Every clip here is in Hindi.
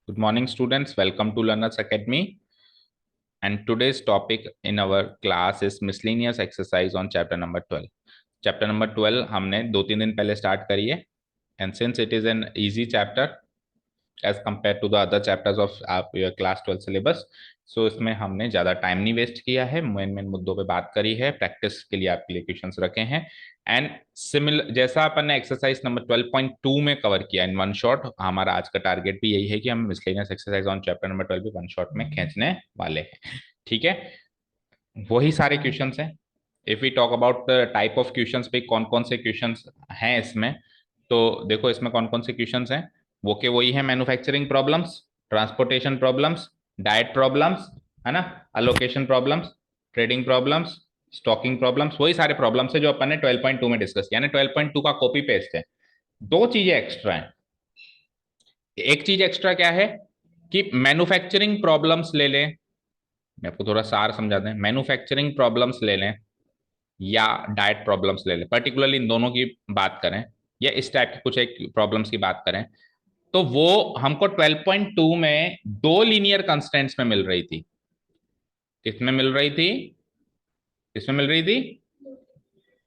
Good morning, students. Welcome to Learners Academy. And today's topic in our class is miscellaneous exercise on chapter number 12. Chapter number 12 हमने 2-3 दिन पहले स्टार्ट करी है. And since it is an easy chapter as compared to the other chapters of your class 12 syllabus, so इसमें हमने ज़्यादा टाइम नहीं वेस्ट किया है. मेन मुद्दों पे बात करी है. प्रैक्टिस के लिए आपके लिए क्वेश्चंस रखे हैं. एंड सिमिलर जैसा अपन ने एक्सरसाइज नंबर 12.2 में कवर किया इन वन शॉट, हमारा आज का टारगेट भी यही है कि हम miscellaneous exercise on chapter number 12 भी वन शॉट में खींचने वाले हैं. ठीक है, वही सारे क्वेश्चंस हैं. If we talk about the type of questions पे कौन कौन से क्वेश्चंस हैं इसमें, तो देखो इसमें कौन कौन से क्वेश्चंस हैं. वो के वही है, manufacturing problems, transportation problems, diet problems, है ना, allocation problems, trading problems, stocking problems. वही सारे प्रॉब्लम्स है जो अपन ने 12.2 में डिस्कस किया. 12.2 का कॉपी पेस्ट है. दो चीजें एक्स्ट्रा हैं. एक चीज एक्स्ट्रा क्या है कि मैन्युफैक्चरिंग प्रॉब्लम्स ले लें. मैं आपको थोड़ा सार समझा दें. मैन्युफैक्चरिंग प्रॉब्लम्स ले लें या डाइट प्रॉब्लम्स ले लें, पर्टिकुलरली इन दोनों की बात करें या इस टाइप की कुछ एक प्रॉब्लम्स की बात करें, तो वो हमको 12.2 में दो लीनियर कंस्टेंट्स में मिल रही थी. किसमें मिल रही थी? किसमें मिल रही थी?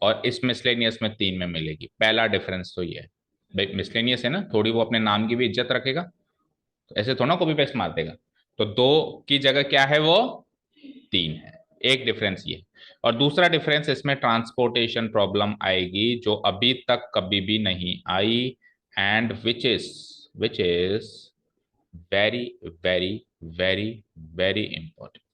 और इस मिसलेनियस में 3 में मिलेगी. पहला डिफरेंस तो ये है भाई, मिसलेनियस है ना, थोड़ी वो अपने नाम की भी इज्जत रखेगा. तो ऐसे थोड़ा कॉपी पेस्ट मार देगा. तो दो की जगह क्या है, वो 3 है. एक डिफरेंस ये. और दूसरा डिफरेंस, इसमें ट्रांसपोर्टेशन प्रॉब्लम आएगी जो अभी तक कभी भी नहीं आई. And which is very very very very important.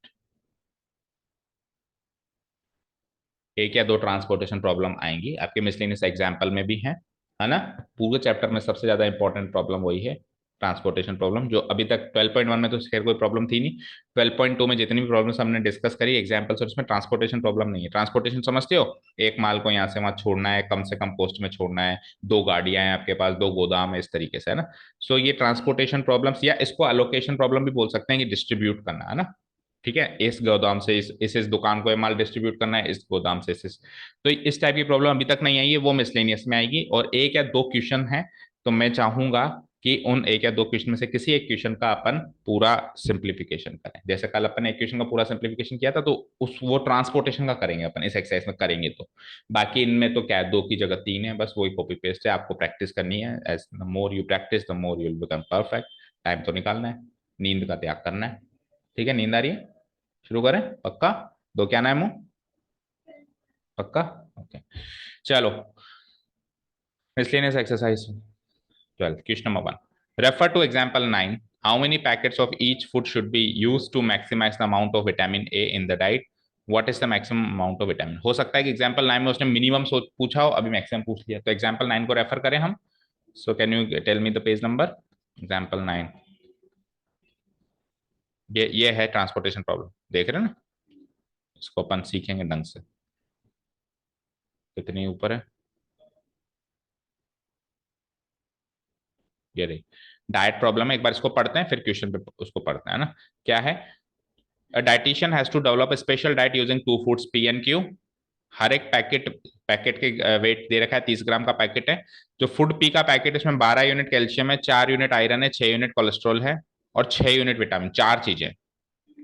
एक या दो ट्रांसपोर्टेशन प्रॉब्लम आएंगी आपके मिसलेनियस एग्जाम्पल में भी है ना. पूरे चैप्टर में सबसे ज्यादा इंपॉर्टेंट प्रॉब्लम वही है, ट्रांसपोर्टेशन प्रॉब्लम, जो अभी तक 12.1 में तो खैर कोई प्रॉब्लम थी नहीं. 12.2 में जितनी भी प्रॉब्लम्स हमने डिस्कस करी एग्जाम्पल्स, और उसमें ट्रांसपोर्टेशन प्रॉब्लम नहीं है. ट्रांसपोर्टेशन समझते हो, एक माल को यहाँ से वहां छोड़ना है, कम से कम कॉस्ट में छोड़ना है, दो गाड़ियां हैं आपके पास, दो गोदाम है, इस तरीके से, है ना. सो ये ट्रांसपोर्टेशन प्रॉब्लम्स, या इसको अलोकेशन प्रॉब्लम भी बोल सकते हैं कि डिस्ट्रीब्यूट करना, है ना. ठीक है, इस गोदाम से इस दुकान को ये माल डिस्ट्रीब्यूट करना है, इस गोदाम से इस. तो इस टाइप की प्रॉब्लम अभी तक नहीं आई है, वो मिसलेनियस में आएगी. और एक या दो क्वेश्चन है, तो मैं चाहूंगा कि उन एक या दो क्वेश्चन में से किसी एक क्वेश्चन का अपन पूरा सिंप्लीफिकेशन करें. जैसे कल अपन ने एक क्वेश्चन का पूरा सिंप्लीफिकेशन किया था, तो उस वो ट्रांसपोर्टेशन का करेंगे अपन इस एक्सरसाइज में करेंगे. तो बाकी इनमें तो क्या है, दो की जगह 3 है, बस वही कॉपी पेस्ट है. आपको प्रैक्टिस करनी है. As the more you practice the more you will become perfect. Time तो निकालना है, नींद का त्याग करना है. ठीक है, नींद आ रही है, शुरू करें पक्का? दो क्या नाम है, पक्का? ओके, चलो. miscellaneous exercise 12, question number 1. Refer to example 9. How many packets of each food should be used to maximize the amount of vitamin A in the diet? What is the maximum amount of vitamin? हो सकता है कि एग्जाम्पल 9 में उसने मिनिमम पूछा हो, अभी मैक्सिमम पूछ लिया. तो एग्जाम्पल 9 को रेफर करें हम. So can you tell me the page number? Example 9. ये है ट्रांसपोर्टेशन प्रॉब्लम, देख रहे हैं ना. इसको अपन सीखेंगे ढंग से. कितनी ऊपर है ये रही. डाइट प्रॉब्लम है, एक बार इसको पढ़ते हैं फिर क्वेश्चन पे उसको पढ़ते हैं, ना. क्या है? A dietician has to develop a special diet using two foods P and Q. हर एक पैकेट पैकेट के वेट दे रखा है, 30 ग्राम का पैकेट है. जो फूड पी का पैकेट है, इसमें 12 यूनिट कैल्शियम है, 4 यूनिट आयरन है, 6 यूनिट कोलेस्ट्रॉल है और 6 यूनिट विटामिन. चार चीजें.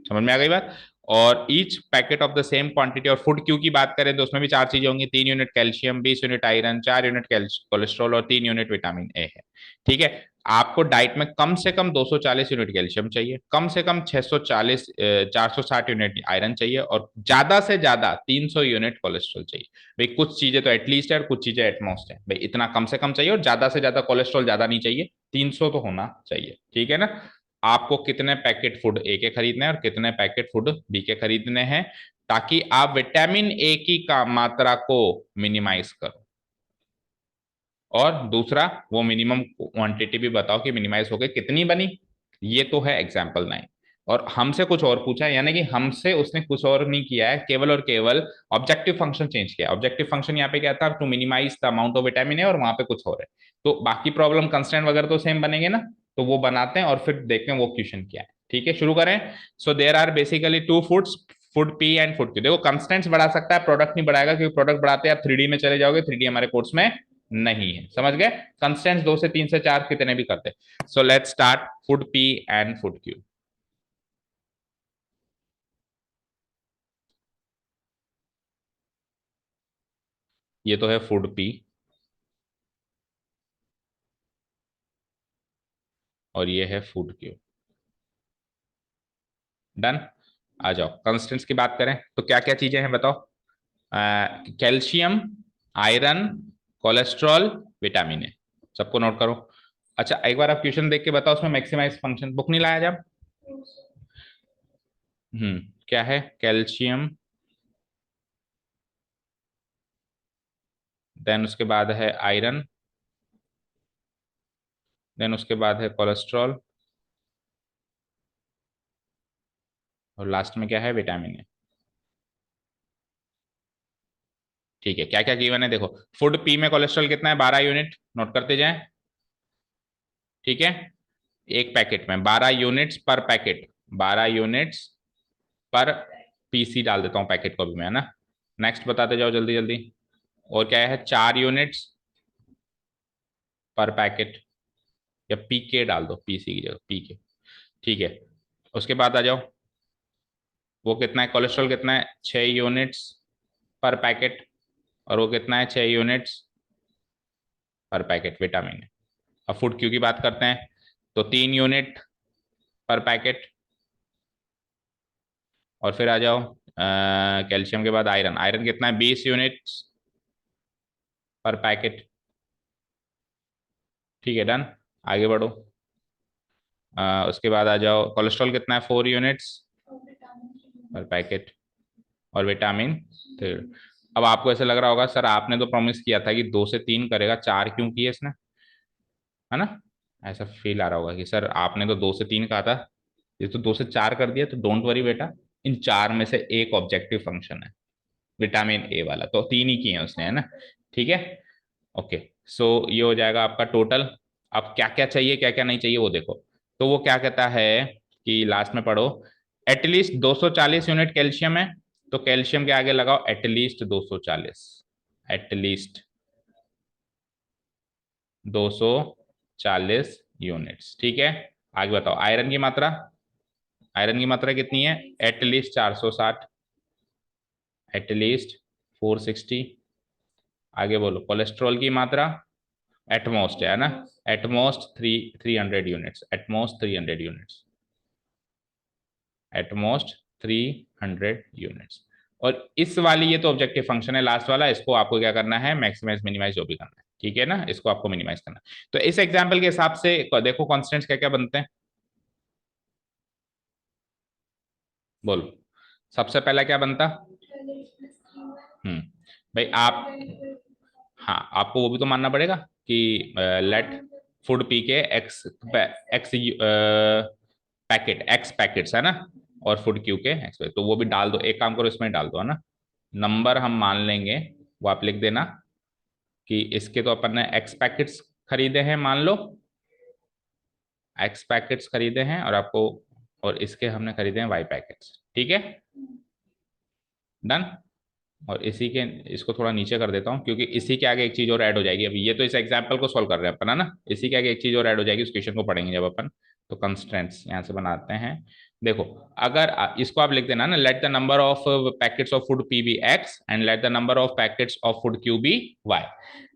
समझ में आ गई बात? और each packet of the same quantity. और फूड क्यू की बात करें तो उसमें भी चार चीजें होंगी, 3 unit calcium, 20 unit iron, 4 unit cholesterol और 3 यूनिट विटामिन ए है. ठीक है, आपको डाइट में कम से कम 240 यूनिट कैल्शियम चाहिए, कम से कम 640 460 यूनिट आयरन चाहिए और ज्यादा से ज्यादा 300 यूनिट कोलेस्ट्रॉल चाहिए. भाई कुछ चीजें तो एटलीस्ट है और कुछ चीजें एटमोस्ट है. भाई इतना कम से कम चाहिए और ज्यादा से ज्यादा कोलेस्ट्रॉल ज्यादा नहीं चाहिए, 300 तो होना चाहिए. ठीक है ना. आपको कितने पैकेट फूड ए के खरीदने हैं और कितने पैकेट फूड बी के खरीदने हैं, ताकि आप विटामिन ए की का मात्रा को मिनिमाइज करो. और दूसरा, वो मिनिमम क्वांटिटी भी बताओ कि मिनिमाइज हो गई कितनी बनी. ये तो है एग्जाम्पल 9. और हमसे कुछ और पूछा है, यानी कि हमसे उसने कुछ और नहीं किया है, केवल और केवल ऑब्जेक्टिव फंक्शन चेंज किया. ऑब्जेक्टिव फंक्शन यहाँ पे क्या था, to minimise the amount of vitamin है, और वहां पे कुछ और है. तो बाकी प्रॉब्लम कंस्टेंट वगैरह तो सेम बनेंगे ना. तो वो बनाते हैं और फिर देखते हैं वो क्वेश्चन क्या है. ठीक है, शुरू करें. So there are basically two foods, food P and food Q. देखो कंस्टेंट्स बढ़ा सकता है, प्रोडक्ट नहीं बढ़ाएगा, क्योंकि प्रोडक्ट बढ़ाते हैं आप 3D में चले जाओगे. 3D हमारे कोर्स में नहीं है, समझ गए। कंस्टेंट्स 2 से 3 से 4 कितने भी करते। So let's start food P and food Q. ये तो है फूड पी और ये है फूड क्यू। डन। आ जाओ कंस्टेंट्स की बात करें तो क्या क्या चीजें हैं बताओ। Calcium, iron, cholesterol, vitamin A. सबको नोट करो। अच्छा एक बार आप क्वेश्चन देख के बताओ, उसमें मैक्सिमाइज फंक्शन बुक नहीं लाया जब। क्या है, कैल्शियम, देन उसके बाद है आयरन, देन उसके बाद है कोलेस्ट्रॉल, और लास्ट में क्या है, विटामिन ए। ठीक है, क्या क्या गिवन है देखो। फूड पी में कोलेस्ट्रॉल कितना है, 12 यूनिट, नोट करते जाएं। ठीक है, एक पैकेट में 12 यूनिट्स पर पैकेट, 12 यूनिट्स पर पीसी डाल देता हूं पैकेट को भी मैं, है ना। नेक्स्ट बताते जाओ जल्दी जल्दी। और क्या है, 4 यूनिट्स पर पैकेट, या पीके डाल दो, पीसी की जगह पीके। ठीक है, उसके बाद आ जाओ, वो कितना है, कोलेस्ट्रॉल कितना है, 6 यूनिट्स पर पैकेट, और वो कितना है, 6 यूनिट्स पर पैकेट, विटामिन है। अब फूड क्यू की बात करते हैं, तो 3 यूनिट पर पैकेट, और फिर आ जाओ कैल्शियम के बाद आयरन, आयरन कितना है, 20 यूनिट्स पर पैकेट। ठीक है, डन। आगे बढ़ो। उसके बाद आ जाओ, कोलेस्ट्रॉल कितना है, 4 यूनिट्स पर पैकेट, और विटामिन थर्ड। अब आपको ऐसा लग रहा होगा सर आपने तो प्रॉमिस किया था कि 2 से 3 करेगा, 4 क्यों किए इसने, है ना। ऐसा फील आ रहा होगा कि सर आपने तो 2 से 3 कहा था, ये तो 2 से 4 कर दिया। तो डोंट वरी बेटा, इन 4 में से एक ऑब्जेक्टिव फंक्शन है, विटामिन ए वाला, तो 3 ही किए हैं उसने, है ना। ठीक है, ओके। सो ये हो जाएगा आपका टोटल। अब क्या क्या चाहिए क्या क्या नहीं चाहिए वो देखो। तो वो क्या कहता है कि लास्ट में पढ़ो, एटलीस्ट 240 यूनिट कैल्शियम है, तो कैल्शियम के आगे लगाओ एटलीस्ट 240, एटलीस्ट 240 यूनिट्स। ठीक है, आगे बताओ आयरन की मात्रा, आयरन की मात्रा कितनी है, एटलीस्ट 460, एटलीस्ट 460। आगे बोलो कोलेस्ट्रॉल की मात्रा, एटमोस्ट है ना, at most 300 units, at most 300 units, at most 300 units. और इस वाली ये तो ऑब्जेक्टिव फंक्शन है लास्ट वाला, इसको आपको क्या करना है, मैक्सिमाइज मिनिमाइज जो भी करना है, ठीक है ना, इसको आपको मिनिमाइज करना है। तो इस एग्जाम्पल के हिसाब से देखो कॉन्स्टेंट्स क्या क्या बनते हैं, बोलो। सबसे पहला क्या बनता, हम्म भाई आप, हाँ आपको वो भी तो मानना पड़ेगा कि लेट फूड पी के x x packet, x packets है ना, और फूड क्यू के एक्स, तो वो भी डाल दो, एक काम करो इसमें डाल दो, है ना। नंबर हम मान लेंगे, वो आप लिख देना कि इसके तो अपन ने एक्स पैकेट्स खरीदे हैं मान लो, एक्स पैकेट्स खरीदे हैं, और आपको, और इसके हमने खरीदे हैं वाई पैकेट्स, ठीक है। डन। और इसी के, इसको थोड़ा नीचे कर देता हूँ क्योंकि इसी के आगे एक चीज और ऐड हो जाएगी, अभी ये तो इस एग्जाम्पल को सॉल्व कर रहे हैं अपन, है ना, इसी के आगे एक चीज और ऐड हो जाएगी, उस क्वेश्चन को पढ़ेंगे जब अपन। तो कंस्ट्रेंट्स यहाँ से बनाते हैं। देखो, अगर इसको आप लिख देना ना, let the number of packets of food P be x and let the number of packets of food Q be y.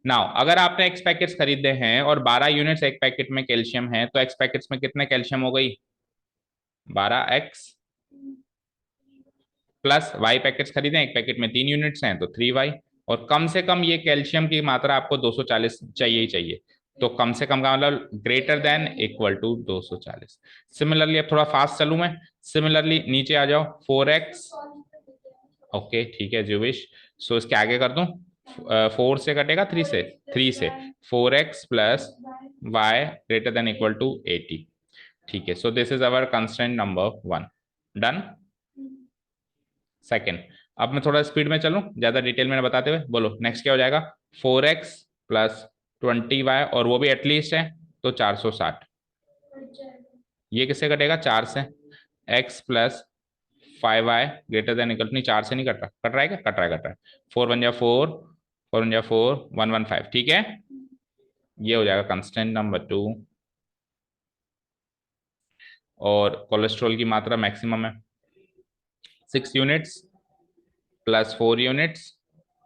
Now अगर आपने एक्स पैकेट्स खरीदे हैं और 12 यूनिट्स एक पैकेट में कैल्शियम है, तो एक्स पैकेट्स में कितने कैल्शियम हो गई, 12x, प्लस वाई पैकेट्स खरीदे एक पैकेट में 3 यूनिट्स हैं तो 3y। और कम से कम ये कैल्शियम की मात्रा आपको 240 चाहिए ही चाहिए, तो कम से कम का मतलब greater than equal to 240। Similarly अब थोड़ा फास्ट चलूं मैं, सिमिलरली नीचे आ जाओ 4x, ओके ठीक है जुविश। सो इसके आगे कर दूं, 4 से कटेगा 3 से, 3 से 4x plus y greater than equal to 80। ठीक है, so this is our constant number 1। Done. Second, अब मैं थोड़ा स्पीड में चलूं ज्यादा डिटेल में बताते हुए, बोलो नेक्स्ट क्या हो जाएगा, 4x प्लस 20y, और वो भी एटलीस्ट है, तो 460। ये किससे कटेगा, 4 से, x plus 5y greater than equal, नहीं 4 से नहीं कट रहा, कट रहा है क्या, कट रहा है, कट रहा है। 4 1 जा 4, 4 1 जा 4, 115, ठीक है। ये हो जाएगा कंस्टेंट नंबर 2। और कोलेस्ट्रॉल की मात्रा मैक्सिमम है 6 यूनिट्स प्लस 4 यूनिट्स,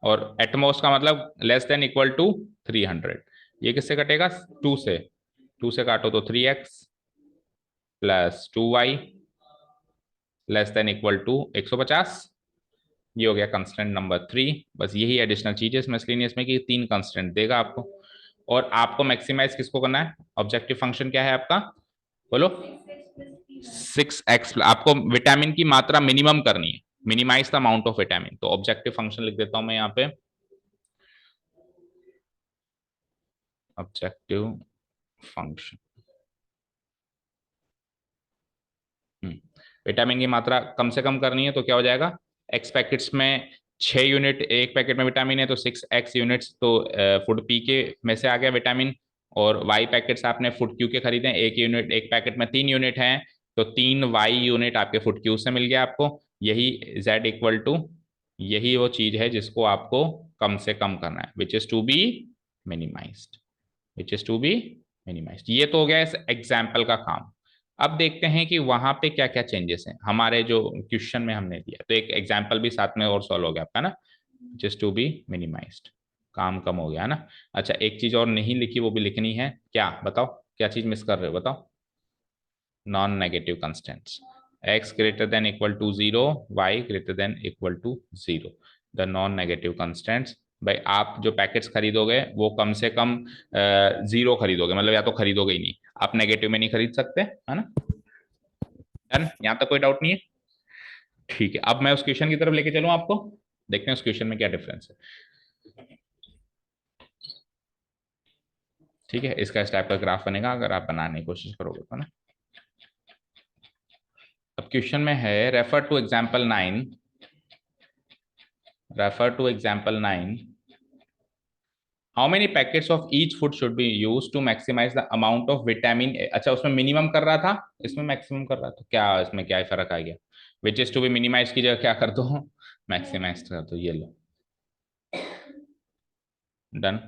और एटमोस का मतलब लेस देन इक्वल टू 300। ये किससे कटेगा? 2 से। 2 से काटो तो 3x plus 2y less than equal to 150। ये हो गया कंस्टेंट नंबर 3। बस यही एडिशनल चीज है इस मिसलेनियस में कि 3 कंस्टेंट देगा आपको। और आपको मैक्सिमाइज किसको करना है? ऑब्जेक्टिव फंक्शन क्या है आपका? बोलो। 6x। आपको विटामिन की मात्रा मिनिमम करनी है, minimise the amount of vitamin. तो ऑब्जेक्टिव फंक्शन लिख देता हूं मैं यहाँ पे, ऑब्जेक्टिव फंक्शन। विटामिन की मात्रा कम से कम करनी है तो क्या हो जाएगा? एक्स पैकेट्स में 6 यूनिट एक पैकेट में विटामिन है, तो 6x यूनिट्स तो फूड पी के में से आ गया विटामिन। और वाई पैकेट्स आपने फूड क्यू के खरीदे, एक यूनिट एक पैकेट में 3 यूनिट हैं, तो 3y यूनिट आपके फूड क्यू से मिल गया आपको। यही z इक्वल टू, यही वो चीज है जिसको आपको कम से कम करना है, which is to be minimised, which is to be minimised. ये तो हो गया इस एग्जाम्पल का काम। अब देखते हैं कि वहां पे क्या क्या चेंजेस हैं हमारे जो क्वेश्चन में हमने दिया। तो एक एग्जाम्पल भी साथ में और सॉल्व हो गया आपका ना, जस्ट टू बी मिनिमाइज्ड। काम कम हो गया ना। अच्छा, एक चीज और नहीं लिखी, वो भी लिखनी है। क्या बताओ, क्या चीज मिस कर रहे हो बताओ? Non negative constants. x greater than equal to 0, y greater than equal to 0, the non negative constants. भाई आप जो पैकेट्स खरीदोगे वो कम से कम 0 खरीदोगे, मतलब या तो खरीदोगे ही नहीं, आप नेगेटिव में नहीं खरीद सकते, है ना। डन, यहाँ तक कोई डाउट नहीं है? ठीक है, अब मैं उस क्वेश्चन की तरफ लेके चलूँ आपको, देखते हैं उस क्वेश्चन में क्या डिफरेंस है। ठीक है, इसका इस टाइप का ग्राफ बनेगा अगर आप बनाने की कोशिश करोगे तो ना। अब क्वेश्चन में है, refer to example 9, refer to example 9, how many packets of each food should be use to maximise the amount of vitamin A. अच्छा, उसमें मिनिमम कर रहा था, इसमें मैक्सिमम कर रहा था, क्या इसमें क्या फर्क आ गया? Which is to be minimise की जगह क्या कर दो, मैक्सिमाइज कर दो। ये लो, डन।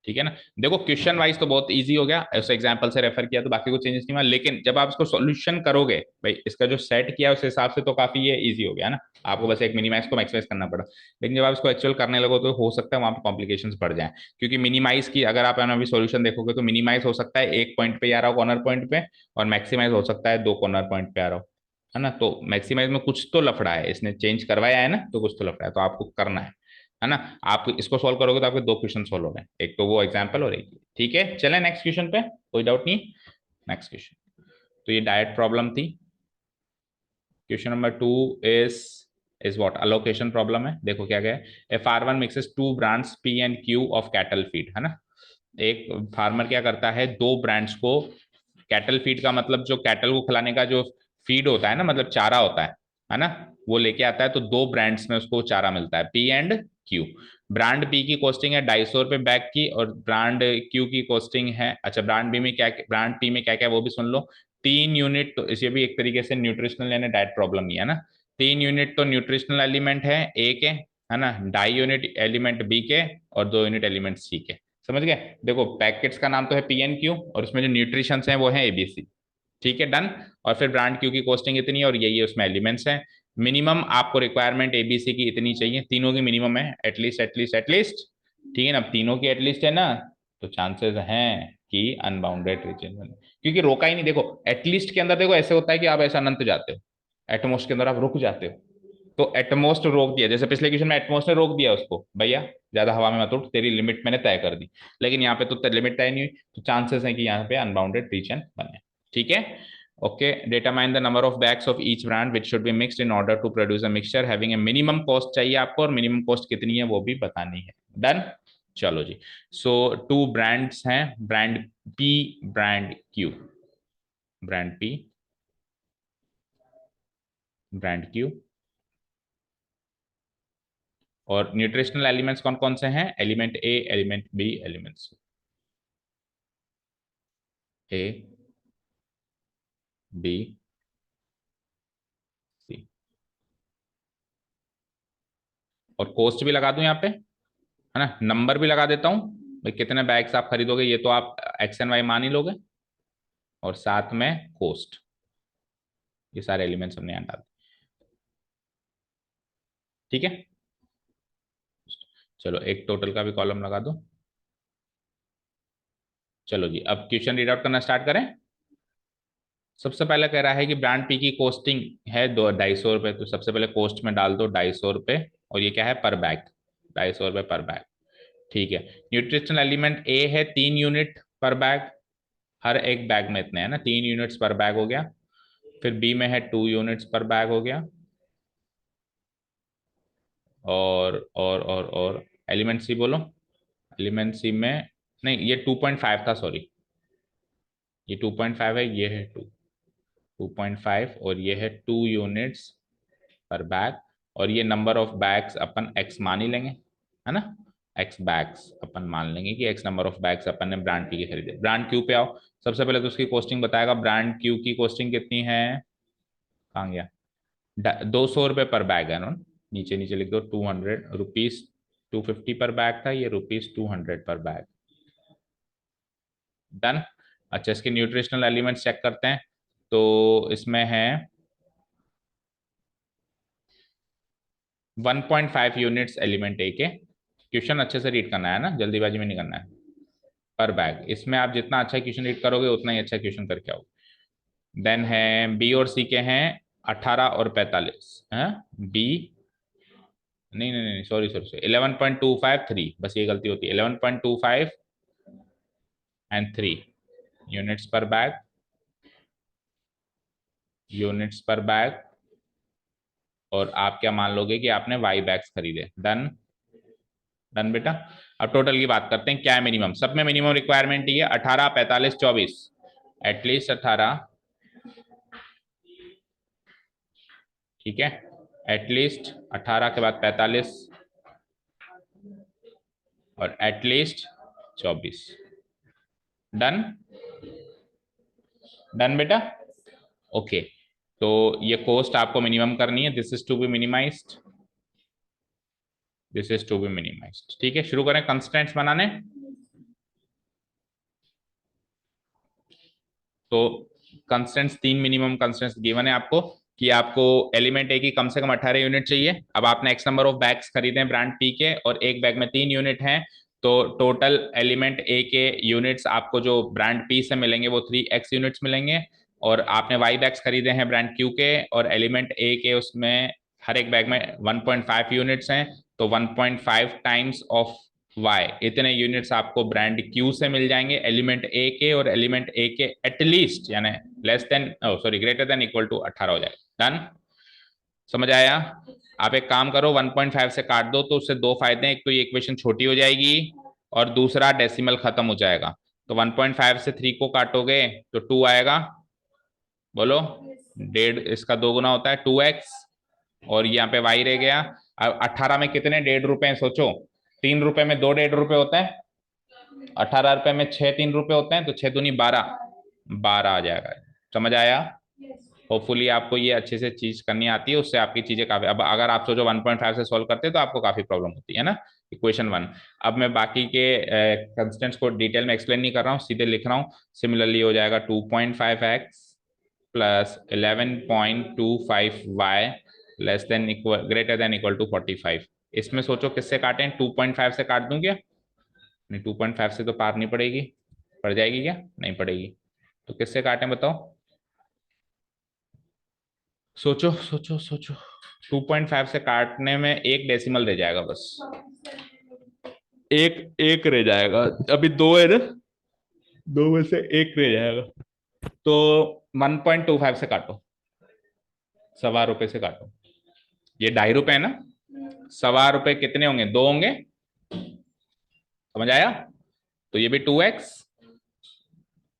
ठीक है ना। देखो क्वेश्चन वाइज तो बहुत इजी हो गया, उस एग्जांपल से रेफर किया तो बाकी कुछ चेंजेस नहीं हुआ, लेकिन जब आप इसको सॉल्यूशन करोगे, भाई इसका जो सेट किया उस हिसाब से तो काफी ये इजी हो गया ना। आपको बस एक मिनिमाइज को मैक्सिमाइज करना पड़ा, लेकिन जब आप इसको एक्चुअल करने लगो तो हो सकता है वहां पर कॉम्प्लिकेशंस बढ़ जाए। क्योंकि मिनिमाइज की अगर आप अभी सोल्यूशन देखोगे तो मिनिमाइज हो सकता है एक पॉइंट पे आ रहा हो, कॉर्नर पॉइंट पे, और मैक्सिमाइज हो सकता है दो कॉर्नर पॉइंट पे आ रहा हो, है ना। तो मैक्सिमाइज में कुछ तो लफड़ा है, इसने चेंज करवाया है ना, तो कुछ तो लफड़ा है, तो आपको करना है ना। आप इसको सॉल्व करोगे तो आपके दो क्वेश्चन सॉल्व हो गए, एक तो वो एग्जांपल और एक। ठीक है, चलें नेक्स्ट क्वेश्चन पे, कोई डाउट नहीं। नेक्स्ट क्वेश्चन, तो ये डायरेक्ट प्रॉब्लम थी। Question number 2 is what? Allocation problem है। देखो क्या गया, a farmer mixes two brands P and Q of cattle feed, है ना। एक फार्मर क्या करता है, दो ब्रांड्स को, कैटल फीड का मतलब जो कैटल को खिलाने का जो फीड होता है ना, मतलब चारा होता है ना, वो लेके आता है। तो दो ब्रांड्स में उसको चारा मिलता है, P and Q. Brand P की कॉस्टिंग है 250 रुपए बैग की, और ब्रांड क्यू की कॉस्टिंग है, अच्छा ब्रांड बी में क्या, ब्रांड पी में क्या क्या वो भी सुन लो। 3 यूनिट, तो इसे भी एक तरीके से न्यूट्रिशनल यानी डाइट प्रॉब्लम ही है ना। 3 यूनिट तो न्यूट्रिशनल एलिमेंट है ए के, है ना, 2.5 यूनिट एलिमेंट बी के, और 2 यूनिट एलिमेंट सी के। समझ गए? देखो पैकेट्स का नाम तो है पी एन क्यू, और उसमें जो न्यूट्रिशन है वो है एबीसी। ठीक है, डन। और फिर ब्रांड क्यू की कॉस्टिंग इतनी है, और यही उसमें एलिमेंट्स हैं। मिनिमम आपको रिक्वायरमेंट एबीसी की इतनी चाहिए, तीनों की मिनिमम है, एटलीस्ट एटलीस्ट एटलीस्ट। ठीक है ना, तीनों की एटलीस्ट है ना, तो चांसेस हैं कि अनबाउंडेड रीजन बने, क्योंकि रोका ही नहीं। देखो एटलीस्ट के अंदर देखो ऐसे होता है कि आप ऐसा अनंत जाते हो, एटमोस्ट के अंदर आप रुक जाते हो। तो एटमोस्ट रोक दिया, जैसे पिछले क्वेश्चन में एटमोस्ट ने रोक दिया उसको, भैया ज्यादा हवा में मत उड़, तेरी लिमिट मैंने तय कर दी। लेकिन यहाँ पे तो लिमिट तय नहीं हुई, तो चांसेस है कि यहाँ पे अनबाउंडेड रीजन बने। ठीक है, okay. determine the number of bags of each brand which should be mixed in order to produce a mixture having a minimum cost चाहिए आपको, और मिनिमम कॉस्ट कितनी है वो भी बतानी है। डन, चलो जी। सो 2 ब्रांड्स हैं, brand P, brand Q, brand P, brand Q. और न्यूट्रिशनल एलिमेंट्स कौन कौन से हैं? एलिमेंट ए, एलिमेंट बी, एलिमेंट सी। ए, बी, सी। और कॉस्ट भी लगा दूं यहाँ पे, है ना। नंबर भी लगा देता हूँ भाई, कितने बैग्स आप खरीदोगे ये तो आप एक्स एंड वाई मान ही लोगे, और साथ में कोस्ट, ये सारे एलिमेंट्स हमने यहाँ डाल दिए। ठीक है, चलो एक टोटल का भी कॉलम लगा दो। चलो जी, अब क्वेश्चन रीड आउट करना स्टार्ट करें। सबसे पहले कह रहा है कि ब्रांड पी की कोस्टिंग है 250 रुपये, तो सबसे पहले कोस्ट में डाल दो 250 रुपये, और ये क्या है पर बैग, 250 रुपये पर बैग। ठीक है, न्यूट्रिशनल एलिमेंट ए है 3 यूनिट पर बैग, हर एक बैग में इतने हैं ना, 3 यूनिट्स पर बैग हो गया। फिर बी में है 2 यूनिट्स पर बैग हो गया, और एलिमेंट सी बोलो। एलिमेंट सी में नहीं, ये 2.5 था, सॉरी, ये 2.5 है, ये है 2.5, और ये है 2 यूनिट्स पर बैग। और ये number of bags upon x मान ही लेंगे, है ना। एक्स बैग्स अपन मान लेंगे कि एक्स नंबर ऑफ बैग्स अपन ने ब्रांड पी के खरीदे। ब्रांड क्यू पे आओ, सबसे पहले तो उसकी कॉस्टिंग बताएगा। ब्रांड क्यू की कॉस्टिंग कितनी है, कहाँ गया, 200 रुपये पर बैग है ना, नीचे नीचे लिख दो 200 रुपीज, 250 पर बैग था, ये रुपीज 200 पर बैग। डन। अच्छा, इसके न्यूट्रिशनल एलिमेंट्स चेक करते हैं, तो इसमें है 1.5 यूनिट्स एलिमेंट ए के। क्वेश्चन अच्छे से रीड करना है ना, जल्दीबाजी में नहीं करना है। पर बैग, इसमें आप जितना अच्छा क्वेश्चन रीड करोगे उतना ही अच्छा क्वेश्चन करके आओगे। देन है बी और सी के हैं 18 और 45 है। बी, नहीं नहीं नहीं, सॉरी सॉरी सॉरी, 11.25 3, बस ये गलती होती है, 11.25 एंड 3 यूनिट्स पर बैग, यूनिट्स पर बैग। और आप क्या मान लोगे कि आपने वाई बैग्स खरीदे। डन। डन बेटा। अब टोटल की बात करते हैं, क्या है मिनिमम, सब में मिनिमम रिक्वायरमेंट ही है 18, 45, 24, एटलीस्ट 18, ठीक है, एटलीस्ट 18 के बाद 45, और एटलीस्ट 24। डन। डन बेटा। ओके, तो ये कॉस्ट आपको मिनिमम करनी है, this is to be minimised, this is to be minimised. ठीक है, शुरू करें कंस्टेंट्स बनाने। तो कंस्टेंट्स, 3 मिनिमम कंस्टेंट्स गिवन है आपको, कि आपको एलिमेंट ए की कम से कम 18 यूनिट चाहिए। अब आपने एक्स नंबर ऑफ बैग्स खरीदे हैं ब्रांड पी के, और एक बैग में 3 यूनिट हैं, तो टोटल एलिमेंट ए के यूनिट्स आपको जो ब्रांड पी से मिलेंगे वो 3x यूनिट्स मिलेंगे। और आपने वाई बैग्स खरीदे हैं ब्रांड क्यू के, और एलिमेंट ए के उसमें हर एक बैग में 1.5 यूनिट्स हैं, तो 1.5 टाइम्स ऑफ वाई, इतने यूनिट्स आपको ब्रांड क्यू से मिल जाएंगे एलिमेंट ए के, और एलिमेंट ए के एटलीस्ट यानी less than, sorry, greater than equal to 18 हो जाएगा। डन। समझ आया। आप एक काम करो, 1.5 से काट दो, तो उससे दो फायदे हैं, एक तो ये इक्वेशन छोटी हो जाएगी, और दूसरा डेसिमल खत्म हो जाएगा। तो 1.5 से 3 को काटोगे तो 2 आएगा, बोलो, डेढ़, इसका 2 गुना होता है 2x, और यहाँ पे y रह गया। अब 18 में कितने 1.5 रुपए सोचो, 3 रुपए में 2 1.5 रुपए होते हैं, 18 रुपए में 6 3 रुपए होते हैं, तो 6 दूनी 12, 12 आ जाएगा। समझ आया। होपफुली आपको ये अच्छे से चीज करनी आती है, उससे आपकी चीजें काफी, अब अगर आप सोचो 1.5 से सॉल्व करते तो आपको काफी प्रॉब्लम होती है ना। इक्वेशन 1। अब मैं बाकी के कंस्टेंट्स को डिटेल में एक्सप्लेन नहीं कर रहा हूँ, सीधे लिख रहा हूँ। सिमिलरली हो जाएगा 2.5x plus 11.25y less than equal, greater than equal to 45। इसमें सोचो किससे काटें, 2.5 से काट दूं क्या, नहीं 2.5 से तो पार नहीं पड़ेगी, पड़ जाएगी क्या, नहीं पड़ेगी, तो किससे काटें बताओ, सोचो सोचो सोचो। 2.5 से काटने में एक डेसिमल रह जाएगा बस, एक एक रह जाएगा, अभी दो है ना, दो में से एक रह जाएगा। तो 1.25 से काटो, 1.25 रुपए से काटो, ये 2.5 रुपए है ना, 1.25 रुपए कितने होंगे, 2 होंगे, समझ आया। तो ये भी 2x,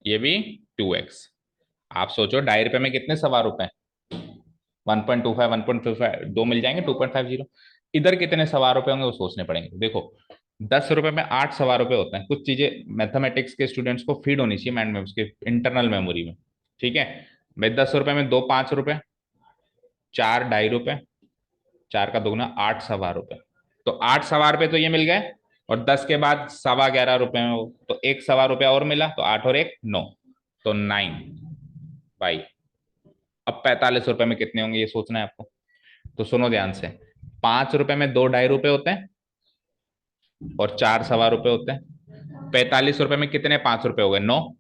ये भी 2x। आप सोचो 2.5 रुपए में कितने 1.25 रुपए, 1.25, 1.25, दो मिल जाएंगे, 2.50। इधर कितने 1.25 रुपए होंगे वो सोचने पड़ेंगे। देखो 10 रुपए में 8 1.25 रुपए होते हैं, कुछ चीजें मैथमेटिक्स के स्टूडेंट्स को फीड होनी चाहिए माइंड में, उसके इंटरनल मेमोरी में। ठीक है भाई, 10 रुपए में दो 5 रुपए, चार 2.5 रुपए, चार का 2 गुना 8 1.25 रुपए, तो 8 1.25 रुपए तो ये मिल गए, और 10 के बाद 11.25 रुपए में हो, तो एक 1.25 रुपया और मिला, तो 8 और 1 9, तो 9 बाई। अब 45 रुपए में कितने होंगे ये सोचना है आपको। तो सुनो ध्यान से, 5 रुपए में 2 ढाई रुपए होते हैं और 4 1.25 रुपए होते हैं। 45 रुपए में कितने 5 रुपए हो गए 9,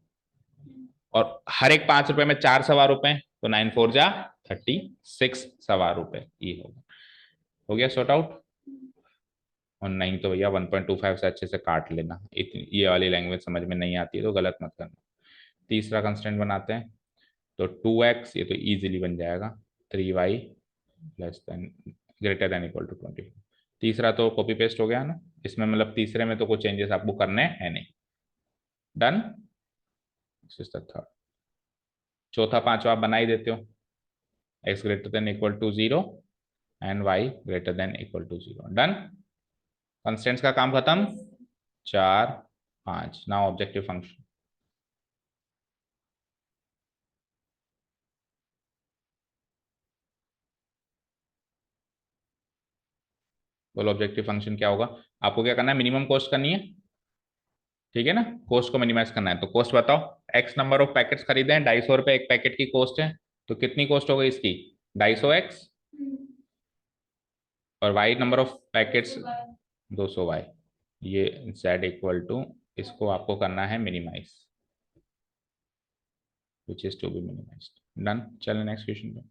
और हर एक 5 रुपए में 4 1.25 रुपए, तो 9 4 जा 36 1.25 रुपए ये होगा। हो गया सॉर्ट आउट। और नहीं तो भैया 1.25 से अच्छे से काट लेना, इतनी ये वाली लैंग्वेज समझ में नहीं आती है तो गलत मत करना। तीसरा कंस्टेंट बनाते हैं, तो 2x ये तो इजीली बन जाएगा, 3y less than greater than equal to 20। तीसरा तो कॉपी पेस्ट हो गया ना, इसमें मतलब तीसरे में तो कुछ चेंजेस आपको करने हैं नहीं। डन। थर्ड। चौथा पांचवा आप बना ही देते हो, x greater than equal to 0 and y greater than equal to 0। Done. Constants का काम खत्म। 4 5 नाउ ऑब्जेक्टिव फंक्शन। बोलो ऑब्जेक्टिव फंक्शन क्या होगा। आपको क्या करना है, मिनिमम कॉस्ट करनी है, ठीक है ना, कॉस्ट को मिनिमाइज करना है। तो कॉस्ट बताओ, एक्स नंबर ऑफ पैकेट्स खरीदे हैं, 250 रुपए एक पैकेट की कॉस्ट है, तो कितनी कॉस्ट हो गई इसकी 250x, और Y number of packets 200y, ये z इक्वल टू, इसको आपको करना है minimise, which is to be minimised. Done. चलो नेक्स्ट क्वेश्चन पे।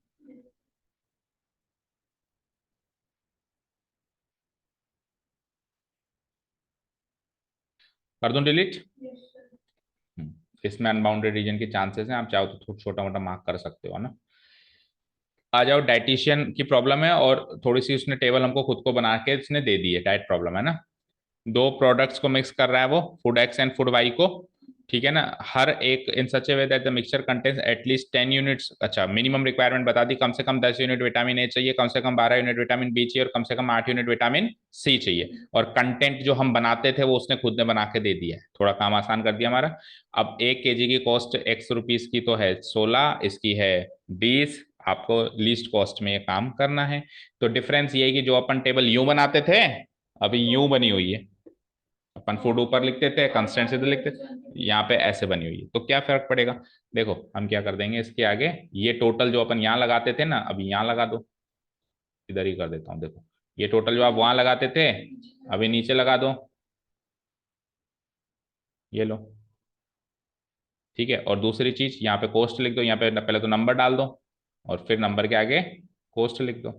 कर दूं डिलीट। इसमें अनबाउंडेड रीजन के चांसेस हैं, आप चाहो तो छोटा मोटा मार्क कर सकते हो ना। आ जाओ, डाइटिशियन की प्रॉब्लम है और थोड़ी सी उसने टेबल हमको खुद को बना के इसने दे दी है, डाइट प्रॉब्लम है ना। दो प्रोडक्ट्स को मिक्स कर रहा है वो, food X and food Y को, ठीक है ना। हर एक in such a way that the mixture contains at least 10 units, अच्छा मिनिमम रिक्वायरमेंट बता दी, कम से कम 10 यूनिट विटामिन ए चाहिए, कम से कम 12 यूनिट विटामिन बी चाहिए, और कम से कम 8 यूनिट विटामिन सी चाहिए। और कंटेंट जो हम बनाते थे वो उसने खुद ने बना के दे दिया है, थोड़ा काम आसान कर दिया हमारा। अब 1 kg की कॉस्ट x रुपीज की तो है 16, इसकी है 20, आपको लीस्ट कॉस्ट में ये काम करना है। तो डिफरेंस ये है कि जो अपन टेबल यूं बनाते थे, अभी यूं बनी हुई है, अपन फूड ऊपर लिखते थे, कंस्टेंट इधर लिखते थे, यहाँ पे ऐसे बनी हुई है। तो क्या फर्क पड़ेगा, देखो हम क्या कर देंगे इसके आगे, ये टोटल जो अपन यहाँ लगाते थे ना, अभी यहाँ लगा दो, इधर ही कर देता हूँ, देखो ये टोटल जो आप वहां लगाते थे अभी नीचे लगा दो, ये लो, ठीक है। और दूसरी चीज यहाँ पे कॉस्ट लिख दो, यहाँ पे पहले तो नंबर डाल दो और फिर नंबर के आगे कॉस्ट लिख दो,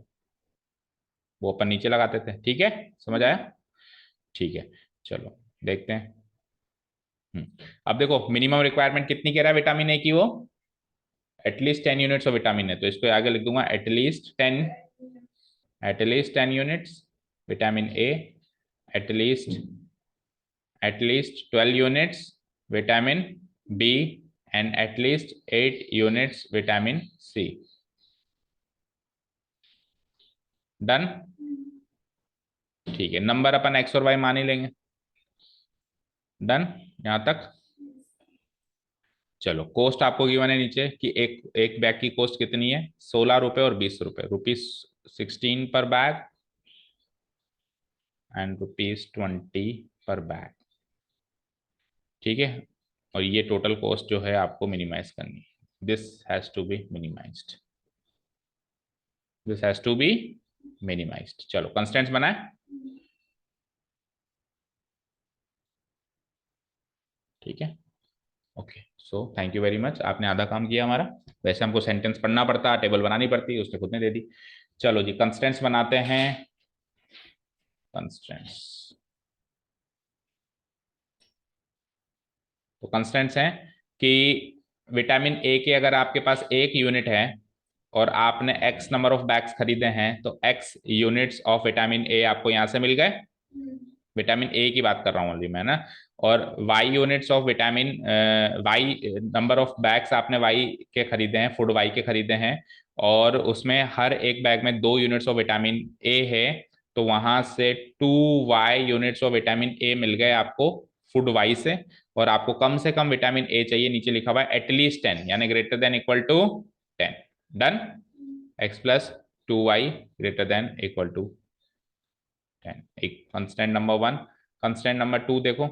वो अपन नीचे लगाते थे, ठीक है, समझ आया, ठीक है। चलो देखते हैं। अब देखो मिनिमम रिक्वायरमेंट कितनी कह रहा है विटामिन ए की, वो एटलीस्ट 10 यूनिट्स ऑफ विटामिन है, तो इसको आगे लिख दूंगा at least 10 units vitamin A, at least 12 units vitamin B, and at least 8 units vitamin C. Done. ठीक है, नंबर अपन एक्स और वाई मान ही लेंगे। डन यहां तक। चलो कॉस्ट आपको गिवन है नीचे कि एक एक बैग की कॉस्ट कितनी है, 16 रुपए और 20 रुपए, ₹16 पर बैग एंड ₹20 पर बैग, ठीक है। और ये टोटल कॉस्ट जो है आपको मिनिमाइज करनी है, this has to be minimised, this has to be minimised. चलो कंस्टेंट्स बनाए, ठीक है। Okay, so thank you very much, आपने आधा काम किया हमारा। वैसे हमको सेंटेंस पढ़ना पड़ता, टेबल बनानी पड़ती, उसने खुद ने दे दी। चलो जी कंस्टेंट्स बनाते हैं। कंस्टेंट्स, तो कंस्टेंट्स हैं कि विटामिन ए के अगर आपके पास 1 यूनिट है और आपने एक्स नंबर ऑफ बैग्स खरीदे हैं, तो एक्स यूनिट्स ऑफ विटामिन ए आपको यहां से मिल गए, विटामिन ए की बात कर रहा हूँ ओनली मैं ना। और y units of vitamin, y number of bags आपने वाई के खरीदे हैं, फूड वाई के खरीदे हैं, और उसमें हर एक बैग में 2 यूनिट्स ऑफ विटामिन ए है, तो वहां से 2y units of vitamin A मिल गए आपको फूड वाई से। और आपको कम से कम विटामिन ए चाहिए, नीचे लिखा हुआ है एटलीस्ट 10, यानी greater than equal to 10। Done. x + 2y greater than equal to 10, एक कंस्टेंट नंबर 1। कंस्टेंट नंबर 2 देखो,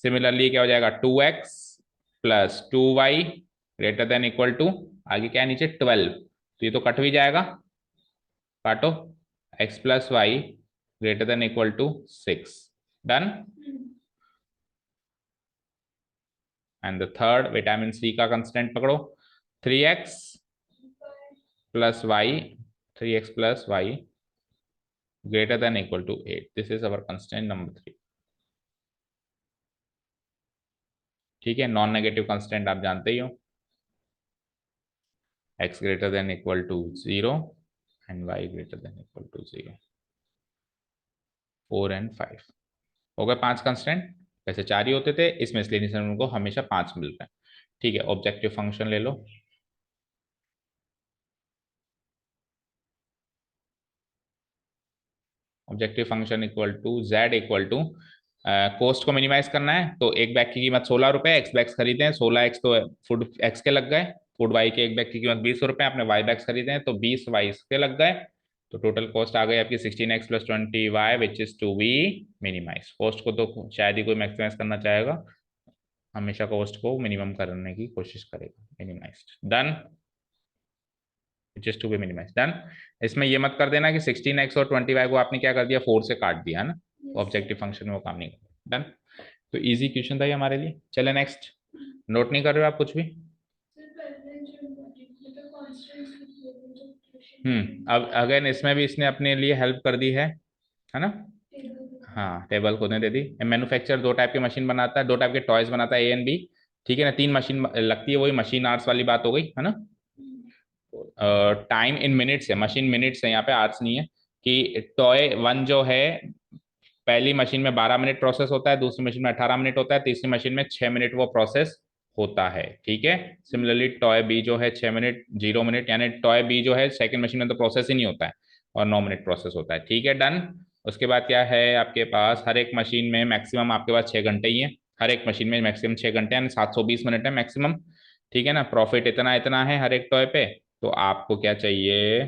सिमिलरली क्या हो जाएगा, 2x plus 2y greater than equal to, आगे क्या है नीचे 12, तो ये तो कट भी जाएगा, काटो, x plus y greater than equal to 6, done. And the third vitamin C का कंस्टेंट पकड़ो, 3x plus y, 3x plus y greater than equal to 8, this is our constant number 3। ठीक है, नॉन नेगेटिव कंस्टेंट आप जानते ही हो, x greater than equal to 0 and y greater than equal to 0, 4 and 5 हो गए 5 कंस्टेंट। वैसे 4 ही होते थे, इसमें इसलिए उनको हमेशा 5 मिल रहे हैं। ठीक है, ऑब्जेक्टिव फंक्शन ले लो, objective function equal to z equal to, cost को मिनिमाइज करना है तो एक बैग की कीमत 16 रुपए, एक्स बैग्स खरीदे हैं, 16x तो फूड एक्स के लग गए, फूड वाई के एक बैग की कीमत 20 रुपए, आपने वाई बैग्स खरीदे हैं तो 20 वाई के लग गए, तो टोटल कॉस्ट आ गई आपकी 16x plus 20y which is to be minimise. Cost को तो शायद ही कोई मैक्सिमाइज करना चाहेगा, हमेशा कॉस्ट को मिनिमम करने की कोशिश करेगा, minimised, done, which is to be minimise, done. इसमें ये मत कर देना कि 16x और 20y को आपने क्या कर दिया, 4 से काट दिया है ना, ऑब्जेक्टिव फंक्शन में वो काम नहीं करता, डन। तो इजी क्वेश्चन था ये हमारे लिए। चले नेक्स्ट, नोट नहीं कर रहे हो आप कुछ भी? अब अगेन इसमें भी इसने अपने लिए हेल्प कर दी है ना। हाँ, टेबल खुद ने दे दी। मैन्युफैक्चर दो टाइप की मशीन बनाता है, दो टाइप के टॉयज बनाता है, ए एंड बी, ठीक है ना, 3 मशीन लगती है, वही मशीन आर्ट्स वाली बात हो गई है ना। टाइम इन मिनट्स है, मशीन मिनट्स है, यहाँ पे आर्ट्स नहीं है, कि टॉय वन जो है पहली मशीन में 12 मिनट प्रोसेस होता है, दूसरी मशीन में 18 मिनट होता है, तीसरी मशीन में 6 मिनट वो प्रोसेस होता है, ठीक है। सिमिलरली टॉय बी जो है 6 मिनट 0 मिनट, यानी टॉय बी जो है सेकंड मशीन में तो प्रोसेस ही नहीं होता है और 9 मिनट प्रोसेस होता है, ठीक है, डन। उसके बाद क्या है आपके पास, हर एक मशीन में मैक्सिमम आपके पास 6 घंटे ही है, हर एक मशीन में मैक्सिमम 6 घंटे यानी 720 मिनट है मैक्सिमम, ठीक है ना। प्रॉफिट इतना इतना है हर एक टॉय पे, तो आपको क्या चाहिए,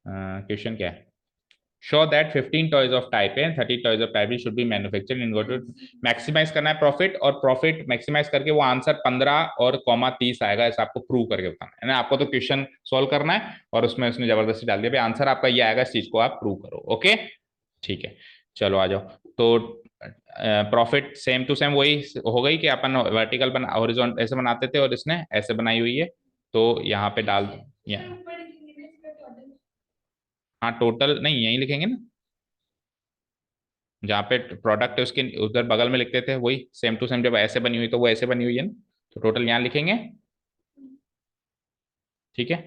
क्वेश्चन क्या है, show that 15 toys of type A and 30 toys of type B should be manufactured in order to maximise करना है प्रॉफिट, और प्रॉफिट मैक्सिमाइज करके वो आंसर 15 और कॉमा 30 आएगा, ऐसा आपको प्रूव करके बताना है ना। आपको तो क्वेश्चन सॉल्व करना है और उसमें उसने जबरदस्ती डाल दिया भाई आंसर आपका ये आएगा, इस चीज को आप प्रूव करो, ओके, ठीक है। चलो आ जाओ, तो प्रॉफिट सेम टू सेम वही हो गई कि अपन वर्टिकल बना, हॉरिजॉन्टल ऐसे बनाते थे और इसने ऐसे बनाई हुई है, तो यहाँ पे डाल दो, हाँ टोटल नहीं यही लिखेंगे ना, जहाँ पे प्रोडक्ट है उसके उधर बगल में लिखते थे, वही सेम टू सेम, जब ऐसे बनी हुई तो वो ऐसे बनी हुई है ना, तो टोटल यहाँ लिखेंगे, ठीक है।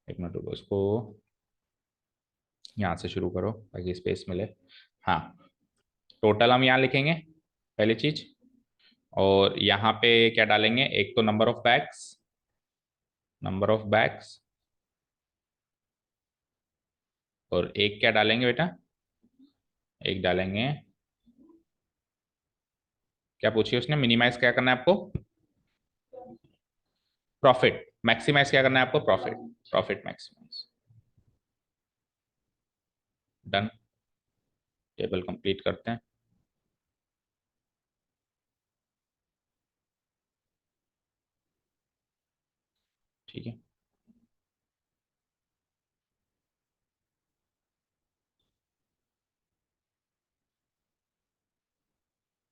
एक मिनट रुको, उसको यहाँ से शुरू करो ताकि स्पेस मिले। हाँ, टोटल हम यहाँ लिखेंगे पहली चीज, और यहाँ पे क्या डालेंगे, एक तो number of bags, number of bags, और एक क्या डालेंगे बेटा, एक डालेंगे, क्या पूछिए उसने, मिनिमाइज क्या करना है आपको, प्रॉफिट, मैक्सिमाइज क्या करना है आपको, profit, profit maximise, done. Table complete करते हैं, ठीक है,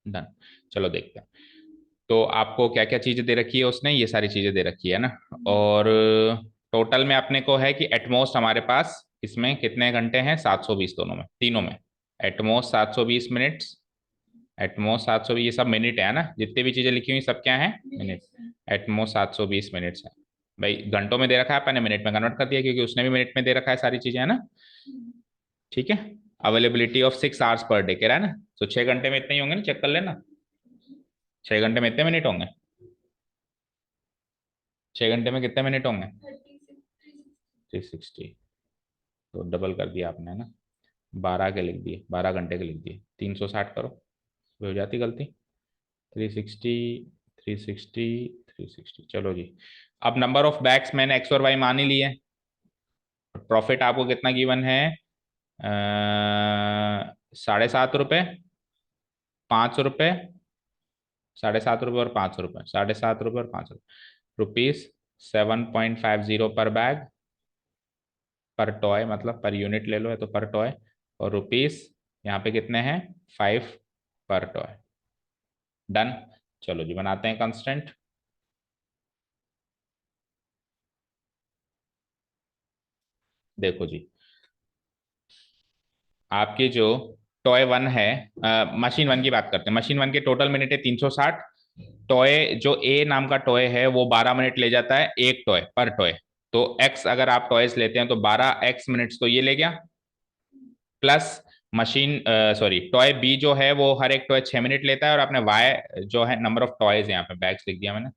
डन। चलो देखते हैं, तो आपको क्या क्या चीजें दे रखी है उसने, ये सारी चीजें दे रखी है ना, और टोटल में अपने को है कि एटमोस्ट हमारे पास इसमें कितने घंटे हैं, 720, दोनों में तीनों में, एटमोस्ट 720 मिनट्स, एटमोस्ट 720, ये सब मिनट है ना, जितनी भी चीजें लिखी हुई सब क्या है, मिनट, एटमोस्ट 720 मिनट्स है। भाई घंटों में दे रखा है, अपने मिनट में कन्वर्ट कर दिया क्योंकि उसने भी मिनट में दे रखा है सारी चीजें, है ना, ठीक है। Availability of 6 hours per day कह रहा है ना, तो 6 घंटे में इतने ही होंगे ना, चेक कर लेना, 6 घंटे में इतने मिनट होंगे, 6 घंटे में कितने मिनट होंगे, 360, तो डबल कर दिया आपने है ना, 12 के लिख दिए, 12 घंटे के लिख दिए, 360 करो, हो जाती गलती, 360, 360, 360, चलो जी। अब नंबर ऑफ बैग्स मैंने एक्स और वाई मान ही लिए, प्रॉफिट आपको कितना गिवन है, 7.5 रुपये, ₹5, ₹7.5 और ₹5, ₹7.5 और ₹5, रुपीज 7.50 पर बैग, पर टॉय, मतलब पर यूनिट ले लो है तो पर टॉय, और रुपीज यहाँ पे कितने हैं, 5 पर टॉय। डन। चलो जी बनाते हैं कांस्टेंट। देखो जी, आपकी जो टॉय वन है, मशीन वन की बात करते हैं। मशीन वन के टोटल मिनट है 360। टॉय जो ए नाम का टॉय है वो 12 मिनट ले जाता है एक टॉय पर टॉय। तो एक्स अगर आप टॉयस लेते हैं तो 12x मिनट्स तो ये ले गया, plus machine sorry toy B जो है वो हर एक टॉय 6 मिनट लेता है, और आपने वाई जो है नंबर ऑफ टॉयज, यहाँ पे बैग्स लिख दिया मैंने,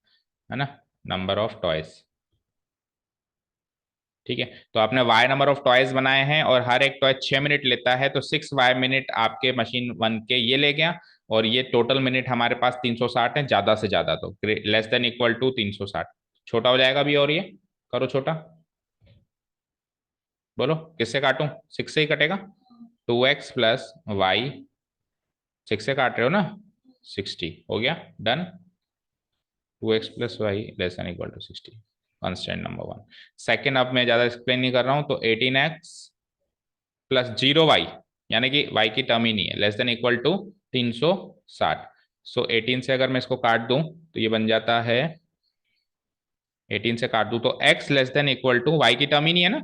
है ना, नंबर ऑफ टॉयज। ठीक है, तो आपने वाई नंबर ऑफ टॉयज बनाए हैं और हर एक टॉय 6 मिनट लेता है, तो 6y मिनट आपके मशीन वन के ये ले गया। और ये टोटल मिनट हमारे पास 360 है, ज्यादा से ज्यादा तो लेस देन इक्वल टू 360। छोटा हो जाएगा भी, और ये करो छोटा, बोलो किससे काटूं, 6 से ही कटेगा। 2x + y, 6 से काट रहे हो ना, 60 हो गया। Done. 2x + y < 60, constant number 1। Second, अब मैं ज्यादा एक्सप्लेन नहीं कर रहा हूं, तो 18x + 0y, यानी कि y की टर्म ही नहीं है, < 360। सो 18 से अगर मैं इसको काट दूं तो ये बन जाता है, 18 से काट दूं तो x < y की टर्म ही नहीं है ना,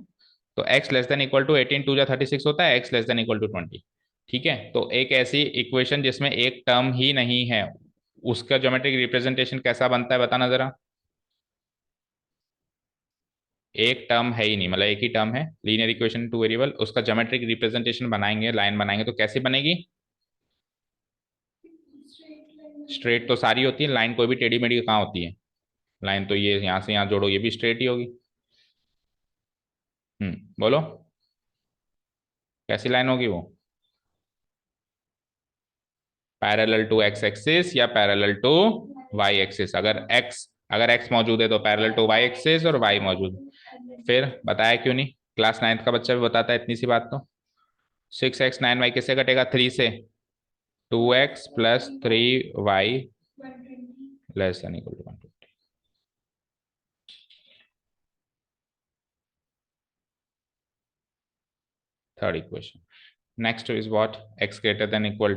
तो x < 18, 2 जा 36 होता है, x < 20। ठीक है, तो एक ऐसी इक्वेशन जिसमें एक टर्म ही नहीं है, उसका ज्योमेट्रिक रिप्रेजेंटेशन कैसा बनता है बताना जरा। एक टर्म है ही नहीं, मतलब एक ही टर्म है, लीनियर इक्वेशन टू वेरिएबल, उसका ज्योमेट्रिक रिप्रेजेंटेशन बनाएंगे, लाइन बनाएंगे तो कैसी बनेगी। स्ट्रेट तो सारी होती है, लाइन कोई भी टेढ़ी मेढ़ी कहाँ होती है। लाइन तो ये यहाँ से यहाँ जोड़ो, ये भी स्ट्रेट ही होगी। बोलो कैसी लाइन होगी वो, पैरेलल टू एक्स एक्सिस या पैरेलल टू वाई एक्सिस। अगर एक्स मौजूद है तो पैरेलल टू वाई एक्सिस, और वाई मौजूद फिर बताया क्यों नहीं, क्लास 9th का बच्चा भी बताता है इतनी सी बात तो। 6x 9y किससे कटेगा, 3 से। 2x + 3y < 120। Third equation. Next is what, x greater than equal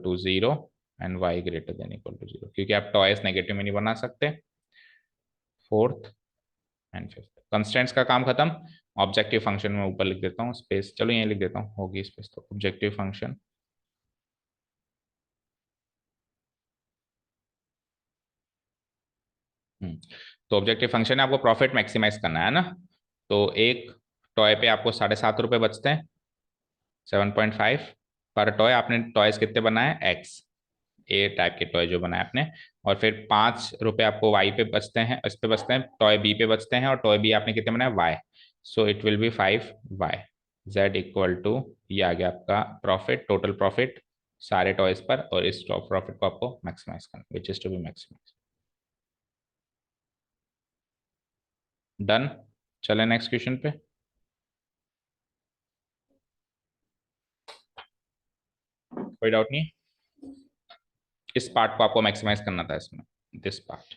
to 0 and y greater than equal to 0, क्योंकि आप टॉयस नेगेटिव में नहीं बना सकते। फोर्थ एंड फिफ्थ, कंस्टेंट्स का काम खत्म। ऑब्जेक्टिव फंक्शन में ऊपर लिख देता हूँ स्पेस, चलो यहीं लिख देता हूँ, होगी स्पेस तो ऑब्जेक्टिव फंक्शन। तो ऑब्जेक्टिव फंक्शन है, आपको प्रॉफिट मैक्सिमाइज करना है ना। तो एक टॉय पे आपको ₹7.5 बचते हैं, 7.5 पर टॉय। आपने टॉयज कितने बनाए, एक्स ए टाइप के टॉय जो बनाए आपने, और फिर ₹5 आपको वाई पे बचते हैं, इस पे बचते हैं, टॉय बी पे बचते हैं, और टॉय बी आपने कितने बनाए, y. So it will be 5y z ये आ गया आपका प्रॉफिट, टोटल प्रॉफिट सारे टॉयज पर, और इस प्रॉफिट को आपको मैक्सिमाइज करना, which is to be maximise. Done. चले नेक्स्ट क्वेश्चन पे। कोई डाउट नहीं, इस पार्ट को आपको मैक्सिमाइज करना था इसमें, दिस पार्ट।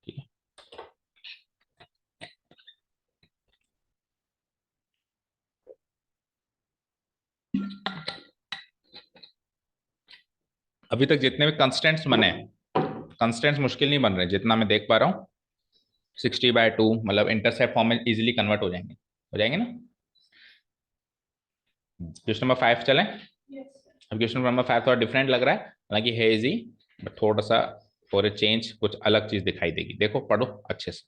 ठीक है, अभी तक जितने भी कंस्टेंट्स बने, कंस्टेंट्स मुश्किल नहीं बन रहे जितना मैं देख पा रहा हूँ। 60/2 मतलब इंटरसेप्ट फॉर्म में इजिली कन्वर्ट हो जाएंगे ना। क्वेश्चन नंबर 5 चलें। अब क्वेश्चन नंबर 5 थोड़ा डिफरेंट लग रहा है, हालांकि है इजी, बट थोड़ा सा फॉर ए चेंज कुछ अलग चीज दिखाई देगी। देखो पढ़ो अच्छे से,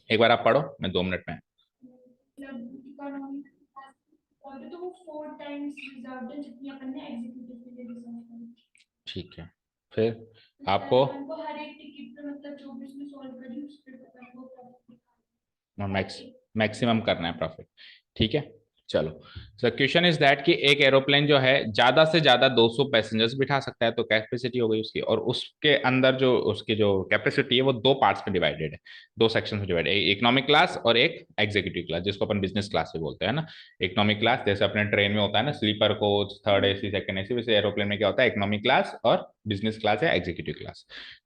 एक बार आप पढ़ो, मैं 2 मिनट में। ठीक है, फिर आपको मैक्सिमम करना है प्रॉफिट। ठीक है, चलो, सो क्वेश्चन इज दैट कि एक एरोप्लेन जो है ज्यादा से ज्यादा 200 पैसेंजर्स बिठा सकता है, तो कैपेसिटी हो गई उसकी, और उसके अंदर जो उसकी जो कैपेसिटी है वो दो पार्ट्स में डिवाइडेड है, दो सेक्शन में डिवाइडेड है, इकोनॉमिक क्लास और एक एग्जीक्यूटिव क्लास, जिसको अपन बिजनेस क्लास भी बोलते हैं ना। इकोनॉमिक क्लास जैसे अपने ट्रेन में होता है ना, sleeper coach, third AC, second AC, वैसे एरोप्लेन में क्या होता है, इकोनॉमिक क्लास और बिजनेस क्लास या एग्जीक्यूटिव क्लास।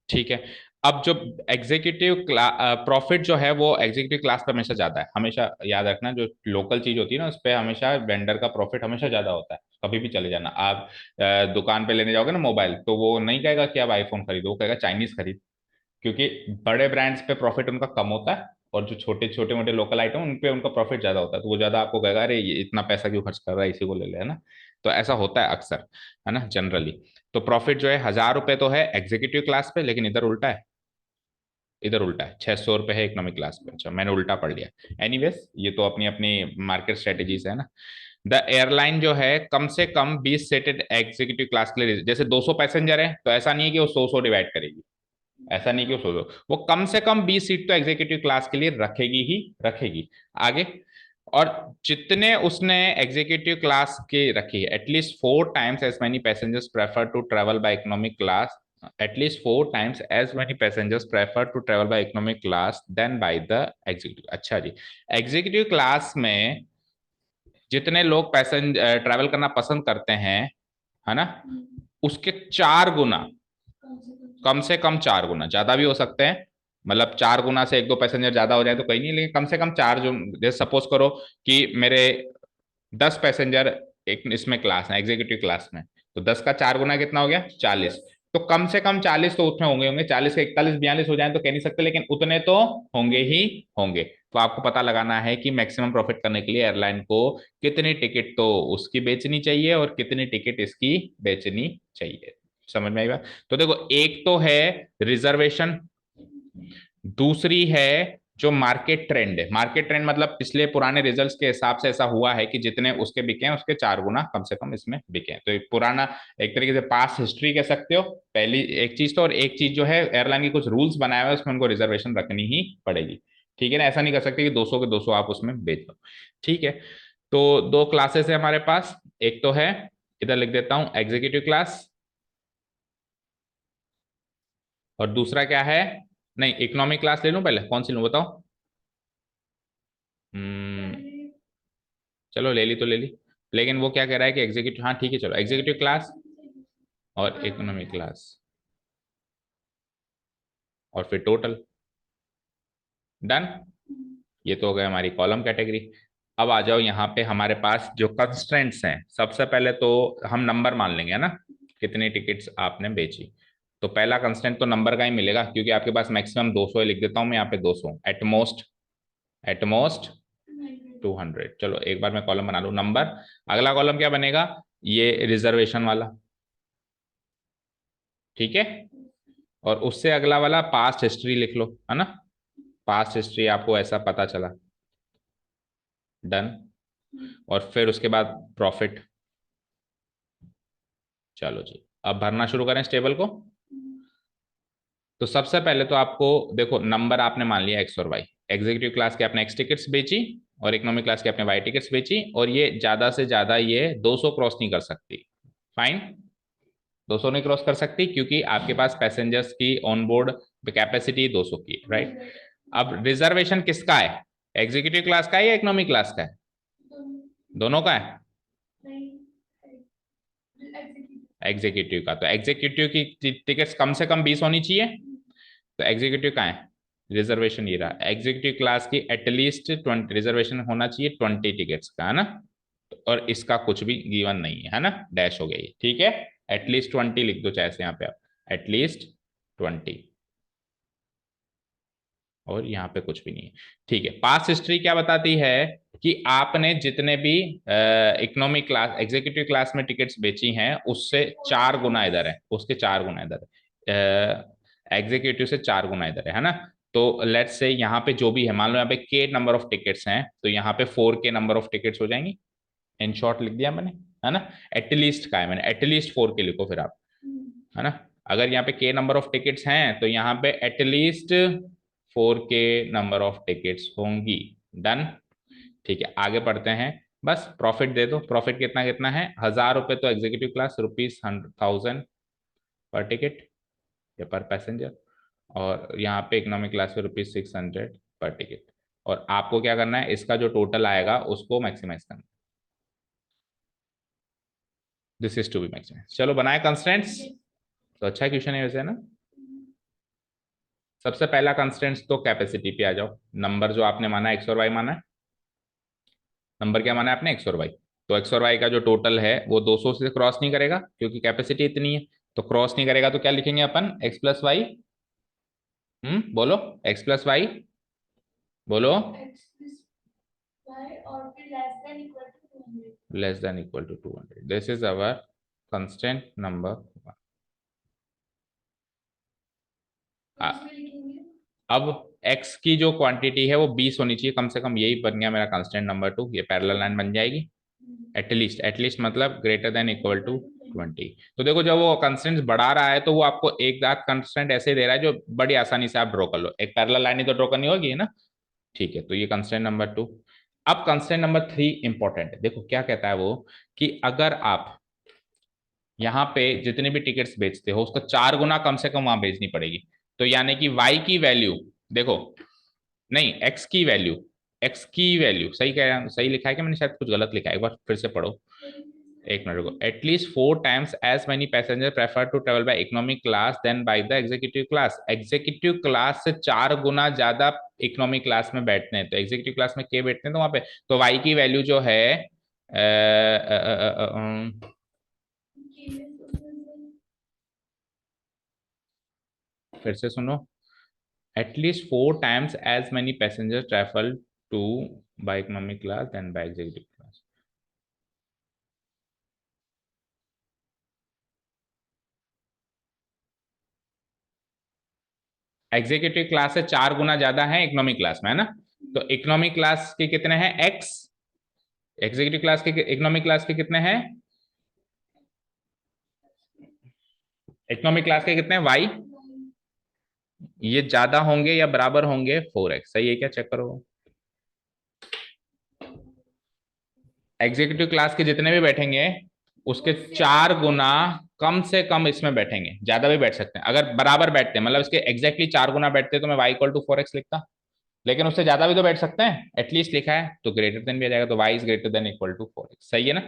ठीक है। अब जो एग्जीक्यूटिव प्रॉफिट जो है वो एग्जीक्यूटिव क्लास पे हमेशा ज्यादा है, हमेशा याद रखना, जो लोकल चीज होती है ना उस पर हमेशा वेंडर का प्रॉफिट हमेशा ज्यादा होता है। कभी भी चले जाना आप, दुकान पे लेने जाओगे ना मोबाइल, तो वो नहीं कहेगा कि आप आईफोन खरीदो, वो कहेगा चाइनीज खरीद, क्योंकि बड़े ब्रांड्स पे प्रॉफिट उनका कम होता है, और जो छोटे छोटे मोटे लोकल आइटम उन पे उनका प्रॉफिट ज्यादा होता है, तो वो ज्यादा आपको कहेगा अरे ये इतना पैसा क्यों खर्च कर रहा है, इसी को ले ले, है ना। तो ऐसा होता है अक्सर, है ना, जनरली। तो प्रॉफिट जो है 1,000 रुपए तो है एग्जीक्यूटिव क्लास पे, लेकिन इधर उल्टा है, इधर उल्टा है, 600 रुपए है इकोनॉमिक क्लास पे। अच्छा, मैंने उल्टा पढ़ लिया। एनीवेज, ये तो अपनी अपनी मार्केट स्ट्रेटेजीज है ना। द एयरलाइन जो है कम से कम 20 सीटेड एग्जीक्यूटिव क्लास के लिए, जैसे 200 पैसेंजर है तो ऐसा नहीं है कि वो 100 डिवाइड करेगी, ऐसा नहीं कि वो 100, वो कम से कम 20 सीट तो एग्जीक्यूटिव क्लास के लिए रखेगी ही रखेगी। आगे, और जितने उसने एग्जीक्यूटिव क्लास के रखी है, at least 4 times as many passengers prefer to travel by economic class, at least 4 times as many passengers prefer to travel by economic class than by the executive। अच्छा जी, एग्जीक्यूटिव क्लास में जितने लोग पैसेंजर ट्रैवल करना पसंद करते हैं, है ना, उसके 4 गुना, कम से कम 4 गुना, ज्यादा भी हो सकते हैं, मतलब 4 गुना से एक दो पैसेंजर ज्यादा हो जाए तो कहीं नहीं, लेकिन कम से कम चार, जो जैसे सपोज करो कि मेरे 10 पैसेंजर एक इसमें क्लास है, एग्जीक्यूटिव क्लास में, तो 10 का 4 गुना कितना हो गया, 40। तो कम से कम 40 तो उसमें होंगे होंगे, 40 के 41 42 हो जाए तो कह नहीं सकते, लेकिन उतने तो होंगे ही होंगे। तो आपको पता लगाना है कि मैक्सिमम प्रॉफिट करने के लिए एयरलाइन को कितनी टिकट तो उसकी बेचनी चाहिए और कितनी टिकट इसकी बेचनी चाहिए। समझ में आई बात? तो देखो, एक तो है रिजर्वेशन, दूसरी है जो मार्केट ट्रेंड है। मार्केट ट्रेंड मतलब पिछले पुराने रिजल्ट्स के हिसाब से ऐसा हुआ है कि जितने उसके बिके हैं उसके 4 गुना कम से कम इसमें बिके हैं, तो एक पुराना, एक तरीके से पास हिस्ट्री कह सकते हो, पहली एक चीज तो। और एक चीज जो है, एयरलाइन की कुछ रूल्स बनाए हुए हैं, उसमें उनको रिजर्वेशन रखनी ही पड़ेगी। ठीक है ना, ऐसा नहीं कर सकते कि 200 के 200 आप उसमें बेच दो। ठीक है। तो दो क्लासेस है हमारे पास, एक तो है, इधर लिख देता हूं, एग्जीक्यूटिव क्लास, और दूसरा क्या है, नहीं इकोनॉमिक क्लास ले लूं, पहले कौन सी लूं बताओ। हम्म, चलो ले ली तो ले ली, लेकिन वो क्या कह रहा है कि एग्जीक्यूटिव, हाँ ठीक है, चलो एग्जीक्यूटिव क्लास और इकोनॉमिक क्लास, और फिर टोटल। डन। ये तो हो गया हमारी कॉलम कैटेगरी। अब आ जाओ यहाँ पे, हमारे पास जो कंस्ट्रेंट्स हैं, सबसे पहले तो हम नंबर मान लेंगे, है ना, कितनी टिकट्स आपने बेची। तो पहला कंस्टेंट तो नंबर का ही मिलेगा, क्योंकि आपके पास मैक्सिमम 200 है, लिख देता हूं मैं यहाँ पे 200, एट मोस्ट 200। चलो एक बार मैं कॉलम बना लूं नंबर। अगला कॉलम क्या बनेगा, ये रिजर्वेशन वाला, ठीक है, और उससे अगला वाला पास्ट हिस्ट्री लिख लो, है ना, पास्ट हिस्ट्री आपको ऐसा पता चला। डन। और फिर उसके बाद प्रॉफिट। चलो जी, अब भरना शुरू करें इस टेबल को। तो सबसे पहले तो आपको देखो, नंबर आपने मान लिया एक्स और वाई, एग्जीक्यूटिव क्लास के आपने एक्स टिकट्स बेची और इकोनॉमिक क्लास के आपने वाई टिकट्स बेची, और ये ज्यादा से ज्यादा ये 200 क्रॉस नहीं कर सकती। फाइन, 200 नहीं क्रॉस कर सकती, क्योंकि आपके पास पैसेंजर्स की ऑन बोर्ड कैपेसिटी 200 की है, राइट। अब रिजर्वेशन किसका है, एग्जीक्यूटिव क्लास का है या इकोनॉमिक क्लास का है, दोनों का है, एग्जीक्यूटिव का। तो एग्जीक्यूटिव की टिकट्स कम से कम 20 होनी चाहिए, तो एग्जीक्यूटिव का है, रिजर्वेशन ये रहा, एग्जीक्यूटिव क्लास की एटलीस्ट 20 रिजर्वेशन होना चाहिए, 20 टिकट्स का, है ना। और इसका कुछ भी गिवन नहीं है ना, डैश हो गई, ठीक है। एटलीस्ट 20 लिख दो चाहे से यहाँ पे आप, एटलीस्ट 20, और यहाँ पे कुछ भी नहीं है। ठीक है, पास्ट हिस्ट्री क्या बताती है कि आपने जितने भी इकोनॉमिक क्लास एग्जीक्यूटिव क्लास में टिकट्स बेची हैं उससे 4 गुना इधर है, उसके 4 गुना इधर है, एग्जीक्यूटिव से 4 गुना इधर है ना। तो लेट्स से यहाँ पे जो भी है, मान लो यहाँ पे के नंबर ऑफ टिकट्स हैं, तो यहाँ पे 4 के नंबर ऑफ टिकट्स हो जाएंगी, इन शॉर्ट लिख दिया मैंने, है ना। एटलीस्ट का है मैंने, एटलीस्ट 4 के लिखो फिर आप, है ना। अगर यहाँ पे के नंबर ऑफ टिकट्स हैं तो यहाँ पे एटलीस्ट 4 के नंबर ऑफ टिकट्स होंगी। डन। ठीक है, आगे पढ़ते हैं। बस प्रॉफिट दे दो। प्रॉफिट कितना कितना है, 1000 रुपये तो एग्जीक्यूटिव क्लास, ₹1000 पर टिकट या पर पैसेंजर, और यहाँ पे इकोनॉमिक क्लास पे ₹600 पर टिकट। और आपको क्या करना है, इसका जो टोटल आएगा उसको मैक्सिमाइज करना। This is to be maximise. चलो बनाए कंस्टेंट्स। तो अच्छा क्वेश्चन है वैसे ना। सबसे पहला कंस्टेंट्स तो कैपेसिटी पे आ जाओ। नंबर जो आपने माना एक्स और वाई माना है, नंबर क्या माना है आपने, एक्स और वाई। तो एक्स और वाई का जो टोटल है वो 200 से क्रॉस नहीं करेगा क्योंकि कैपेसिटी इतनी है। तो क्रॉस नहीं करेगा तो क्या लिखेंगे अपन, एक्स प्लस वाई। बोलो, एक्स प्लस वाई, बोलो। Less than equal to 200, this is our constant number 1। अब x की जो क्वांटिटी है वो 20 होनी चाहिए कम से कम, यही बन गया मेरा कंस्टेंट नंबर 2। ये पैरेलल लाइन बन जाएगी। एटलीस्ट, एटलीस्ट मतलब ग्रेटर देन इक्वल टू 20। तो देखो जब वो कंस्टेंट बढ़ा रहा है तो वो आपको एक दांत कंस्टेंट ऐसे दे रहा है जो बड़ी आसानी से आप ड्रॉ कर लो। एक पैरेलल लाइन ही तो ड्रॉ करनी होगी, है ना। ठीक है, तो ये कंस्टेंट नंबर 2। अब कंस्टेंट नंबर 3 इंपॉर्टेंट है। देखो क्या कहता है वो, कि अगर आप यहाँ पे जितने भी टिकट्स बेचते हो उसका 4 गुना कम से कम वहां बेचनी पड़ेगी। तो यानी कि y की वैल्यू, देखो, नहीं, x की वैल्यू, x की वैल्यू सही कह, सही लिखा है कि मैंने शायद कुछ गलत लिखा है, एक बार फिर से पढ़ो। एक मिनट रुको। At least 4 times as many passenger prefer to travel by economic class than by the executive class. Executive class से 4 गुना ज्यादा इकोनॉमिक क्लास में बैठते हैं। तो एग्जीक्यूटिव क्लास में के बैठते हैं तो वहां पे, तो वाई की वैल्यू जो है फिर से सुनो। At least 4 times as many passenger travel to by economic class than by executive class. Executive class से 4 गुना ज्यादा है इकोनॉमिक क्लास में, है ना। तो इकोनॉमिक क्लास के कितने हैं, एक्स। एग्जीक्यूटिव क्लास के, इकोनॉमिक क्लास के कितने हैं, इकोनॉमिक क्लास के कितने हैं, वाई। ये ज्यादा होंगे या बराबर होंगे 4x, सही है क्या, चेक करो। एग्जीक्यूटिव क्लास के जितने भी बैठेंगे उसके 4 गुना कम से कम इसमें बैठेंगे। ज्यादा भी बैठ सकते हैं अगर बराबर बैठते हैं, मतलब इसके एग्जैक्टली 4 गुना बैठते तो मैं y इक्वल टू 4x लिखता। लेकिन उससे ज्यादा भी तो बैठ सकते हैं, एटलीस्ट लिखा है तो ग्रेटर देन भी आ जाएगा, तो y is greater than equal to 4x, सही है ना।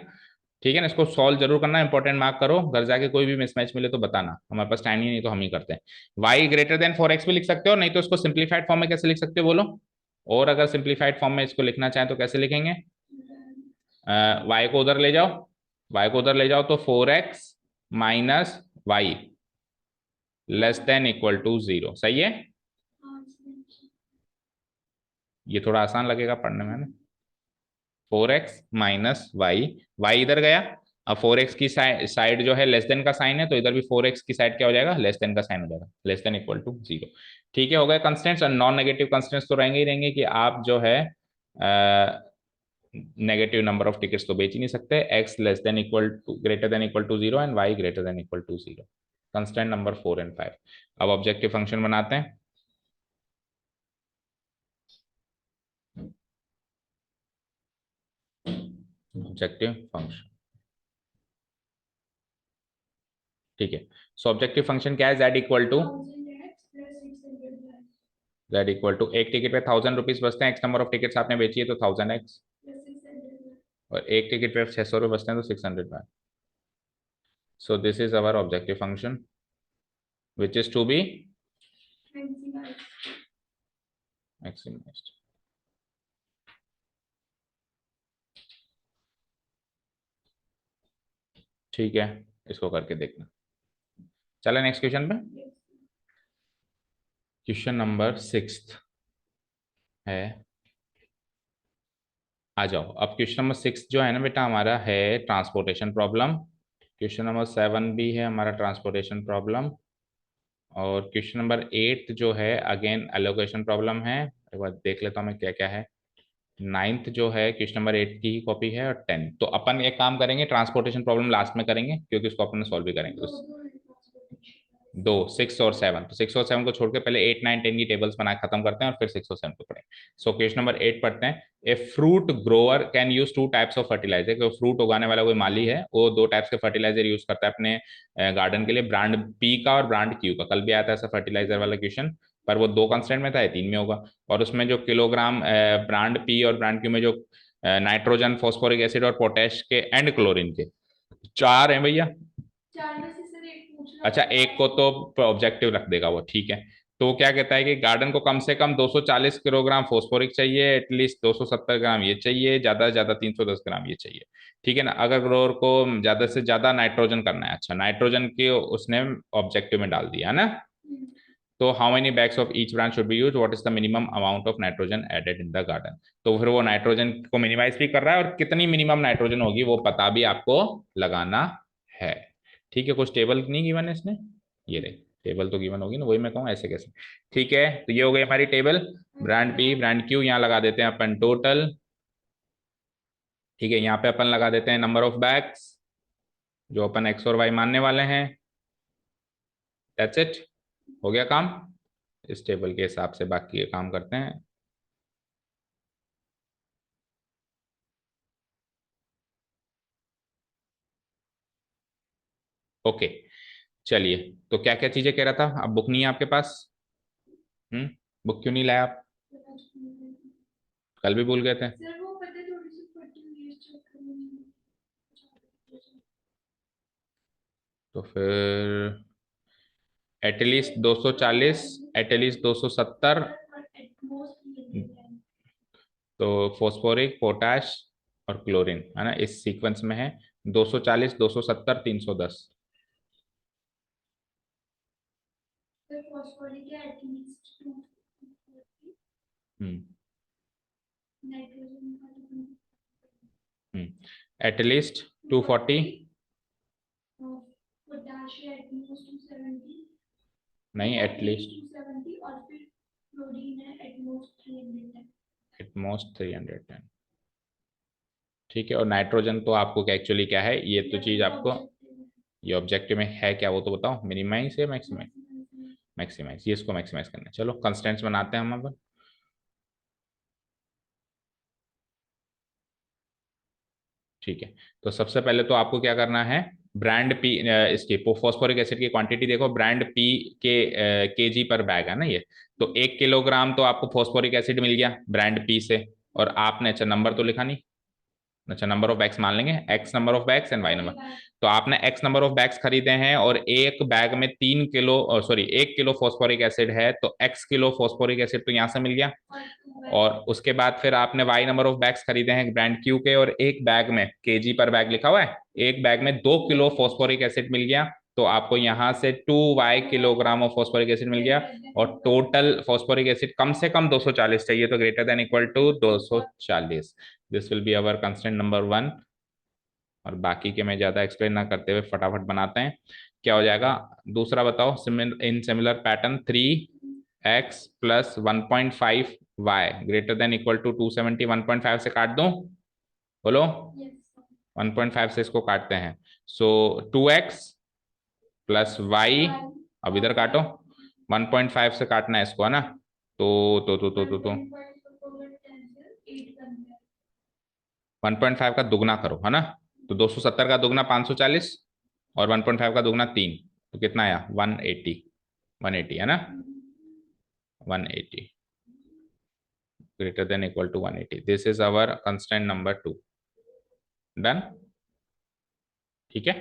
ठीक है ना, इसको सॉल्व जरूर करना, इंपॉर्टेंट मार्क करो। घर जाके कोई भी मिसमैच मिले तो बताना, हमारे पास टाइम ही नहीं तो हम ही करते हैं। y ग्रेटर देन 4x भी लिख सकते हो, नहीं तो इसको सिंप्लीफाइड फॉर्म में कैसे लिख सकते हो बोलो। और अगर सिंप्लीफाइड फॉर्म में इसको लिखना चाहें तो कैसे लिखेंगे, y को उधर ले जाओ, y को उधर ले जाओ तो 4x minus y less than equal to 0, सही है। ये थोड़ा आसान लगेगा पढ़ने में ना। 4x माइनस वाई, वाई इधर गया। अब 4x की साइड जो है लेस देन का साइन है, तो इधर भी 4x की साइड क्या हो जाएगा, लेस देन का साइन हो जाएगा, लेस देन इक्वल टू 0। ठीक है, हो गए कंस्टेंट्स। और नॉन नेगेटिव कंस्टेंट्स तो रहेंगे ही रहेंगे, कि आप जो है नेगेटिव नंबर ऑफ टिकट्स तो बेच ही नहीं सकते। x less than equal to, greater than equal to 0 and y greater than equal to 0। Constant number 4 and 5। अब ऑब्जेक्टिव फंक्शन बनाते हैं। ऑब्जेक्टिव फंक्शन, ठीक है। सो ऑब्जेक्टिव फंक्शन क्या है, z equal to, z equal to एक टिकट पे 1000 रुपीज बचते हैं, x नंबर ऑफ टिकट्स आपने बेची है तो 1000x, और एक टिकट पे 600 रुपये बचते हैं तो 600 y। So this is our objective function which is to be maximized. ठीक है, इसको करके देखना। चलो नेक्स्ट क्वेश्चन पे। क्वेश्चन नंबर 6 है, आ जाओ। अब क्वेश्चन नंबर 6 जो है ना बेटा हमारा है ट्रांसपोर्टेशन प्रॉब्लम। क्वेश्चन नंबर 7 भी है हमारा ट्रांसपोर्टेशन प्रॉब्लम। और क्वेश्चन नंबर 8 जो है अगेन एलोकेशन प्रॉब्लम है। एक बार देख लेता हूँ मैं क्या क्या है। 9th जो है क्वेश्चन नंबर 8 की ही कॉपी है, और 10। तो अपन एक काम करेंगे, ट्रांसपोर्टेशन प्रॉब्लम लास्ट में करेंगे क्योंकि उसको अपन सॉल्व भी करेंगे दो, 6 और 7, तो 6 और 7 को छोड़ के पहले 8, 9, 10 की टेबल्स बना के खत्म करते हैं और फिर 6 और 7 को पढ़ें। सो क्वेश्चन नंबर 8 पढ़ते हैं। A fruit grower can use 2 types of fertilizer. कोई फ्रूट उगाने वाला कोई माली है, वो 2 टाइप्स के फर्टिलाइजर यूज करता है अपने गार्डन के लिए, ब्रांड पी का और ब्रांड क्यू का। कल भी आया था ऐसा फर्टिलाइजर वाला क्वेश्चन, पर वो 2 कंस्टेंट में था, ये 3 में होगा। और उसमें जो किलोग्राम ब्रांड पी और ब्रांड क्यू में जो नाइट्रोजन, फॉस्फोरिक एसिड और पोटेश के एंड क्लोरीन के 4 हैं भैया। अच्छा, एक को तो ऑब्जेक्टिव रख देगा वो, ठीक है। तो वो क्या कहता है कि गार्डन को कम से कम 240 किलोग्राम फॉस्फोरिक चाहिए, एटलीस्ट 270 ग्राम ये चाहिए, ज्यादा से ज्यादा 310 ग्राम ये चाहिए, ठीक है ना। अगर ग्रोअर को ज्यादा से ज्यादा नाइट्रोजन करना है, अच्छा नाइट्रोजन के उसने ऑब्जेक्टिव में डाल दिया है ना। तो how many bags of each branch should be use, what is the minimum amount of nitrogen added in the garden. तो फिर वो नाइट्रोजन को मिनिमाइज भी कर रहा है और कितनी मिनिमम नाइट्रोजन होगी वो पता भी आपको लगाना है, ठीक है। कुछ टेबल नहीं गिवन है इसमें, ये रहे टेबल तो गिवन होगी ना, वही मैं कहूँ ऐसे कैसे, ठीक है। तो ये हो गई हमारी table, brand P brand Q, यहाँ लगा देते हैं अपन टोटल, ठीक है। यहाँ पे अपन लगा देते हैं नंबर ऑफ बैग्स जो अपन एक्स और वाई मानने वाले हैं। दैट्स इट, हो गया काम। इस टेबल के हिसाब से बाकी ये काम करते हैं। ओके, चलिए। तो क्या क्या चीजें कह रहा था, अब बुक नहीं है आपके पास? हम्म, बुक क्यों नहीं लाया आप? कल भी भूल गए थे। तो फिर एटलीस्ट 240, एटलीस्ट 270, तो फॉस्फोरिक, पोटाश और क्लोरीन है ना, इस सीक्वेंस में है। 240, 270, 310। हम्म एटलीस्ट 240, नहीं एटलीस्ट एटमोस्ट 310, ठीक है। और नाइट्रोजन तो आपको क्या एक्चुअली क्या है, ये तो चीज आपको, ये ऑब्जेक्टिव में है क्या वो तो बताओ, मिनिमाइज या मैक्सिमाइज? मैक्सिमाइज, ये इसको मैक्सिमाइज करना है। चलो कंस्टेंट्स बनाते हैं हम अब, ठीक है। तो सबसे पहले तो आपको क्या करना है, ब्रांड पी, इसकी फॉस्फोरिक एसिड की क्वांटिटी देखो, ब्रांड पी के केजी पर बैग है ना ये। तो 1 किलोग्राम तो आपको फॉस्फोरिक एसिड मिल गया ब्रांड पी से, और आपने, अच्छा नंबर तो लिखा नहीं, अच्छा नंबर ऑफ बैग्स मान लेंगे, x number of bags and y number. तो आपने एक्स नंबर ऑफ बैग्स खरीदे हैं और एक बैग में 3 kilo, sorry 1 kilo phosphoric acid है, तो एक्स किलो फॉस्फोरिक एसिड तो यहाँ से मिल गया। और उसके बाद फिर आपने वाई नंबर ऑफ बैग्स खरीदे हैं ब्रांड क्यू के, और एक बैग में केजी पर बैग लिखा हुआ है, एक बैग में 2 किलो फॉस्फोरिक एसिड मिल गया। तो आपको यहाँ से 2y kilogram of phosphoric acid मिल गया। और टोटल फॉस्फोरिक एसिड कम से कम 240 चाहिए, तो greater than equal to 240। This will be our constant number 1। और बाकी के मैं ज्यादा एक्सप्लेन ना करते हुए फटाफट बनाते हैं, क्या हो जाएगा। दूसरा बताओ, in similar pattern 3x plus 1.5y greater than equal to 270, 1.5 से काट दूं, बोलो। 1.5 से इसको काटते हैं, सो 2x प्लस वाई, अब इधर काटो, 1.5 से काटना है इसको है ना। तो 1.5 का दुगना करो है ना। तो 270 का दुगना 540, और 1.5 का दुगना 3, तो कितना आया 180, 180 है ना, 180 greater than equal to 180। This is our constant number 2। Done, ठीक है।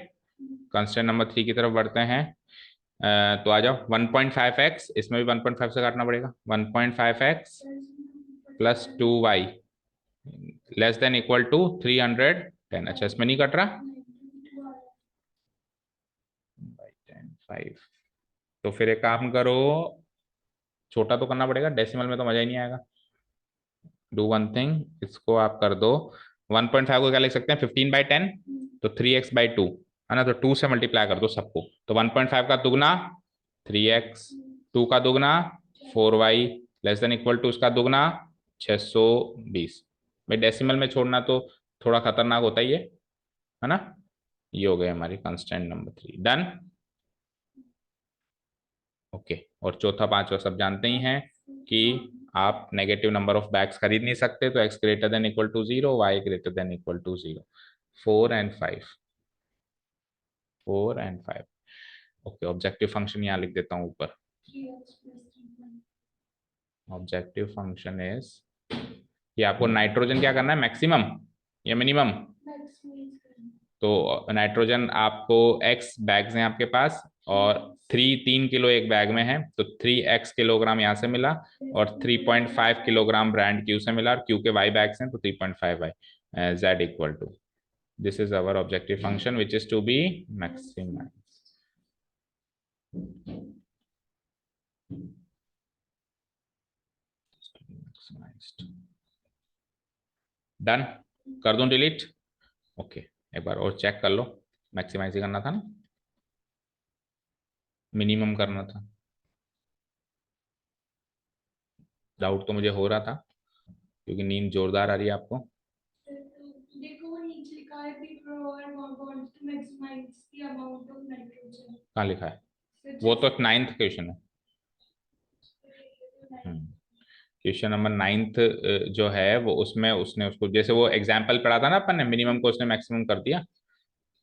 कंस्टेंट नंबर 3 की तरफ बढ़ते हैं। तो आ जाओ, 1.5x, इसमें भी 1.5 से काटना पड़ेगा, 1.5x plus 2y less than equal to 310। अच्छा इसमें नहीं कट रहा, बाई 10 5। तो फिर एक काम करो, छोटा तो करना पड़ेगा, डेसिमल में तो मजा ही नहीं आएगा। डू वन थिंग, इसको आप कर दो, 1.5 को क्या लिख सकते हैं, 15/10, तो 3x/2 है ना। तो 2 से मल्टीप्लाई कर दो सबको, तो 1.5 का दुगना 3x, 2 का दुगना 4y less than equal to उसका दुगना 620। भाई डेसिमल में छोड़ना तो थोड़ा खतरनाक होता ही है ना। ये हो गए हमारी कंस्टेंट नंबर 3। डन, ओके, और चौथा पांचवा सब जानते ही हैं कि आप नेगेटिव नंबर ऑफ बैग्स खरीद नहीं सकते, तो x greater than equal to 0, y greater than equal to 0। 4 और 5, 4 और 5। ओके, ऑब्जेक्टिव फंक्शन यहाँ लिख देता हूँ ऊपर। ऑब्जेक्टिव फंक्शन इज, ये आपको नाइट्रोजन क्या करना है, मैक्सिमम या मिनिमम? तो नाइट्रोजन आपको x बैग्स हैं आपके पास, और 3 किलो एक बैग में है, तो 3x किलोग्राम यहाँ से मिला, और 3.5 किलोग्राम ब्रांड क्यू से मिला, और क्यू के y बैग्स हैं तो 3.5 y, z equal to, this is our objective function which is to be maximise. Done, कर दूं डिलीट? ओके, एक बार और चेक कर लो, मैक्सिमाइज ही करना था ना, मिनिमम करना था? डाउट तो मुझे हो रहा था, क्योंकि नींद जोरदार आ रही है आपको। देखो वो नीचे लिखा है कि provide wants to maximise the amount of nitrogen. कहाँ लिखा है? वो तो 9th क्वेश्चन है। क्वेश्चन नंबर 9th जो है वो, उसमें उसने उसको, जैसे वो एग्जाम्पल पढ़ा था ना अपन ने, मिनिमम को उसने मैक्सिमम कर दिया,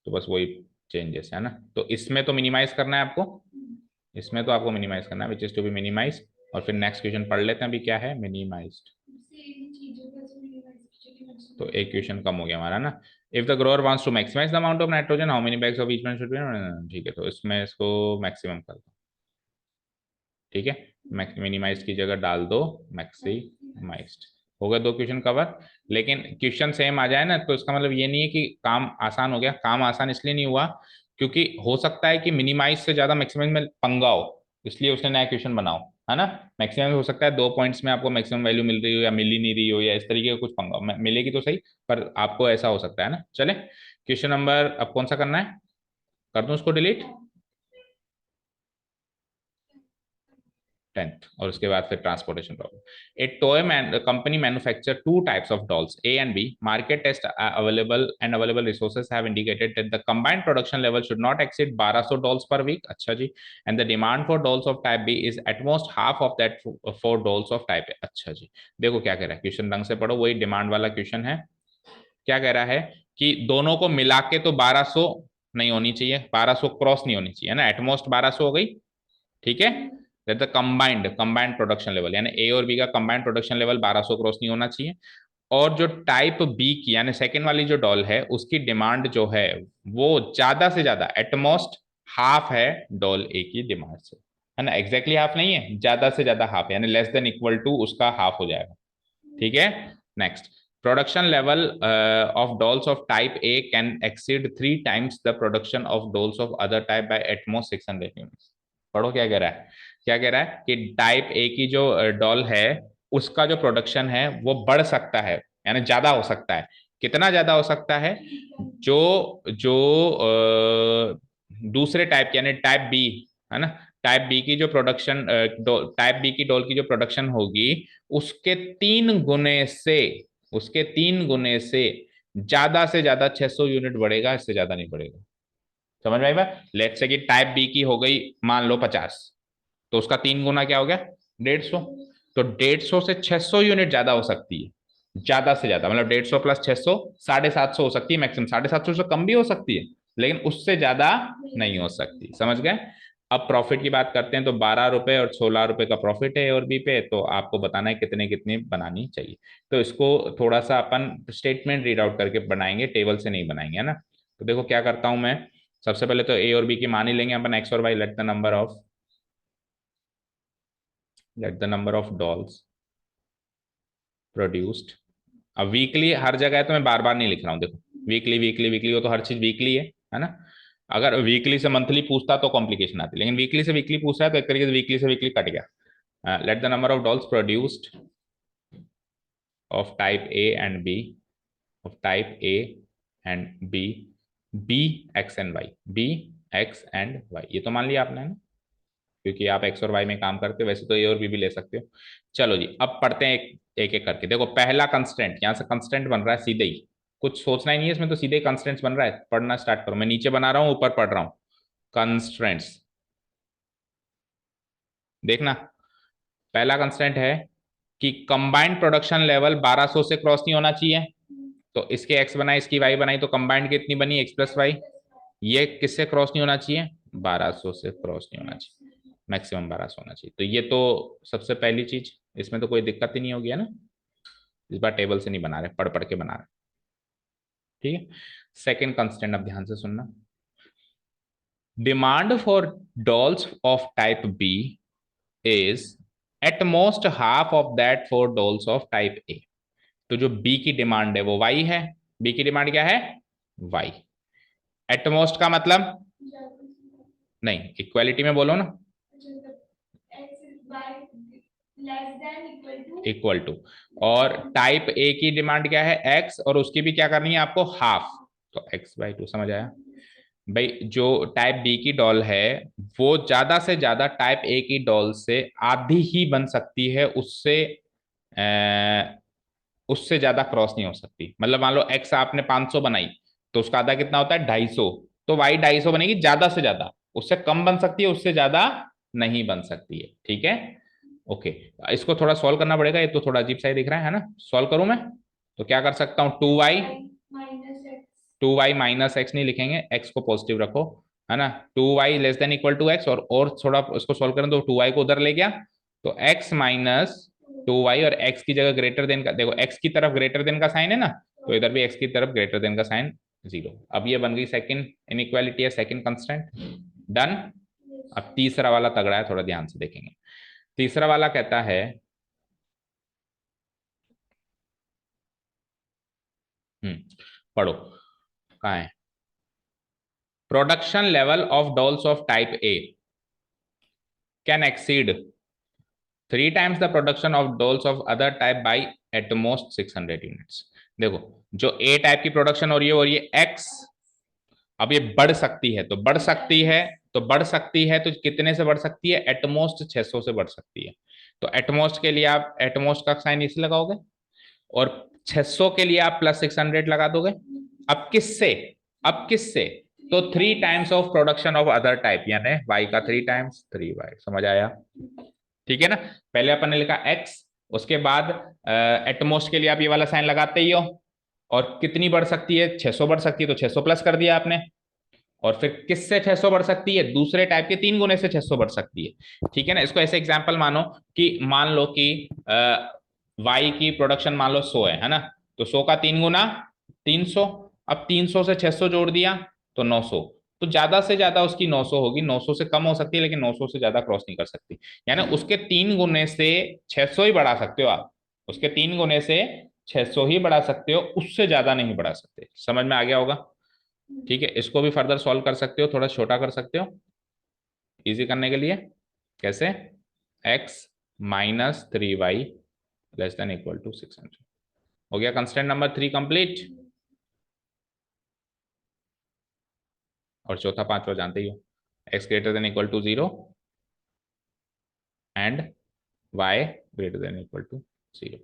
तो बस वही चेंजेस है ना। तो इसमें तो मिनिमाइज करना है आपको, इसमें तो आपको मिनिमाइज करना है, which is to be minimize. और फिर नेक्स्ट क्वेश्चन पढ़ लेते हैं अभी, क्या है मिनिमाइज्ड। तो एक क्वेश्चन कम हो गया हमारा ना। If the grower wants to maximise the amount of nitrogen, how many bags of each plant should be, ठीक है, तो इसमें इसको मैक्सिमम कर दो, ठीक है, मिनिमाइज की जगह डाल दो मैक्सिमाइज्ड। हो गए 2 क्वेश्चन कवर। लेकिन क्वेश्चन सेम आ जाए ना, तो इसका मतलब ये नहीं है कि काम आसान हो गया। काम आसान इसलिए नहीं हुआ क्योंकि हो सकता है कि मिनिमाइज से ज्यादा मैक्सिमम में पंगा हो, इसलिए उसने नया क्वेश्चन बनाओ, है ना। मैक्सिमम हो सकता है 2 पॉइंट्स में आपको मैक्सिमम वैल्यू मिल रही हो या मिल ही नहीं रही हो, या इस तरीके का कुछ पंगा हो, मिलेगी तो सही, पर आपको ऐसा हो सकता है ना। चले, क्वेश्चन नंबर अब कौन सा करना है, कर दूं उसको डिलीट? 10th, और उसके बाद फिर transportation problem. A toy company manufacture 2 types of dolls A and B, market test available and available resources have indicated that the combined production level should not exceed 1200 dolls per week, अच्छा जी, and the demand for dolls of type B is at most half of that for dolls of type A, अच्छा जी। देखो क्या कह रहा है क्वेश्चन, ढंग से पढ़ो, वही डिमांड वाला क्वेश्चन है। क्या कह रहा है कि दोनों को मिला के तो 1200 नहीं होनी चाहिए, 1200 क्रॉस नहीं होनी चाहिए ना, एटमोस्ट 1200 हो गई, ठीक है। That the combined production level, यानी ए और बी का कंबाइंड प्रोडक्शन लेवल 1200 क्रॉस नहीं होना चाहिए। और जो टाइप बी की यानी सेकेंड वाली जो डॉल है, उसकी डिमांड जो है वो ज्यादा से ज्यादा एटमोस्ट हाफ है डॉल ए की डिमांड से, है ना। एग्जैक्टली हाफ नहीं है, ज्यादा से ज्यादा हाफ, यानी लेस देन इक्वल टू उसका हाफ हो जाएगा, ठीक है। Next, production level of dolls of type A can exceed 3 times the production of dolls of other type by at most 600 units. पढ़ो क्या कह रहा है, क्या कह रहा है कि टाइप ए की जो डॉल है, उसका जो प्रोडक्शन है वो बढ़ सकता है, यानी ज्यादा हो सकता है। कितना ज्यादा हो सकता है? जो जो दूसरे टाइप यानी टाइप बी, है ना, टाइप बी की जो प्रोडक्शन, टाइप बी की डॉल की जो प्रोडक्शन होगी, उसके 3 गुने से, उसके 3 गुने से ज्यादा 600 यूनिट बढ़ेगा, इससे ज्यादा नहीं बढ़ेगा। समझ में आई बात? लेट्स से कि टाइप बी की हो गई मान लो 50, तो उसका 3 गुना क्या हो गया, 150। तो 150 से 600 यूनिट ज्यादा हो सकती है, ज्यादा से ज्यादा, मतलब 150 प्लस 600 750 हो सकती है मैक्सिमम, 750 से कम भी हो सकती है, लेकिन उससे ज्यादा नहीं हो सकती। समझ गए? अब प्रॉफिट की बात करते हैं, तो 12 रुपए और 16 रुपए का प्रॉफिट है और बी पे, तो आपको बताना है कितने कितनी बनानी चाहिए। तो इसको थोड़ा सा अपन स्टेटमेंट रीड आउट करके बनाएंगे, टेबल से नहीं बनाएंगे, है ना। तो देखो क्या करता हूं मैं, सबसे पहले तो ए और बी की मान ही लेंगे अपन, एक्स और y, let the number of dolls produced. अब वीकली हर जगह है तो मैं बार बार नहीं लिख रहा हूँ, देखो वीकली वीकली वीकली, वो तो हर चीज वीकली है ना। अगर वीकली से मंथली पूछता तो कॉम्प्लिकेशन आती, लेकिन वीकली से वीकली पूछ रहा है तो एक तरीके से वीकली से वीकली कट गया। Let the number of dolls produced of type A and B, of type A and B, be x and y, be x and y, ये तो मान लिया आपने ना, क्योंकि आप एक्स और वाई में काम करते हो, वैसे तो ए और बी भी ले सकते हो। चलो जी, अब पढ़ते हैं एक एक करके। देखो पहला कंस्टेंट, यहाँ से कंस्टेंट बन रहा है सीधे ही, कुछ सोचना ही नहीं है इसमें, तो सीधे कंस्टेंट्स बन रहा है। पढ़ना स्टार्ट करो, मैं नीचे बना रहा हूँ ऊपर पढ़ रहा हूँ। कंस्ट्रेंट्स, देखना, पहला कंस्टेंट है कि कंबाइंड प्रोडक्शन लेवल 1200 से क्रॉस नहीं होना चाहिए। तो इसके एक्स बनाए, इसकी वाई बनाई, तो कंबाइंड कितनी बनी, एक्स प्लस वाई। ये किससे क्रॉस नहीं होना चाहिए, 1200 से क्रॉस नहीं होना चाहिए, मैक्सिमम 1200 होना चाहिए। तो ये तो सबसे पहली चीज, इसमें तो कोई दिक्कत ही नहीं होगी, है ना। इस बार टेबल से नहीं बना रहे, पढ़ पढ़ के बना रहे, ठीक है। सेकेंड कंस्टेंट अब ध्यान से सुनना, demand for dolls of type B is at most half of that for dolls of type A. तो जो बी की डिमांड है वो वाई है। बी की डिमांड क्या है, वाई। एटमोस्ट का मतलब, नहीं, इक्वालिटी में बोलो ना, इक्वल टू। और टाइप ए की डिमांड क्या है, एक्स, और उसकी भी क्या करनी है आपको, हाफ। तो एक्स बाई टू, समझ आया भाई। जो टाइप बी की डॉल है वो ज्यादा से ज्यादा टाइप ए की डॉल से आधी ही बन सकती है, उससे ज्यादा क्रॉस नहीं हो सकती। मतलब मान लो एक्स आपने 500 बनाई, तो उसका आधा कितना होता है, 250। तो वाई 250 बनेगी ज्यादा से ज्यादा, उससे कम बन सकती है, उससे ज्यादा नहीं बन सकती है, ठीक है। ओके, इसको थोड़ा सॉल्व करना पड़ेगा, ये तो थोड़ा अजीब सा ही दिख रहा है ना। सॉल्व करूं मैं, तो क्या कर सकता हूँ, 2y माइनस एक्स नहीं लिखेंगे, एक्स को पॉजिटिव रखो, है ना। 2y less than equal to x, और थोड़ा उसको सॉल्व करें तो 2y को उधर ले गया, तो x माइनस 2y, और x की जगह ग्रेटर देन का, देखो x की तरफ ग्रेटर देन का साइन है ना, तो इधर भी x की तरफ ग्रेटर देन का साइन 0। अब ये बन गई सेकंड इनइक्वालिटी है, सेकंड कंस्टेंट। डन। अब तीसरा वाला तगड़ा है, थोड़ा ध्यान से देखेंगे। तीसरा वाला कहता है, पढ़ो, कहाँ है, production level of dolls of type A can exceed 3 times the production of dolls of other type by at most 600 units। देखो, जो ए टाइप की प्रोडक्शन हो रही है एक्स, अब ये बढ़ सकती है, तो बढ़ सकती है, तो बढ़ सकती है, तो कितने से बढ़ सकती है, एटमोस्ट 600 से बढ़ सकती है। तो एटमोस्ट के लिए आप एटमोस्ट का साइन इसे लगाओगे, और 600 के लिए आप प्लस 600 लगा दोगे। अब किससे, अब किससे, तो 3 times of production of other type, यानी वाई का 3 times 3y, समझ आया, ठीक है ना। पहले अपन ने लिखा एक्स, उसके बाद एटमोस्ट के लिए आप ये वाला साइन लगाते ही हो, और कितनी बढ़ सकती है, 600 बढ़ सकती है, तो 600 प्लस कर दिया आपने। और फिर किससे 600 बढ़ सकती है, दूसरे टाइप के 3 गुने से 600 बढ़ सकती है, ठीक है ना। इसको ऐसे एग्जांपल मानो कि मान लो कि वाई की प्रोडक्शन मान लो 100 है ना, तो 100 का 3 गुना 300। अब 300 से 600 जोड़ दिया तो 900। तो ज्यादा से ज्यादा उसकी 900 होगी, 900 से कम हो सकती है लेकिन 900 से ज्यादा क्रॉस नहीं कर सकती। यानी उसके 3 गुने से 600 ही बढ़ा सकते हो आप, उसके 3 गुने से 600 ही बढ़ा सकते हो, उससे ज्यादा नहीं बढ़ा सकते। समझ में आ गया होगा, ठीक है। इसको भी फर्दर सॉल्व कर सकते हो, थोड़ा छोटा कर सकते हो इजी करने के लिए। कैसे, x minus 3y less than equal to 600। हो गया कंस्टेंट नंबर 3 कंप्लीट। और चौथा पांचवा जानते ही हो, x greater than equal to 0 and y greater than equal to 0।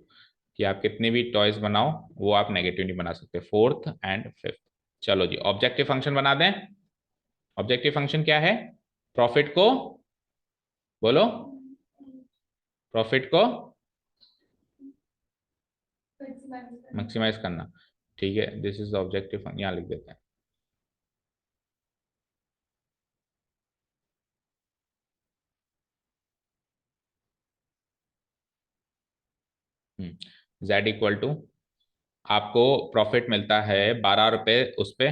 कि आप कितने भी टॉयज बनाओ वो आप नेगेटिव नहीं बना सकते, फोर्थ एंड फिफ्थ। चलो जी, ऑब्जेक्टिव फंक्शन बना दें। ऑब्जेक्टिव फंक्शन क्या है, प्रॉफिट को, बोलो, प्रॉफिट को मैक्सिमाइज करना, ठीक है। दिस इज ऑब्जेक्टिव फंक्शन, यहाँ लिख देते हैं। z इक्वल टू, आपको प्रॉफिट मिलता है 12 रुपए उस पे,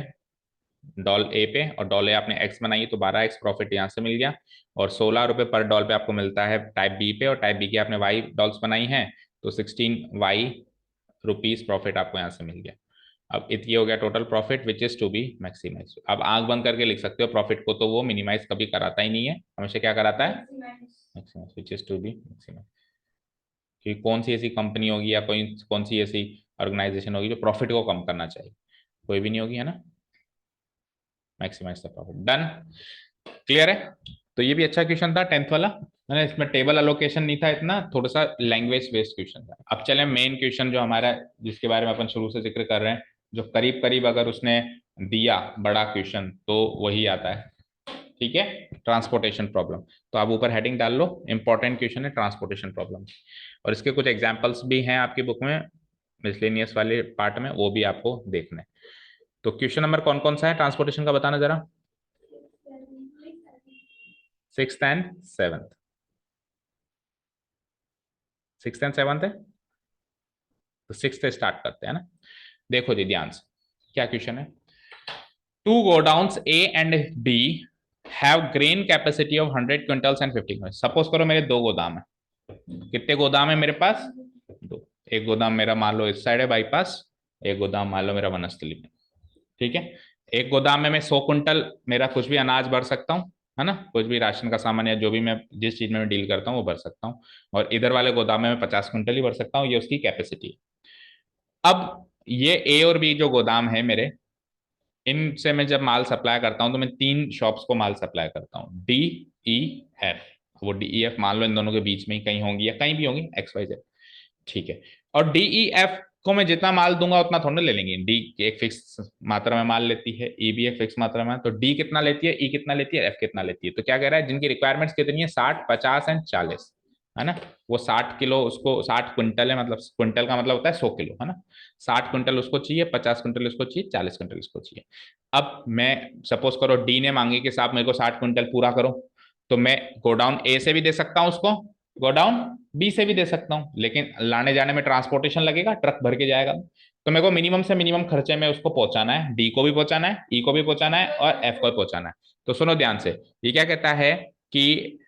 डॉल ए पे, और डॉल ए आपने एक्स बनाई तो 12x प्रॉफिट यहाँ से मिल गया। और 16 रुपए पर डॉल पे आपको मिलता है टाइप बी पे, और टाइप बी की आपने वाई डॉल्स बनाई हैं, तो 16y प्रॉफिट आपको यहाँ से मिल गया। अब ये हो गया total profit which is to be maximize. अब आंख बंद करके लिख सकते हो प्रॉफिट को, तो वो मिनिमाइज कभी कराता ही नहीं है, हमेशा क्या कराता है, maximize which is to be maximize. कि कौन सी ऐसी कंपनी होगी या कोई कौन सी ऐसी ऑर्गेनाइजेशन होगी जो प्रॉफिट को कम करना चाहिए, कोई भी नहीं होगी, है ना। Maximize the profit, done, clear है। तो ये भी अच्छा क्वेश्चन था 10th वाला, है ना। इसमें टेबल अलोकेशन नहीं था इतना, थोड़ा सा लैंग्वेज बेस्ड क्वेश्चन था। अब चले मेन क्वेश्चन जो हमारा, जिसके बारे में अपन शुरू से जिक्र कर रहे हैं, जो करीब करीब अगर उसने दिया बड़ा क्वेश्चन तो वही आता है, ठीक है, ट्रांसपोर्टेशन प्रॉब्लम। तो आप ऊपर हेडिंग डाल लो, इंपॉर्टेंट क्वेश्चन है ट्रांसपोर्टेशन प्रॉब्लम। और इसके कुछ एग्जांपल्स भी हैं आपकी बुक में, मिसलेनियस वाले पार्ट में, वो भी आपको देखना है। तो क्वेश्चन नंबर कौन कौन सा है ट्रांसपोर्टेशन का, बताना जरा। 6th and 7th, 6th and 7th है, तो 6th से स्टार्ट करते हैं ना। देखो जी ध्यान से, क्या क्वेश्चन है। Two godowns A and B have grain capacity of 100 quintals and 50 quintal. Suppose करो मेरे दो गोदाम है। कितने गोदाम है मेरे पास? दो। एक गोदाम मेरा मान लो इस साइड है बाईपास, एक गोदाम मान लो मेरा वनस्थली में। ठीक है, एक गोदाम में मैं 100 कुंटल मेरा कुछ भी अनाज भर सकता हूँ, है ना, कुछ भी राशन का सामान या जो भी मैं जिस चीज में मैं डील करता हूँ वो भर सकता हूँ। और इधर वाले गोदाम में मैं 50 कुंटल ही भर सकता हूँ, ये उसकी कैपेसिटी है। अब ये ए और बी जो गोदाम है मेरे, इनसे मैं जब माल सप्लाई करता हूँ तो मैं तीन शॉप्स को माल सप्लाई करता हूँ, डी ई एफ। वो डी ई एफ मान लो इन दोनों के बीच में ही कहीं होंगी या कहीं भी होंगी, एक्स वाई जेड। ठीक है, और डी ई एफ को मैं जितना माल दूंगा उतना थोड़ा ले लेंगे। डी एक फिक्स मात्रा में माल लेती है, ई भी एक फिक्स मात्रा में, तो डी कितना लेती है, ई कितना लेती है, एफ कितना लेती है। तो क्या कह रहा है, जिनकी रिक्वायरमेंट्स कितनी है, 60, 50 एंड 40, है ना। वो 60 किलो, उसको 60 क्विंटल है, मतलब क्विंटल का मतलब होता है 100 किलो, है ना। 60 क्विंटल उसको चाहिए, 50 क्विंटल उसको चाहिए, 40 क्विंटल उसको चाहिए। अब मैं सपोज करो डी ने मांगी कि साहब मेरे को 60 क्विंटल पूरा करो, तो मैं गोडाउन ए से भी दे सकता हूँ उसको, गोडाउन बी से भी दे सकता हूँ, लेकिन लाने जाने में ट्रांसपोर्टेशन लगेगा, ट्रक भर के जाएगा। तो मेरे को मिनिमम से मिनिमम खर्चे में उसको पहुंचाना है, डी को भी पहुंचाना है, ई को भी पहुंचाना है और एफ को भी पहुंचाना है। तो सुनो ध्यान से, ये क्या कहता है कि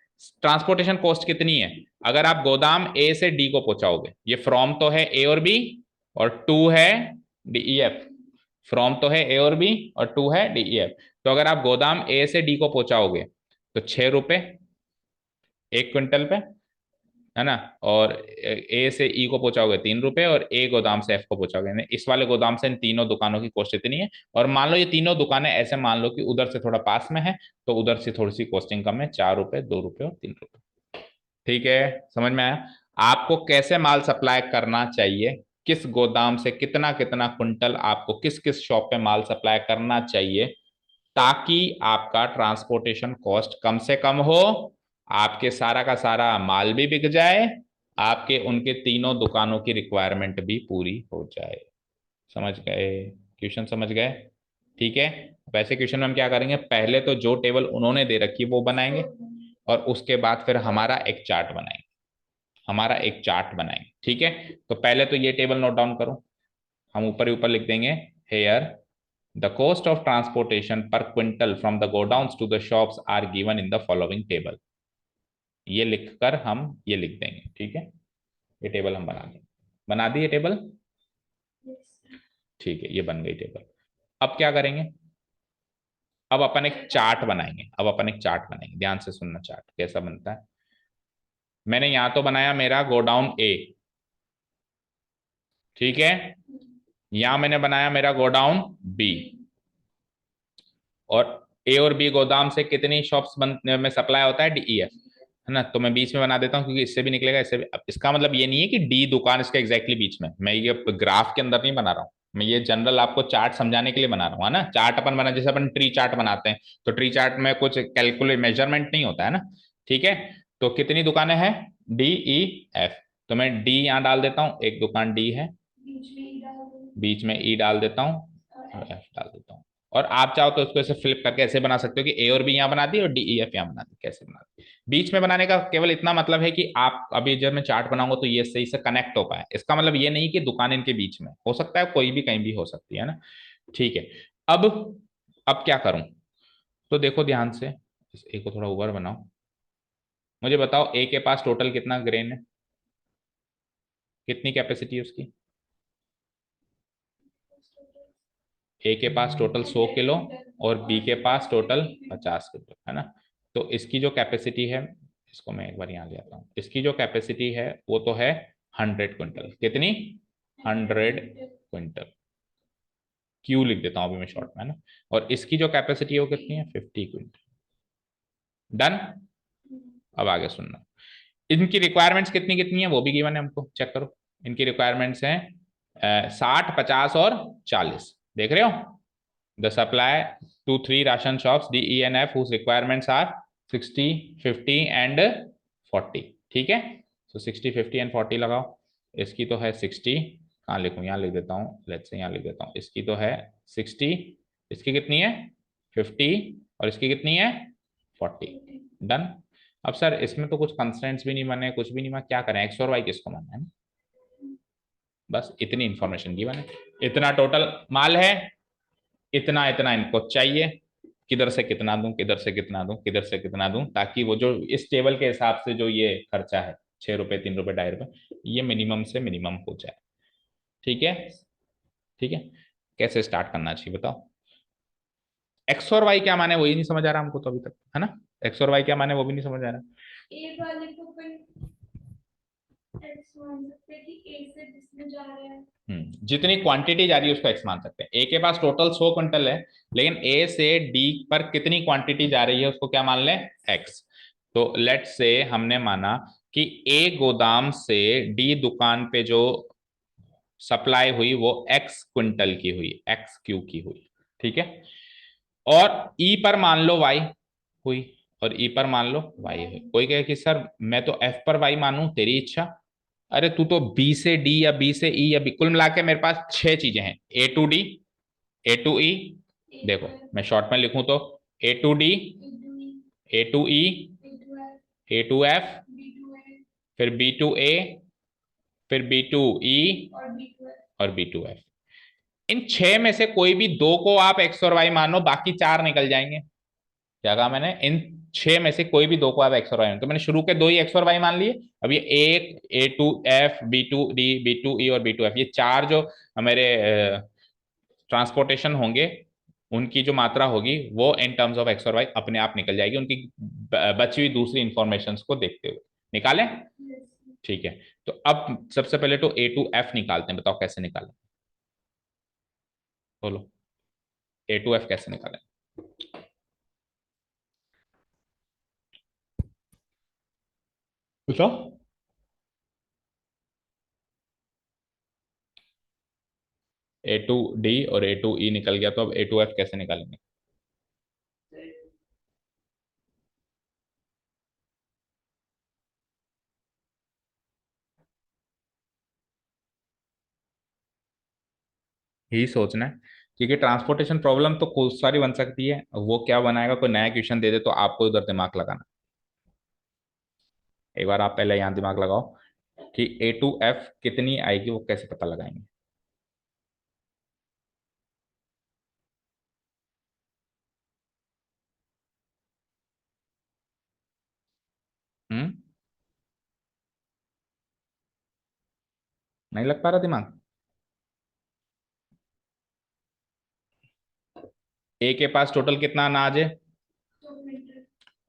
ट्रांसपोर्टेशन कॉस्ट कितनी है। अगर आप गोदाम ए से डी को पहुंचाओगे, ये फ्रॉम तो है ए और बी, और टू है डीई एफ। फ्रॉम तो है ए और बी और टू है डीई एफ। तो अगर आप गोदाम ए से डी को पहुंचाओगे तो 6 रुपए 1 क्विंटल पे, है ना। और ए से ई को पहुंचाओगे 3 रुपए, और ए गोदाम से एफ को पहुंचाओगे, इस वाले गोदाम से इन तीनों दुकानों की कॉस्ट इतनी है। और मान लो ये तीनों दुकानें ऐसे मान लो कि उधर से थोड़ा पास में है, तो उधर से थोड़ी सी कॉस्टिंग कम है, 4 रुपए, 2 रुपए और 3 रुपए। ठीक है, समझ में आया। आपको कैसे माल सप्लाई करना चाहिए, किस गोदाम से कितना कितना कुंटल आपको किस किस शॉप पे माल सप्लाई करना चाहिए, ताकि आपका ट्रांसपोर्टेशन कॉस्ट कम से कम हो, आपके सारा का सारा माल भी बिक जाए, आपके उनके तीनों दुकानों की रिक्वायरमेंट भी पूरी हो जाए। समझ गए क्वेश्चन, समझ गए। ठीक है, वैसे क्वेश्चन में हम क्या करेंगे, पहले तो जो टेबल उन्होंने दे रखी है वो बनाएंगे, और उसके बाद फिर हमारा एक चार्ट बनाएंगे, हमारा एक चार्ट बनाएंगे। ठीक है, तो पहले तो ये टेबल नोट डाउन करो, हम ऊपर ही ऊपर लिख देंगे, here the cost of transportation per quintal from the godowns to the shops are given in the following table. ये लिखकर हम ये लिख देंगे। ठीक है, ये टेबल हम बना देंगे, बना दी ये टेबल। ठीक है, ये बन गई टेबल। अब क्या करेंगे, अब अपन एक चार्ट बनाएंगे, अब अपन एक चार्ट बनाएंगे, ध्यान से सुनना चार्ट कैसा बनता है। मैंने यहां तो बनाया मेरा गोडाउन ए, ठीक है, यहां मैंने बनाया मेरा गोडाउन बी, और ए और बी गोदाम से कितनी शॉप्स में सप्लाई होता है, डीईएफ, है ना। तो मैं बीच में बना देता हूँ क्योंकि इससे भी निकलेगा, इससे भी। अब इसका मतलब ये नहीं है कि डी दुकान इसके एग्जैक्टली बीच में, मैं ये ग्राफ के अंदर नहीं बना रहा हूँ, मैं ये जनरल आपको चार्ट समझाने के लिए बना रहा हूँ, है ना। चार्ट अपन बना, जैसे अपन ट्री चार्ट बनाते हैं, तो ट्री चार्ट में कुछ कैलकुलेट मेजरमेंट नहीं होता है ना। ठीक है, तो कितनी दुकानें हैं, डी ई एफ। तो मैं डी यहाँ डाल देता हूँ, एक दुकान डी है, बीच में ई डाल देता हूँ और एफ डाल देता हूँ। और आप चाहो तो उसको ऐसे फ्लिप करके ऐसे बना सकते हो कि ए और बी यहाँ बना दी और डी ई एफ यहाँ बना दी, कैसे बना दी। बीच में बनाने का केवल इतना मतलब है कि आप अभी जब मैं चार्ट बनाऊंगा तो ये सही से कनेक्ट हो पाए, इसका मतलब ये नहीं कि दुकान इनके बीच में हो सकता है, कोई भी कहीं भी हो सकती है ना। ठीक है, अब अब क्या करूं, तो देखो ध्यान से, इस ए को थोड़ा ऊपर बनाओ। मुझे बताओ ए के पास टोटल कितना ग्रेन है, कितनी कैपेसिटी है उसकी। ए के पास टोटल 100 किलो और बी के पास टोटल 50 किलो, है ना। तो इसकी जो कैपेसिटी है, इसको मैं एक बार यहाँ ले आता हूँ, इसकी जो कैपेसिटी है वो तो है 100 क्विंटल। कितनी, 100 क्विंटल। क्यू लिख देता हूँ अभी मैं शॉर्ट में, है ना। और इसकी जो कैपेसिटी है वो कितनी है, 50 क्विंटल। डन। अब आगे सुनना, इनकी रिक्वायरमेंट्स कितनी कितनी है वो भी गिवन है हमको, चेक करो। इनकी रिक्वायरमेंट्स हैं 60, 50 और 40, देख रहे हो। The supply to 3 ration shops D, E and F whose requirements are 60, 50 and 40. ठीक है, तो 60, 50 एंड 40 लगाओ। इसकी तो है 60, कहाँ लिखूँ, यहाँ लिख देता हूँ, लेट्स से यहाँ लिख देता हूँ। इसकी तो है 60, इसकी कितनी है 50 और इसकी कितनी है 40। डन। अब सर इसमें तो कुछ कंस्ट्रेंट्स भी नहीं बने, कुछ भी नहीं बना, क्या करें, एक्स और वाई किसको मानना है, बस इतनी इंफॉर्मेशन की बने। इतना टोटल माल है, इतना इतना इनको चाहिए, किधर से कितना दूं, किधर से कितना दूं, किधर से कितना दूं, ताकि वो जो इस टेबल के हिसाब से जो ये खर्चा है 6 रुपए, 3 रुपए, 2.5 रुपए, ये मिनिमम से मिनिमम हो जाए। ठीक है, ठीक है। कैसे स्टार्ट करना चाहिए बताओ। एक्स और वाई क्या माने वही नहीं समझ आ रहा हमको तो अभी तक, है ना। एक्स और वाई क्या माने वो भी नहीं समझ आ रहा। ए वाले को अपन एक्स मान सकते हैं कि ए से जिसमें जा रहा है, जितनी क्वांटिटी जा रही है उसको एक्स मान सकते हैं। ए के पास टोटल 100 क्विंटल है, लेकिन ए से डी पर कितनी क्वांटिटी जा रही है उसको क्या मान लें, एक्स। तो लेट से हमने माना कि ए गोदाम से डी दुकान पे जो सप्लाई हुई वो एक्स क्विंटल की हुई, एक्स क्यू की हुई, ठीक है। और ई पर मान लो वाई हुई, और ई पर मान लो वाई हुई। कोई कहे कि सर मैं तो एफ पर वाई मानूं, तेरी इच्छा। अरे तू तो बी से डी या बी से ई या बी, कुल मिला के मेरे पास 6 चीजें हैं, A to D, A to E, देखो मैं शॉर्ट में लिखूं तो A to D, A to E, A to F, फिर बी टू ए, फिर बी टू ई और बी टू एफ। इन 6 में से कोई भी 2 को आप एक्स और वाई मानो, बाकी 4 निकल जाएंगे। क्या कहा मैंने, इन 6 में से कोई भी 2 को आप एक्स और वाई, तो मैंने शुरू के 2 ही एक्स और वाई मान लिए। अब ये एक A to F, B to D, B to E और बी टू एफ, ये 4 जो मेरे ट्रांसपोर्टेशन होंगे उनकी जो मात्रा होगी वो इन टर्म्स ऑफ एक्स और वाई अपने आप निकल जाएगी, उनकी बची हुई दूसरी इंफॉर्मेशन को देखते हुए। निकालें, ठीक है। तो अब सबसे पहले तो ए टू एफ निकालते हैं, बताओ कैसे निकालें, बोलो ए टू एफ कैसे निकालें। बताओ। ए टू डी और ए टू ई निकल गया, तो अब ए टू एफ कैसे निकालेंगे। ही सोचना है, क्योंकि ट्रांसपोर्टेशन प्रॉब्लम तो खूब सारी बन सकती है, वो क्या बनाएगा, कोई नया क्वेश्चन दे दे तो आपको उधर दिमाग लगाना। एक बार आप पहले यहाँ दिमाग लगाओ कि ए टू एफ कितनी आएगी, वो कैसे पता लगाएंगे। हम्म, नहीं लग पा रहा दिमाग। ए के पास टोटल कितना अनाज है,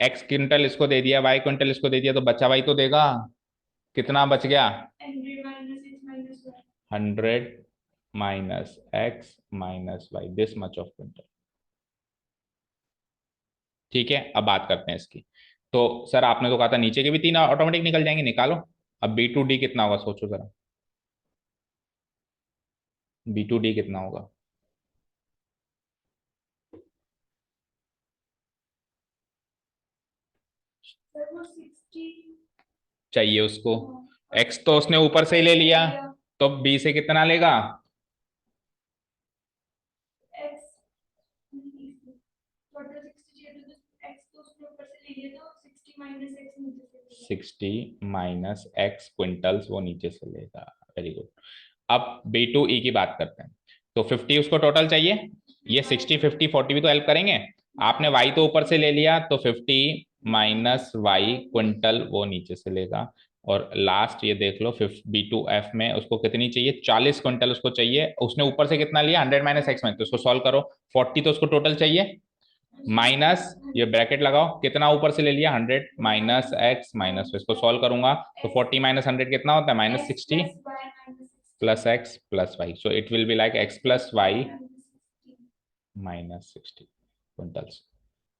एक्स क्विंटल इसको दे दिया, वाई क्विंटल इसको दे दिया, तो बचा वाई तो देगा। कितना बच गया, 100 minus x minus y, this much of quintal. ठीक है, अब बात करते हैं इसकी। तो सर आपने तो कहा था नीचे के भी 3 ऑटोमेटिक निकल जाएंगे, निकालो। अब बी टू डी कितना होगा सोचो जरा, बी टू डी कितना होगा। चाहिए उसको, एक्स तो उसने ऊपर से ही ले लिया, तो बी से कितना लेगा, सिक्सटी माइनस एक्स क्विंटल्स वो नीचे से लेगा। Very good. अब बी टू ई की बात करते हैं। तो 50 उसको टोटल चाहिए, ये 60, 50, 40 भी तो हेल्प करेंगे। आपने वाई तो ऊपर से ले लिया, तो 50 माइनस वाई क्विंटल वो नीचे से लेगा। और लास्ट ये देख लो, बी टू एफ में उसको कितनी चाहिए, 40 क्विंटल उसको चाहिए। उसने ऊपर से कितना लिया, 100 माइनस एक्स में, तो उसको सॉल्व करो। 40 तो उसको टोटल चाहिए, माइनस ये ब्रैकेट लगाओ, कितना ऊपर से ले लिया, 100 माइनस एक्स माइनस, इसको सॉल्व करूंगा तो 40 माइनस 100 कितना होता है, minus 60 plus x plus y. So it will be like x plus y minus 60 quintals.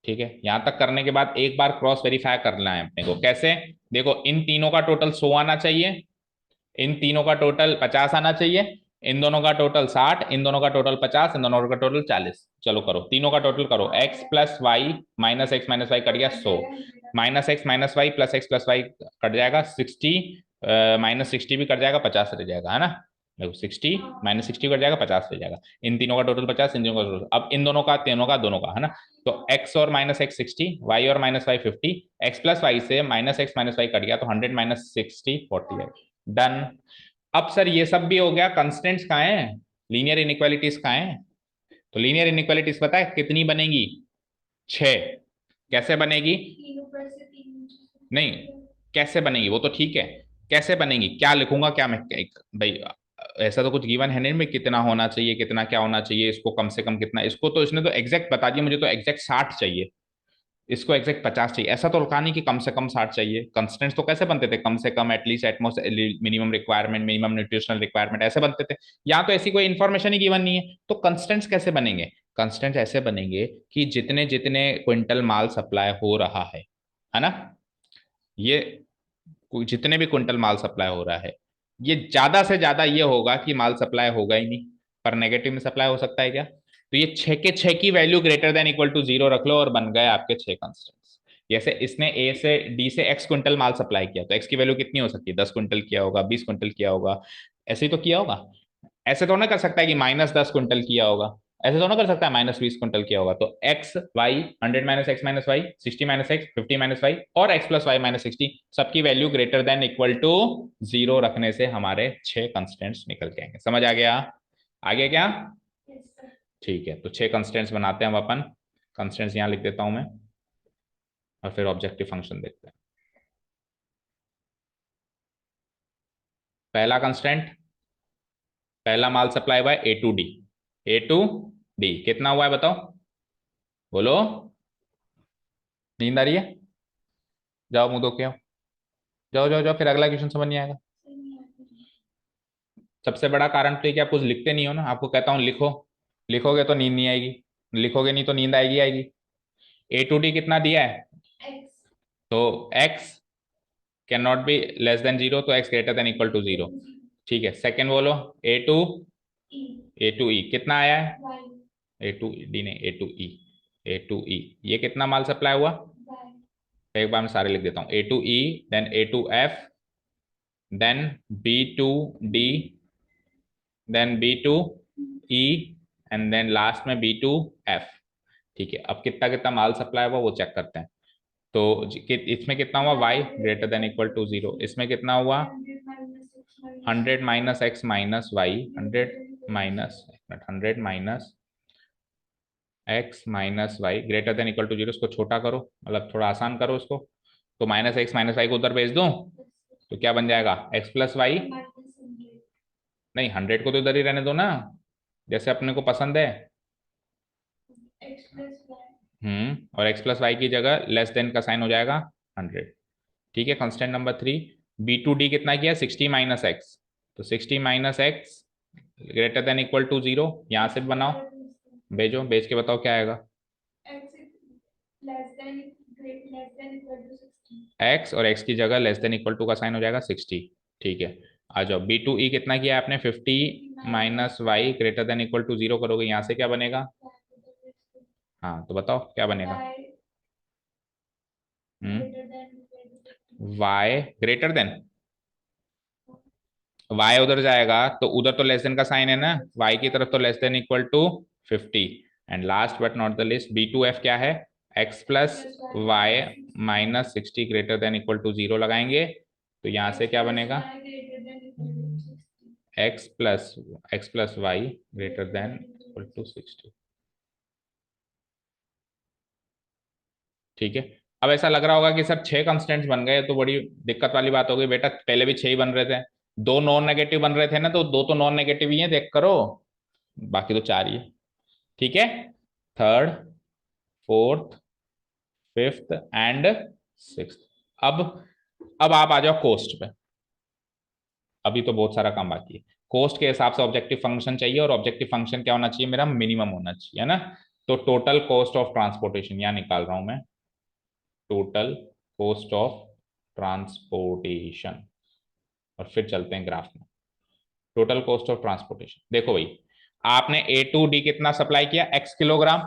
ठीक है, यहां तक करने के बाद एक बार क्रॉस वेरीफाई करना है अपने को। कैसे, देखो इन तीनों का टोटल 100 आना चाहिए, इन तीनों का टोटल 50 आना चाहिए, इन दोनों का टोटल 60, इन दोनों का टोटल 50, इन दोनों का टोटल 40। चलो करो, तीनों का टोटल करो। x plus y minus x minus Y cut गया 100, minus x minus y plus y cut जाएगा 60, माइनस 60 भी कट जाएगा, 50 रह जाएगा, है ना। देखो 60 माइनस 60 कट जाएगा, 50 रह जाएगा। इन तीनों का टोटल 50, इन तीनों का टोटल, अब इन दोनों का, तीनों का, दोनों का, है ना। तो x और माइनस एक्स 60, y और minus Y 50, x plus Y से minus x minus Y cut गया तो 100 माइनस 60 40 है। डन। अब सर ये सब भी हो गया, कंस्टेंट्स कहाँ है, लीनियर इनइक्वालिटीज कहाँ है। तो लीनियर इनइक्वालिटीज पता है कितनी बनेगी, 6। कैसे बनेगी, नहीं कैसे बनेगी वो तो ठीक है, कैसे बनेगी, क्या लिखूंगा, क्या मैं भाई ऐसा तो कुछ गिवन है नहीं, में कितना होना चाहिए, कितना क्या होना चाहिए, इसको कम से कम कितना, इसको तो इसने तो एग्जैक्ट बता दिया, मुझे तो एग्जैक्ट 60 चाहिए, इसको एग्जैक्ट 50 चाहिए, ऐसा तो लिखा नहीं कि कम से कम 60 चाहिए। कंस्टेंट्स तो कैसे बनते थे, कम से कम, at least, at most, minimum requirement, minimum nutritional requirement, ऐसे बनते थे। यहाँ तो ऐसी कोई इन्फॉर्मेशन ही गिवन नहीं है, तो कंस्टेंट्स कैसे बनेंगे, कंस्टेंट्स ऐसे बनेंगे कि जितने जितने क्विंटल माल सप्लाई हो रहा है ना, ये जितने भी क्विंटल माल सप्लाई हो रहा है, ये ज्यादा से ज्यादा ये होगा कि माल सप्लाई होगा ही नहीं, पर नेगेटिव में सप्लाई हो सकता है क्या। तो ये 6 के 6 की value greater than equal to 0 रख लो और बन गए आपके 6 कंस्टेंट्स। जैसे इसने ए से डी से एक्स क्विंटल माल सप्लाई किया, तो एक्स की वैल्यू कितनी हो सकती है, 10 क्विंटल किया होगा, 20 क्विंटल किया होगा, ऐसे ही तो किया होगा। ऐसे तो ना कर सकता है कि -10 क्विंटल किया होगा, ऐसे तो ना कर सकता है -20 क्विंटल किया होगा। तो x y 100 minus x minus y 60 minus x 50 minus y और एक्स प्लस वाई माइनस 60, सबकी value greater than equal to 0 रखने से हमारे 6 कंस्टेंट्स निकल के आएंगे। समझ आ गया, आगे क्या, ठीक है। तो 6 कंस्टेंट्स बनाते हैं हम अपन, कंस्टेंट्स यहां लिख देता हूं मैं, और फिर ऑब्जेक्टिव फंक्शन देखते हैं। पहला कंस्टेंट, पहला माल सप्लाई हुआ है A to D, A to D कितना हुआ है बताओ, बोलो, नींद आ रही है, जाओ मुंह धो के आओ, जाओ जाओ जाओ, फिर अगला क्वेश्चन समझ नहीं आएगा। सबसे बड़ा कारण तो ये कि आप कुछ लिखते नहीं हो ना, आपको कहता हूं लिखो, लिखोगे तो नींद नहीं आएगी, लिखोगे नहीं तो नींद आएगी आएगी। A to D कितना दिया है, तो x can not be less than 0, तो x greater than equal to 0। ठीक है, सेकेंड बोलो, A to E कितना आया है, A to D नहीं, A to E ये कितना माल सप्लाई हुआ, एक बार मैं सारे लिख देता हूँ, A to E, then A to F, then B to D, then B to E, and then last में B to F। ठीक है, अब कितना कितना माल सप्लाई हुआ वो चेक करते हैं। तो इसमें कितना हुआ, y greater than equal to 0, इसमें कितना हुआ 100 minus x minus y, 100 minus x minus Y greater than equal to 0, इसको छोटा करो, मतलब थोड़ा आसान करो इसको। तो माइनस एक्स माइनस वाई को उधर भेज दूं तो क्या बन जाएगा, एक्स प्लस वाई, नहीं 100 को तो इधर ही रहने दो ना, जैसे अपने को पसंद है। और एक्स प्लस वाई की जगह लेस देन का साइन हो जाएगा 100। ठीक है, constant number 3, B to D कितना किया, 60 माइनस एक्स, तो 60 minus x greater than equal to 0, यहां से बनाओ, भेजो, भेज के बताओ क्या आएगा, एक्स और एक्स की जगह लेस देन इक्वल टू का साइन हो जाएगा 60। ठीक है, आ जाओ, B to E कितना किया आपने, 50 minus Y greater than equal to 0 करोगे, यहाँ से क्या बनेगा, हाँ तो बताओ क्या बनेगा, वाई ग्रेटर देन, वाई उधर जाएगा तो उधर तो लेस देन का साइन है ना, वाई की तरफ तो less than equal to 50। And last but not the list, B to F क्या है, x plus y minus 60 greater than equal to 0 लगाएंगे, तो यहां से क्या बनेगा, x plus y greater than equal to 60। ठीक है, अब ऐसा लग रहा होगा कि सर 6 कंस्टेंट्स बन गए तो बड़ी दिक्कत वाली बात हो गई, बेटा पहले भी 6 ही बन रहे थे, दो नॉन नेगेटिव बन रहे थे ना, तो दो तो नॉन नेगेटिव ही है, देख करो, बाकी तो 4 ही है। ठीक है, third, fourth, fifth and sixth. अब अब आप आ जाओ कोस्ट पे, अभी तो बहुत सारा काम बाकी है। कोस्ट के हिसाब से ऑब्जेक्टिव फंक्शन चाहिए, और ऑब्जेक्टिव फंक्शन क्या होना चाहिए, मेरा मिनिमम होना चाहिए, है ना। तो टोटल कॉस्ट ऑफ ट्रांसपोर्टेशन यहाँ निकाल रहा हूं मैं, टोटल कॉस्ट ऑफ ट्रांसपोर्टेशन, और फिर चलते हैं ग्राफ में। Total cost of transportation. देखो भाई, आपने ए टू डी कितना सप्लाई किया, x किलोग्राम,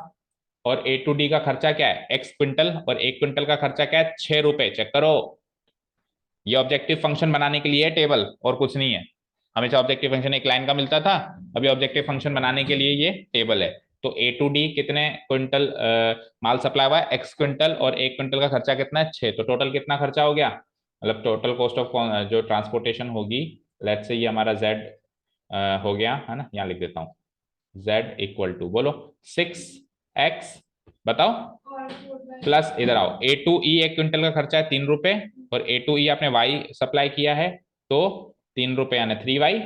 और ए टू डी का खर्चा क्या है, x क्विंटल, और 1 क्विंटल का खर्चा क्या है, 6 रुपए। चेक करो, ये ऑब्जेक्टिव फंक्शन बनाने के लिए है टेबल, और कुछ नहीं है। हमेशा ऑब्जेक्टिव फंक्शन एक लाइन का मिलता था, अभी ऑब्जेक्टिव फंक्शन बनाने के लिए ये टेबल है। तो ए टू डी कितने क्विंटल माल सप्लाई हुआ है, x क्विंटल, और 1 क्विंटल का खर्चा कितना है, 6। तो टोटल कितना खर्चा हो गया, मतलब टोटल कॉस्ट ऑफ जो ट्रांसपोर्टेशन होगी, लेट्स से ये हमारा z हो गया है ना, यहाँ लिख देता हूँ, z इक्वल टू, बोलो 6x, बताओ, प्लस इधर आओ, ए टू ई 1 क्विंटल का खर्चा है 3 रुपए, और ए टू ई आपने y सप्लाई किया है तो 3 रुपए यानी 3y,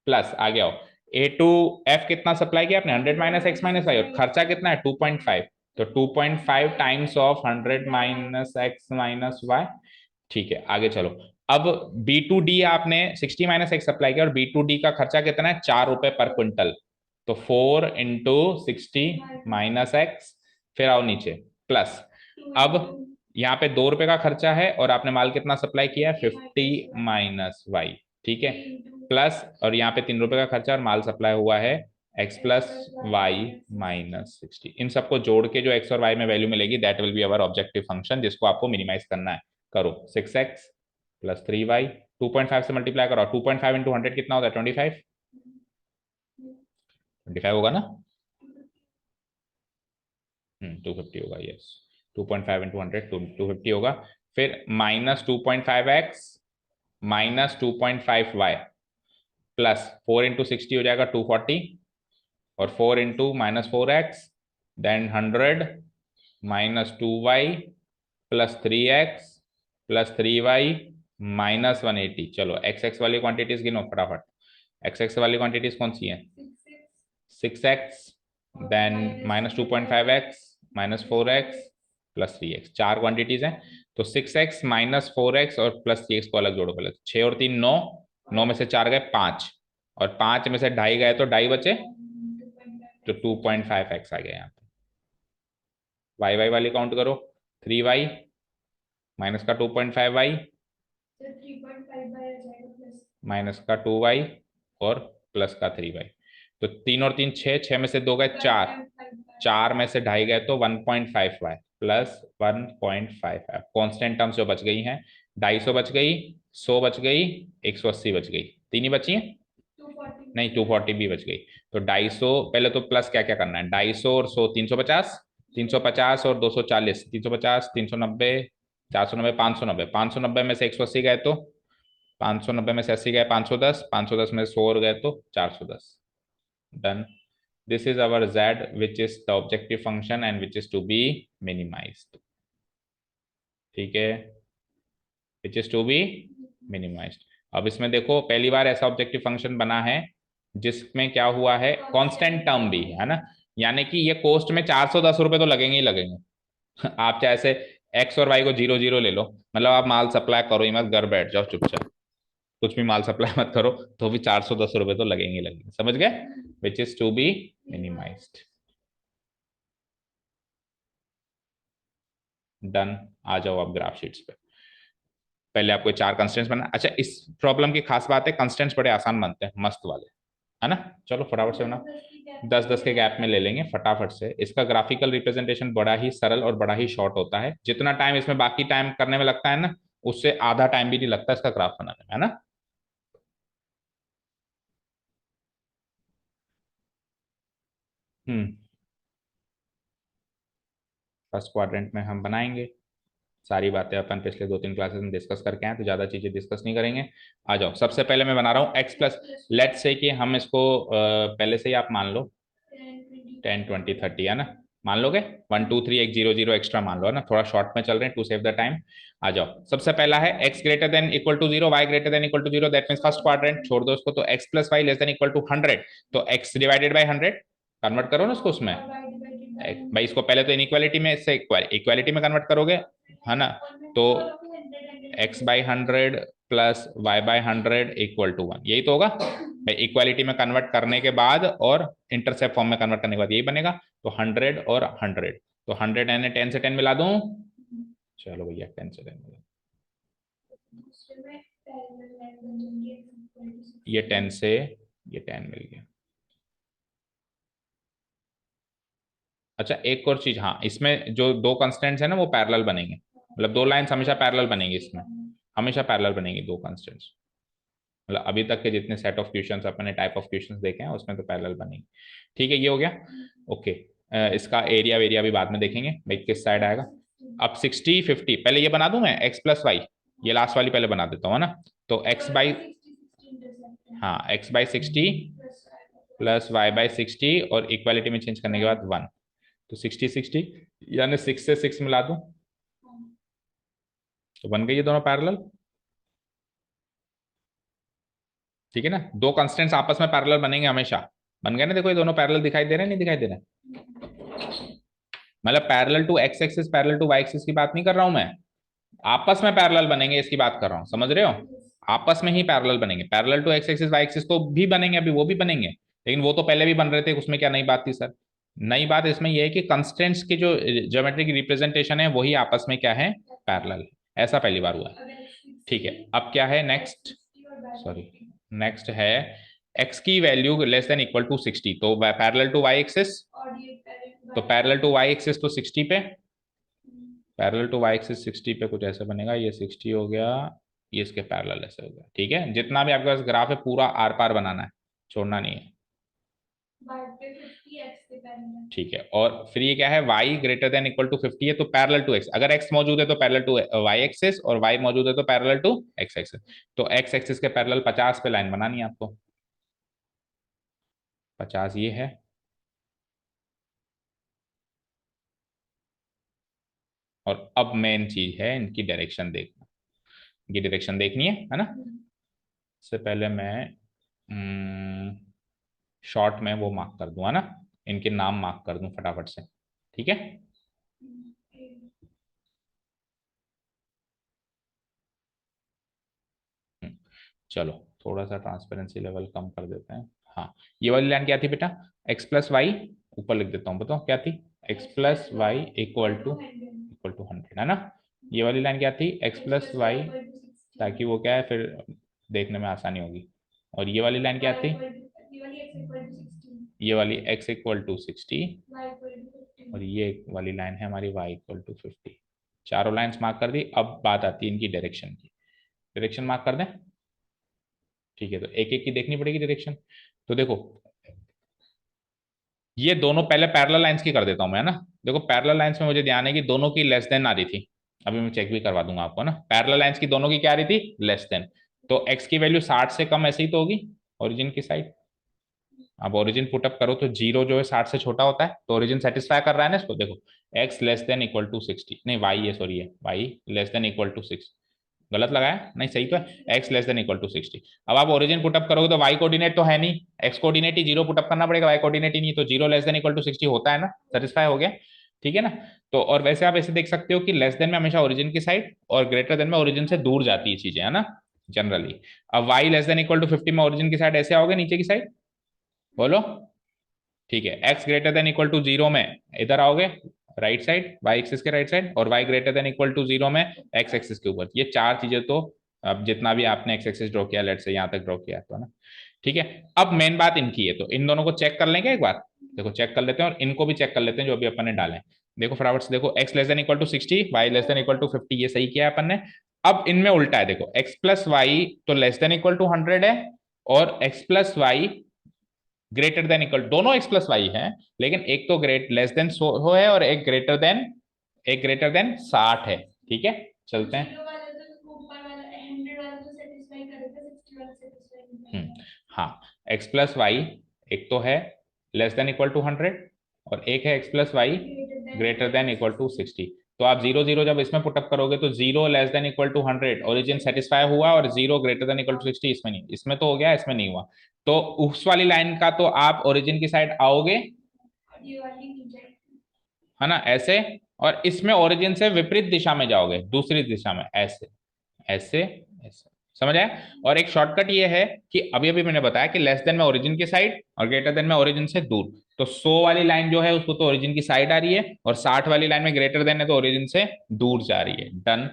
प्लस आगे आओ, ए टू एफ कितना सप्लाई किया आपने, 100 माइनस एक्स माइनस वाई, और खर्चा कितना है 2.5, तो 2.5 times of 100 minus x minus y. ठीक है, आगे चलो। अब बी टू डी आपने 60 माइनस एक्स सप्लाई किया, और बी टू डी का खर्चा कितना है, 4 रुपए पर क्विंटल, तो 4 इंटू 60 माइनस एक्स, फिर आओ नीचे, प्लस अब यहाँ पे 2 रुपए का खर्चा है, और आपने माल कितना सप्लाई किया है, 50 माइनस वाई, ठीक है, प्लस, और यहाँ पे 3 रुपए का खर्चा और माल सप्लाई हुआ है x प्लस वाई माइनस 60। इन सबको जोड़ के जो x और y में वैल्यू मिलेगी, that will be our objective function, जिसको आपको मिनिमाइज करना है। करो 6x प्लस 3y, 2.5 से मल्टीप्लाई करो, 2.5 इंटू 100 कितना होता है, 25, 25 होगा ना, 250 होगा, यस, 2.5 इंटू 100 250 होगा। फिर minus 2.5x minus 2.5y, plus 4 into 60 हो जाएगा 240, और 4 into minus 4x, then 100 minus 2y plus 3x plus 3y minus 180। चलो एक्स एक्स वाली क्वांटिटीज गिनो फटाफट, एक्स एक्स वाली क्वांटिटीज कौन सी है, 6x, then minus 2.5x minus 4x plus 3x, 4 quantities हैं। तो 6x माइनस 4x और प्लस 3x को अलग जोड़ो पहले, 6 और 3 9, 9 में से 4 गए 5, और 5 में से 2.5 गए तो 2.5 बचे, तो 2.5x आ गया यहाँ पे। वाई वाई वाली काउंट करो, 3y माइनस का 2.5y माइनस का 2y और प्लस का 3y, तो 3 और 3 6, 6 में से 2 गए 4, 4 में से 2.5 गए तो 1.5y प्लस 1.55, कॉन्स्टेंट टर्म्स जो बच गई हैं, 250 बच गई, 100 बच गई, 180 बच गई, 3 ही बची है, नहीं 240 भी बच गई। तो 250, पहले तो प्लस क्या क्या करना है, 250 और 100 350, 350 और 240 350, 390 490 590, 590 में से 180 गए तो 590 में से 80 गए 510, 510 में 100 गए तो 410। Done, this is our z which is the objective function and which is to be minimized, ठीक है, which is to be minimized। अब इसमें देखो पहली बार ऐसा ऑब्जेक्टिव फंक्शन बना है जिसमें क्या हुआ है, कांस्टेंट टर्म भी है ना, यानी कि ये कॉस्ट में 410 रुपए तो लगेंगे ही लगेंगे। आप चाहे से एक्स और वाई को 0 0 ले लो, मतलब आप माल सप्लाई करो ही मत, घर बैठ जाओ चुपचाप, कुछ भी माल सप्लाई मत करो, तो भी 410 रुपए तो लगेंगे ही लगेंगे, समझ गए, which is to be minimised. Done, आ जाओ आप ग्राफ शीट्स पे। पहले आपको 4 कंस्टेंट्स बनना। अच्छा, इस प्रॉब्लम की खास बात है, कंस्टेंट्स बड़े आसान बनते हैं, मस्त वाले, है ना। चलो फटाफट से बना, 10 10 के गैप में ले लेंगे फटाफट से। इसका ग्राफिकल रिप्रेजेंटेशन बड़ा ही सरल और बड़ा ही शॉर्ट होता है, जितना टाइम इसमें बाकी टाइम करने में लगता है ना, उससे आधा टाइम भी नहीं लगता इसका ग्राफ बनाने में, है ना। हम्म, फर्स्ट क्वाड्रेंट में हम बनाएंगे, सारी बातें अपन पिछले 2 3 क्लासेस में डिस्कस करके आए, तो ज्यादा चीजें डिस्कस नहीं करेंगे। आ जाओ, सबसे पहले मैं बना रहा हूँ x प्लस, लेट से कि हम इसको पहले से ही आप मान लो 10 20 30, है ना, मान लोगे 1 2 3 1 0 0 एक्स्ट्रा मान लो, है ना, थोड़ा शॉर्ट में चल रहे हैं टू सेव द टाइम। आ जाओ, सबसे पहला है x greater than equal to 0 y greater than equal to 0, that means first quadrant छोड़ दो उसको, तो x plus y less than equal to 100, तो x डिवाइडेड बाय 100 कन्वर्ट करो ना उसको उसमें, भाई इसको पहले तो इनइक्वालिटी में से इक्वालिटी में कन्वर्ट करोगे, है ना, तो x by 100 plus y by 100 equal to 1, यही तो होगा भाई, इक्वालिटी में कन्वर्ट करने के बाद और इंटरसेप्ट फॉर्म में कन्वर्ट करने के बाद यही बनेगा, तो 100 और 100, तो 100 यानी 10 से 10 मिला दूं, चलो भैया 10 से 10 मिला, ये 10 से ये 10 मिल गया। अच्छा एक और चीज, हाँ इसमें जो दो कंस्टेंट्स है ना वो पैरेलल बनेंगे, मतलब दो लाइंस हमेशा पैरेलल बनेंगी इसमें, हमेशा पैरेलल बनेंगी दो कंस्टेंट्स। मतलब अभी तक के जितने सेट ऑफ क्वेश्चंस अपने टाइप ऑफ क्वेश्चंस देखे हैं उसमें तो पैरेलल बनेंगे। ठीक है ये हो गया। ओके, इसका एरिया वेरिया भी बाद में देखेंगे भाई किस साइड आएगा। अब 60 50 पहले ये बना दूं मैं x प्लस वाई, ये लास्ट वाली पहले बना देता हूँ ना। तो x बाई, हाँ x by 60 plus y by 60 और इक्वालिटी में चेंज करने के बाद 1, तो 60 60 यानी 6 से 6 मिला दूं तो बन गई ये दोनों पैरेलल। ठीक है ना, दो कंस्टेंट्स आपस में पैरेलल बनेंगे हमेशा, बन गए ना। देखो ये दोनों पैरेलल दिखाई दे रहे हैं, नहीं दिखाई दे रहे हैं? मतलब parallel to x axis parallel to y axis की बात नहीं कर रहा हूं मैं, आपस में पैरेलल बनेंगे इसकी बात कर रहा हूं, समझ रहे हो? आपस में ही पैरेलल बनेंगे, parallel to x axis y axis तो भी बनेंगे, अभी वो भी बनेंगे, लेकिन वो तो पहले भी बन रहे थे, उसमें क्या नई बात थी सर? नई बात इसमें यह है कि कंस्टेंट्स की जो ज्योमेट्रिक रिप्रेजेंटेशन है वही आपस में क्या है, पैरेलल है। ऐसा पहली बार हुआ है। ठीक है, अब क्या है नेक्स्ट, सॉरी नेक्स्ट है x की value less than equal to 60, तो पैरेलल टू y एक्सिस, तो पैरेलल टू y एक्सिस तो 60 पे, पैरेलल टू y एक्सिस 60 पे कुछ ऐसा बनेगा, ये 60 हो गया, ये इसके पैरेलल ऐसे हो गया। ठीक है, जितना भी आपके पास ग्राफ है पूरा आर पार बनाना है, छोड़ना नहीं है। ठीक है, और फिर ये क्या है, y greater than equal to 50 है तो पैरेलल टू x, अगर x मौजूद है तो पैरेलल टू y एक्सिस और y मौजूद है तो पैरेलल टू x एक्सिस। तो x एक्सिस के पैरेलल 50 पे लाइन बनानी है आपको, 50 ये है, और अब मेन चीज है इनकी डायरेक्शन देखना, ये डायरेक्शन देखनी है ना। इससे पहले मैं शॉर्ट में वो मार्क कर दूं है ना, इनके नाम मार्क कर दूं फटाफट से। ठीक है, चलो थोड़ा सा ट्रांसपेरेंसी लेवल कम कर देते हैं। हाँ, ये वाली लाइन क्या थी बेटा, x प्लस वाई, ऊपर लिख देता हूँ, बताओ क्या थी, x plus y equal to 100 है ना। ये वाली लाइन क्या थी, x प्लस वाई, ताकि वो क्या है फिर देखने में आसानी होगी। और ये वाली लाइन क्या थी, ये वाली x इक्वल टू 60, और ये वाली लाइन है हमारी y इक्वल टू 50। चारों लाइंस मार्क कर दी, अब बात आती है इनकी डायरेक्शन की, डायरेक्शन मार्क कर दें। ठीक है, तो एक एक की देखनी पड़ेगी डायरेक्शन। तो देखो ये दोनों पहले पैरेलल लाइंस की कर देता हूं मैं ना। देखो पैरेलल लाइंस में मुझे ध्यान है कि दोनों की लेस देन आ रही थी, अभी मैं चेक भी करवा दूंगा आपको ना, पैरेलल लाइंस की दोनों की क्या आ रही थी, लेस देन। तो x की वैल्यू 60 से कम ऐसे ही तो होगी ओरिजिन की साइड। अब ओरिजिन पुटअप करो तो जीरो जो है 60 से छोटा होता है, तो ओरिजिन सेटिस्फाई कर रहा है ना इसको। देखो x less than equal to 60, नहीं y है सॉरी, है y less than equal to 6, गलत लगाया नहीं, सही तो है, x less than equal to 60। अब आप ओरिजिन पुटअप करोगे तो y कोऑर्डिनेट तो है नहीं, x कोऑर्डिनेट ही जीरो पुटअप करना पड़ेगा, y कोऑर्डिनेट ही नहीं, तो zero less than equal to 60 होता है ना, सेटिस्फाई हो गया। ठीक है ना, तो और वैसे आप ऐसे देख सकते हो कि लेस देन में हमेशा ओरिजिन की साइड और ग्रेटर देन में ओरिजिन से दूर जाती है चीजें, है ना जनरली। अब y less than equal to 50 में ओरिजिन की साइड ऐसे आओगे नीचे की साइड, बोलो। ठीक है, x greater than equal to 0 में इधर आओगे राइट साइड, y एक्सिस के राइट साइड, और y greater than equal to 0 में x एक्सिस के ऊपर। ये चार चीजें तो अब जितना भी आपने x एक्सिस ड्रॉ किया, लेट से यहाँ तक ड्रॉ किया तो ना। ठीक है, अब मेन बात इनकी है, तो इन दोनों को चेक कर लेंगे एक बार। देखो चेक कर लेते हैं, और इनको भी चेक कर लेते हैं जो अभी अपन ने डाले। देखो फटाफट से देखो, x less than equal to 60, y less than equal to 50, ये सही किया है अपन ने। अब इनमें उल्टा है, देखो x प्लस वाई तो लेस देन इक्वल टू 100 है, और x plus y greater than equal, दोनों x प्लस वाई है, लेकिन एक तो ग्रेट लेस देन सो है और एक ग्रेटर देन 60 है। ठीक है, चलते हैं। हाँ, x प्लस वाई एक तो है लेस देन इक्वल टू 100, और एक है x plus y greater than equal to 60। तो आप 0 0 जब इसमें पुटअप करोगे तो 0 less than equal to 100 origin satisfy हुआ, और 0 ग्रेटर देन इक्वल टू 60 इसमें नहीं, इसमें तो हो गया, इसमें नहीं हुआ। तो उस वाली लाइन का तो आप ओरिजिन की साइड आओगे, है ना ऐसे, और इसमें ओरिजिन से विपरीत दिशा में जाओगे, दूसरी दिशा में ऐसे ऐसे ऐसे, समझ आया? और एक शॉर्टकट ये है कि अभी अभी मैंने बताया कि लेस देन में ओरिजिन की साइड और ग्रेटर देन में ओरिजिन से दूर, तो 100 वाली लाइन जो है उसको तो ओरिजिन की साइड आ रही है, और 60 वाली लाइन में ग्रेटर देन है तो ओरिजिन से दूर जा रही है। डन।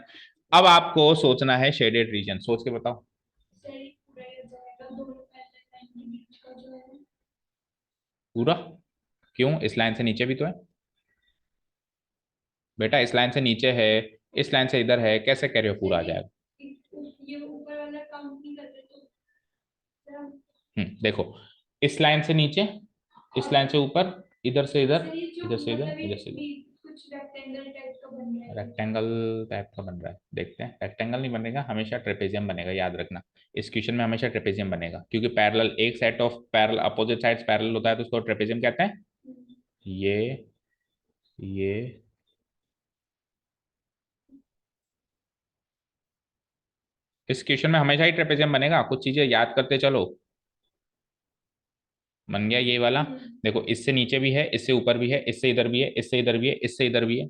अब आपको सोचना है शेडेड रीजन, सोच के बताओ पूरा? क्यों, इस लाइन से नीचे भी तो है बेटा, इस लाइन से नीचे है, इस लाइन से इधर है, कैसे कह रहे हो पूरा आ जाएगा? ये ऊपर वाला काउंट नहीं करते तो देखो, इस लाइन से नीचे, इस लाइन से ऊपर, इधर से इधर, इधर से इधर, मतलब इधर से इधर, कुछ रेक्टेंगल टाइप का बन रहा है। रेक्टेंगल टाइप का बन रहा है, देखते हैं। रेक्टेंगल नहीं बनेगा, हमेशा ट्रेपेजियम बनेगा, याद रखना। इस क्वेश्चन में हमेशा ट्रेपेजियम बनेगा, क्योंकि पैरेलल, एक set of parallel opposite sides parallel होता है तो उसको ट्रेपेजियम कहते हैं। ये इस क्वेश्चन में हमेशा ही ट्रेपेजियम बनेगा, कुछ चीजें याद करते चलो। बन गया ये वाला। देखो, इससे नीचे भी है, इससे ऊपर भी है, इससे इधर भी है, इससे इधर भी है, इससे इधर भी है,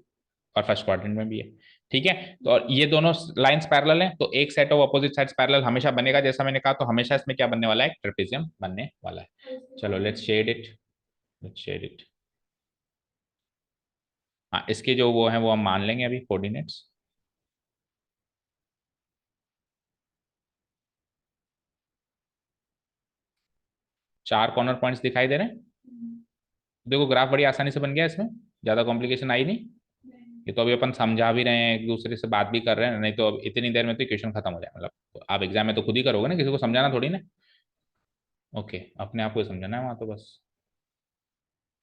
और फर्स्ट क्वाड्रेंट में भी है। ठीक है, तो और ये दोनों लाइंस पैरेलल हैं, तो एक set of opposite sides parallel हमेशा बनेगा, जैसा मैंने कहा। तो हमेशा इसमें क्या बनने वाला है, ट्रेपेजियम बनने वाला है। चलो let's shade it, let's shade it. हाँ, इसके जो वो है वो हम मान लेंगे अभी कोऑर्डिनेट्स। चार कॉर्नर पॉइंट्स दिखाई दे रहे हैं। देखो, ग्राफ बड़ी आसानी से बन गया, इसमें ज्यादा कॉम्प्लिकेशन आई नहीं। ये तो अभी अपन समझा भी रहे हैं, एक दूसरे से बात भी कर रहे हैं, नहीं तो अब इतनी देर में तो क्वेश्चन खत्म हो जाए। मतलब तो आप एग्जाम में तो खुद ही करोगे ना, किसी को समझाना थोड़ी ना। ओके, अपने आप को ही समझाना है वहां तो बस।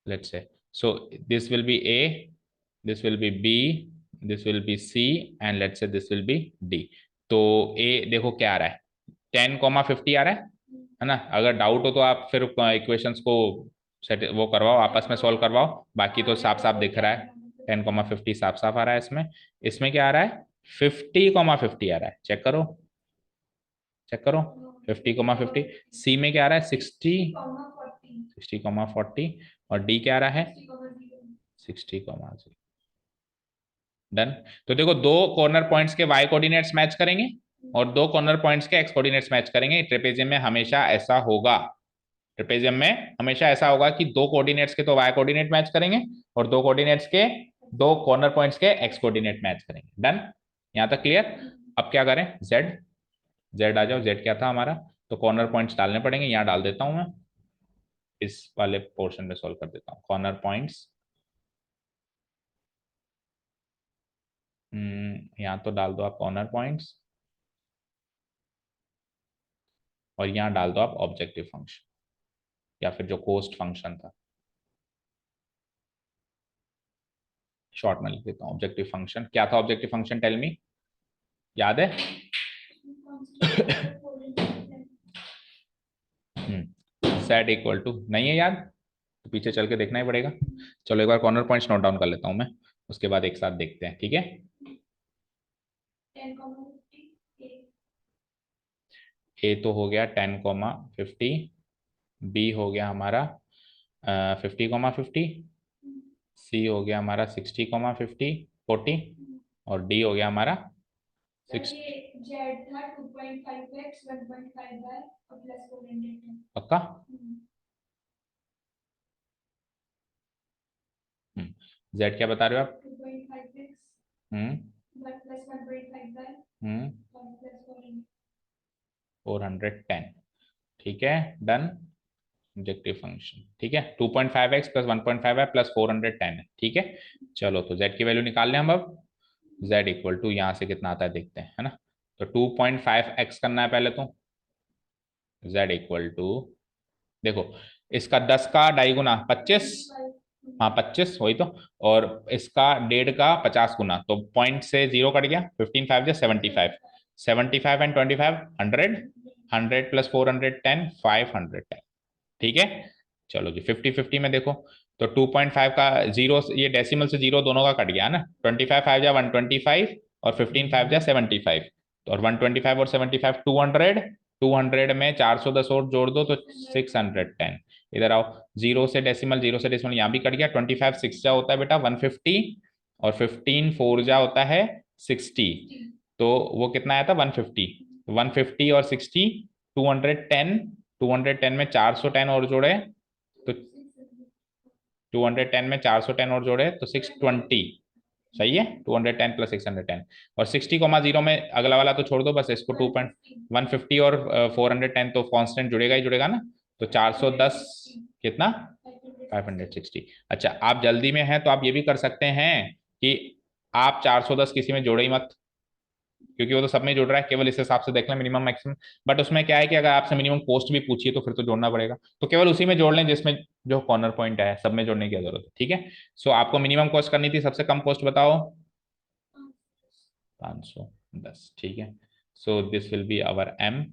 let's say, so this will be A, this will be B, this will be C, and let's say this will be D. तो A देखो क्या आ रहा है, 10,50 आ रहा है ना। अगर डाउट हो तो आप फिर इक्वेशंस को सेट वो करवाओ, आपस में सॉल्व करवाओ, बाकी तो साफ साफ दिख रहा है। 10,50 साफ साफ आ रहा है इसमें। इसमें क्या आ रहा है, 50,50 आ रहा है, चेक करो, चेक करो। 50,50। सी में क्या आ रहा है, 60,40। और डी क्या आ रहा है, 60,0। डन। तो देखो, दो कॉर्नर पॉइंट्स के वाई कोऑर्डिनेट्स मैच करेंगे और दो कॉर्नर पॉइंट्स के एक्स कोऑर्डिनेट्स मैच करेंगे। ट्रेपेजियम में हमेशा ऐसा होगा, ट्रेपेजियम में हमेशा ऐसा होगा कि दो कोऑर्डिनेट्स के तो वाई कोऑर्डिनेट मैच करेंगे और दो कोऑर्डिनेट्स के, दो कॉर्नर पॉइंट्स के एक्स कोऑर्डिनेट मैच करेंगे। डन, यहां तक क्लियर। अब क्या करें, जेड, जेड आ जाओ। जेड क्या था हमारा, तो कॉर्नर पॉइंट्स डालने पड़ेंगे, यहाँ डाल देता हूं मैं, इस वाले पोर्शन में सॉल्व कर देता हूँ। कॉर्नर पॉइंट्स, यहाँ तो डाल दो आप कॉर्नर पॉइंट्स, और यहाँ डाल दो आप ऑब्जेक्टिव फंक्शन, या फिर जो कोस्ट फंक्शन था, शॉर्ट में लिख देता हूँ ऑब्जेक्टिव फंक्शन। क्या था ऑब्जेक्टिव फंक्शन, टेल मी, याद है? सेट इक्वल टू, नहीं है याद तो पीछे चल के देखना ही पड़ेगा। चलो एक बार कॉर्नर पॉइंट्स नोट डाउन कर लेता हूँ मैं, उसके बाद एक साथ देखते हैं, ठीक है। ए तो हो गया 10,50, बी हो गया हमारा 50,50, सी हो गया हमारा 60,50, 40, और डी हो गया हमारा 6। जेड था 2.5x 1.5y और प्लस 410। पक्का? जेड क्या बता रहे हो आप? 2.5x हम्म प्लस 1.5y हम्म और प्लस 410। 410। ठीक है, डन। ऑब्जेक्टिव फंक्शन, ठीक है, 2.5x प्लस 1.5y प्लस 410 है, ठीक है। चलो तो z की वैल्यू निकाल लें हम अब। z इक्वल टू, यहाँ से कितना आता है देखते हैं, है ना। तो 2.5x करना है पहले तो। z इक्वल टू, देखो, इसका 10 का ढाई गुना 25, हाँ 25 वही तो, और इसका 1.5 का 50 गुना, तो पॉइंट से जीरो कट गया, 15 5 75, 75 एंड 25 100, 100 प्लस 410 510। ठीक है, चलो जी, 50-50 में देखो, तो 2.5 का जीरो, ये डेसिमल से जीरो दोनों का कट गया ना। 25 5 जा 125, और 15 5 जा 75, तो और 125 और 75 200, 200 में 410 और जोड़ दो तो 610। इधर आओ, जीरो से डेसिमल, जीरो से डेसिमल यहाँ भी कट गया। 25 6 जा होता है बेटा 150, और 15 4 जा होता है 60, तो वो कितना आया था 150। 150 और 60 210, 210 में 410 और जोड़े तो 210 में 410 और जोड़े तो 620। सही है, 210 प्लस 610, और 60,0 में अगला वाला तो छोड़ दो, बस इसको 150 और 410 तो कांस्टेंट जुड़ेगा ही जुड़ेगा ना, तो 410 कितना 560। अच्छा, आप जल्दी में हैं तो आप ये भी कर सकते हैं कि आप 410 किसी में जोड़े ही मत, क्योंकि वो तो सब में जुड़ रहा है, केवल इस हिसाब से देख लें मिनिमम मैक्सिमम। बट उसमें क्या है कि अगर आपसे मिनिमम कॉस्ट भी पूछिए तो फिर तो जोड़ना पड़ेगा, तो केवल उसी में जोड़ लें जिसमें जो कॉर्नर पॉइंट है, सब में जोड़ने की जरूरत है। ठीक है, सो आपको मिनिमम कॉस्ट करनी थी, सबसे कम कॉस्ट बताओ। 510। ठीक है, so this will be our aim.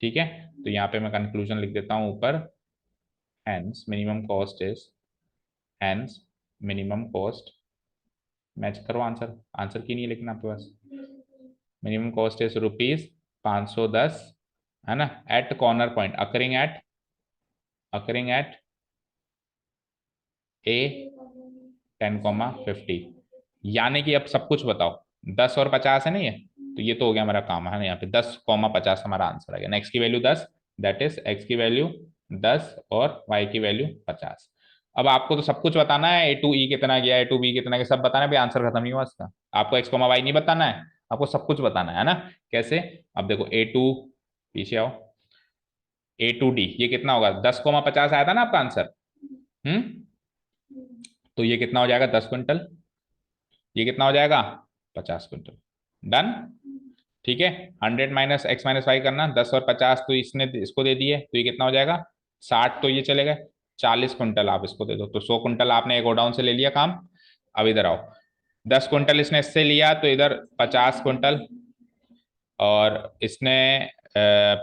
ठीक है, तो यहाँ पे मैं कंक्लूजन लिख देता हूँ ऊपर, hence minimum cost is, hence minimum cost, match करो आंसर, आंसर की नहीं है लेकिन आपके पास, मिनिमम कॉस्ट इज रुपीज 510, है ना, at corner point occurring at A 10,50। यानी कि अब सब कुछ बताओ, 10 और 50 है ना ये, तो ये तो हो गया हमारा काम, है ना, यहाँ पे 10,50 हमारा आंसर आ गया। एक्स की वैल्यू 10, दैट इज एक्स की वैल्यू 10 और वाई की वैल्यू 50। अब आपको तो सब कुछ बताना है, ए टू ई कितना गया, ए टू बी कितना गया, सब बताना है भाई, आंसर खत्म नहीं हुआ इसका। आपको एक्स कॉमा वाई नहीं बताना है, आपको सब कुछ बताना है ना। कैसे? अब देखो ए टू, पीछे आओ, ए टू डी ये कितना होगा, 10,50 आया था ना आपका आंसर। हम्म, तो ये कितना हो जाएगा, 10 क्विंटल। ये कितना हो जाएगा, 50 क्विंटल। डन। ठीक है, 100 माइनस एक्स माइनस वाई करना, 10 और 50 तो इसने इसको दे दिए, तो ये कितना हो जाएगा, 60, तो ये चले गए, 40 क्विंटल आप इसको दे दो, तो 100 क्विंटल आपने एक गोडाउन से ले लिया काम। अब इधर आओ, 10 क्विंटल इसने इससे लिया, तो इधर 50 क्विंटल, और इसने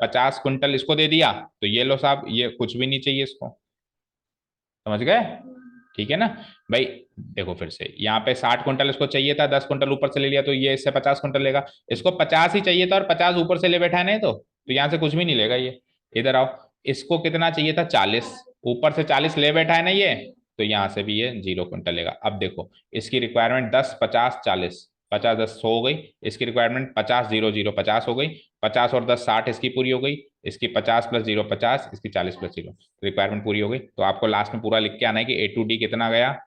50 क्विंटल इसको दे दिया, तो ये लो साहब, ये कुछ भी नहीं चाहिए इसको, समझ गए। ठीक है ना भाई, देखो फिर से, यहाँ पे 60 क्विंटल इसको चाहिए था, 10 क्विंटल ऊपर से ले लिया, तो ये इससे 50 क्विंटल लेगा। इसको 50 ही चाहिए था और 50 ऊपर से ले बैठा है, नहीं तो यहाँ से कुछ भी नहीं लेगा ये। इधर आओ, इसको कितना चाहिए था, 40, ऊपर से 40 ले बैठा है ना ये, तो यहाँ से भी ये 0 क्विंटल लेगा। अब देखो, इसकी रिक्वायरमेंट 10 50 40, 50 10 100 हो गई, इसकी रिक्वायरमेंट 50 0 0 50 हो गई, 50 और 10 60 इसकी पूरी हो गई, इसकी 50 प्लस 0 50, इसकी 40 प्लस 0, रिक्वायरमेंट पूरी हो गई। तो आपको लास्ट में पूरा लिख के आना है कि ए टू डी कितना गया,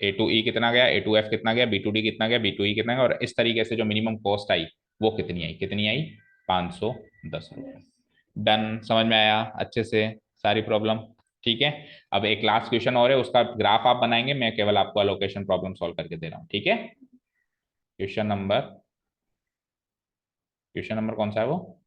ए टू ई कितना गया, ए टू एफ कितना गया, बी टू डी कितना गया, बी टू ई कितना गया, और इस तरीके से जो मिनिमम कॉस्ट आई वो कितनी आई 510 रुपये। डन, समझ में आया अच्छे से सारी प्रॉब्लम। ठीक है, अब एक लास्ट क्वेश्चन और है, उसका ग्राफ आप बनाएंगे, मैं केवल आपको अलोकेशन प्रॉब्लम सॉल्व करके दे रहा हूँ। ठीक है, क्वेश्चन नंबर, क्वेश्चन नंबर कौन सा है वो,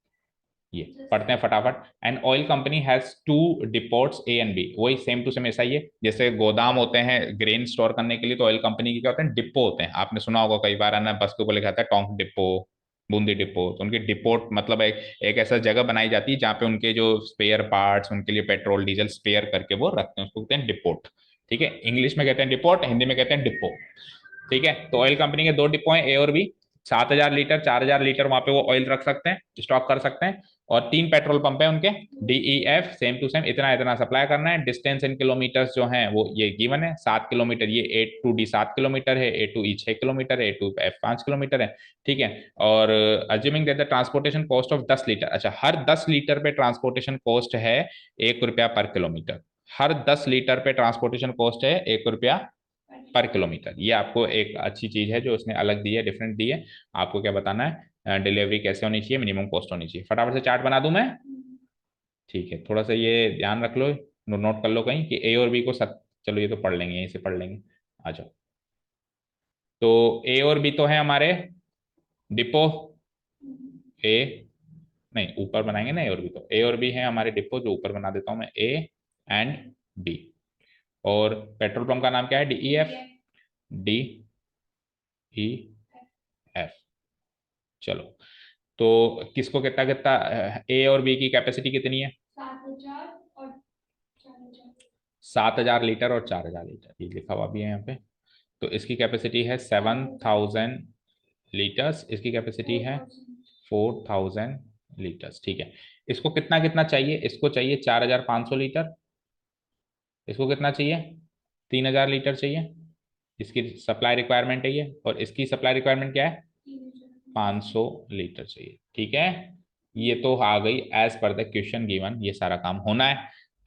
ये पढ़ते हैं फटाफट। An oil company has two depots A and B, वही सेम टू सेम ऐसा ही है, जैसे गोदाम होते हैं ग्रेन स्टोर करने के लिए, तो ऑयल कंपनी के क्या होते हैं, डिपो होते हैं। आपने सुना होगा कई बार, है ना, बस के ऊपर लिखा था टोंक डिपो, बूंदी डिपो, तो उनकी डिपोट मतलब एक ऐसा जगह बनाई जाती है जहाँ पे उनके जो स्पेयर पार्ट्स, उनके लिए पेट्रोल डीजल स्पेयर करके वो रखते हैं, उसको कहते हैं डिपोट। ठीक है, इंग्लिश में कहते हैं डिपोट, हिंदी में कहते हैं डिपो। ठीक है, तो ऑयल कंपनी के दो डिपो हैं, ए और बी, 7,000 लीटर 4,000 लीटर वहां पे वो ऑयल रख सकते हैं, स्टॉक कर सकते हैं, और 3 पेट्रोल पंप है उनके, DEF सेम टू सेम, इतना इतना सप्लाई करना है। डिस्टेंस इन किलोमीटर्स जो है वो ये गिवन है, 7 किलोमीटर, ये ए टू डी 7 किलोमीटर है, ए टू ई 6 किलोमीटर है, ए टू एफ 5 किलोमीटर है। ठीक है, और assuming that the transportation cost of 10 litre, अच्छा हर 10 लीटर पे ट्रांसपोर्टेशन कॉस्ट है 1 रुपया पर किलोमीटर, हर 10 लीटर पे ट्रांसपोर्टेशन कॉस्ट है 1 रुपया पर किलोमीटर। ये आपको एक अच्छी चीज है जो उसने अलग दी है, डिफरेंट दी है। आपको क्या बताना है, डिलीवरी कैसे होनी चाहिए, मिनिमम कॉस्ट होनी चाहिए। फटाफट से चार्ट बना दूं मैं। ठीक है, थोड़ा सा ये ध्यान रख लो, नोट कर लो कहीं कि ए और बी को चलो ये तो पढ़ लेंगे, यहीं से पढ़ लेंगे। आ जाओ, तो ए और बी तो है हमारे डिपो, ए नहीं ऊपर बनाएंगे ना, ए और बी, तो ए और बी है हमारे डिपो, जो ऊपर बना देता हूं मैं, ए एंड बी। और पेट्रोल पंप का नाम क्या है, DEF, DEF। चलो, तो किसको कितना कितना, ए और बी की कैपेसिटी कितनी है, 7,000 लीटर और 4,000 लीटर, ये लिखा हुआ भी है यहाँ पे। तो इसकी कैपेसिटी है 7,000 लीटर्स, इसकी कैपेसिटी है 4,000 लीटर्स। ठीक है, इसको कितना कितना चाहिए, इसको चाहिए 4,500 लीटर, इसको कितना चाहिए, 3,000 लीटर चाहिए, इसकी सप्लाई रिक्वायरमेंट है ये, और इसकी सप्लाई रिक्वायरमेंट क्या है, 500 लीटर चाहिए। ठीक है, ये तो आ गई as per the question given, ये सारा काम होना है।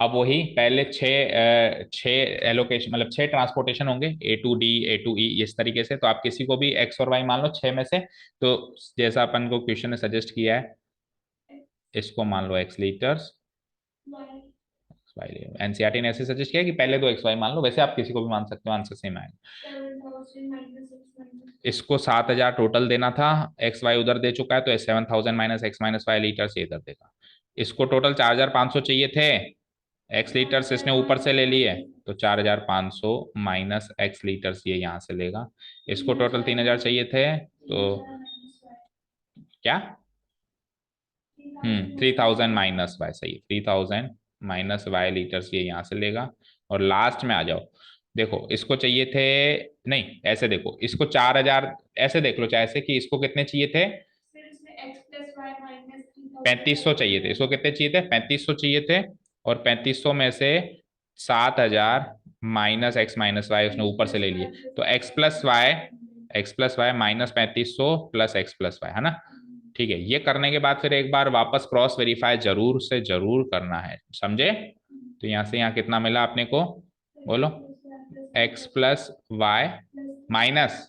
अब वही पहले छह एलोकेशन, मतलब 6 ट्रांसपोर्टेशन होंगे, ए टू डी ए टू ई, इस तरीके से। तो आप किसी को भी एक्स और वाई मान लो 6 में से, तो जैसा अपन को क्वेश्चन ने सजेस्ट किया है, इसको मान लो एक्स लीटर्स, एनसीईआरटी ने ऐसे सजेस्ट किया कि पहले दो एक्स वाई मान लो, वैसे आप किसी को भी मान सकते हो, आंसर सेम आएगा। 7,000 minus 600. इसको 7,000 टोटल देना था, एक्स वाई उधर दे चुका है, तो 7,000 minus x minus y litres ये इधर देगा। इसको टोटल 4,500 चाहिए थे, एक्स लीटर्स इसने ऊपर से ले लिए, तो 4,500 माइनस एक्स लीटर्स ये यहाँ से लेगा। इसको टोटल 3,000 चाहिए थे, तो क्या 3,000 माइनस वाई, सही, 3,000 माइनस वाई लीटर्स ये यहाँ से लेगा। और लास्ट में आ जाओ, देखो इसको चाहिए थे, नहीं ऐसे देखो, इसको 4,000 ऐसे देख लो, चाहे ऐसे कि इसको कितने चाहिए थे, फिर इसमें x plus y minus 3,000. 3,500 चाहिए थे। इसको कितने चाहिए थे, 3,500 चाहिए थे, और 3,500 में से 7,000 माइनस एक्स माइनस वाई उसने ऊपर से ले लिए, तो x plus y minus 3,500 plus x plus y, है ना। ठीक है, ये करने के बाद फिर एक बार वापस क्रॉस वेरीफाई जरूर से जरूर करना है, समझे। तो यहाँ से यहाँ कितना मिला अपने को, बोलो, x plus y minus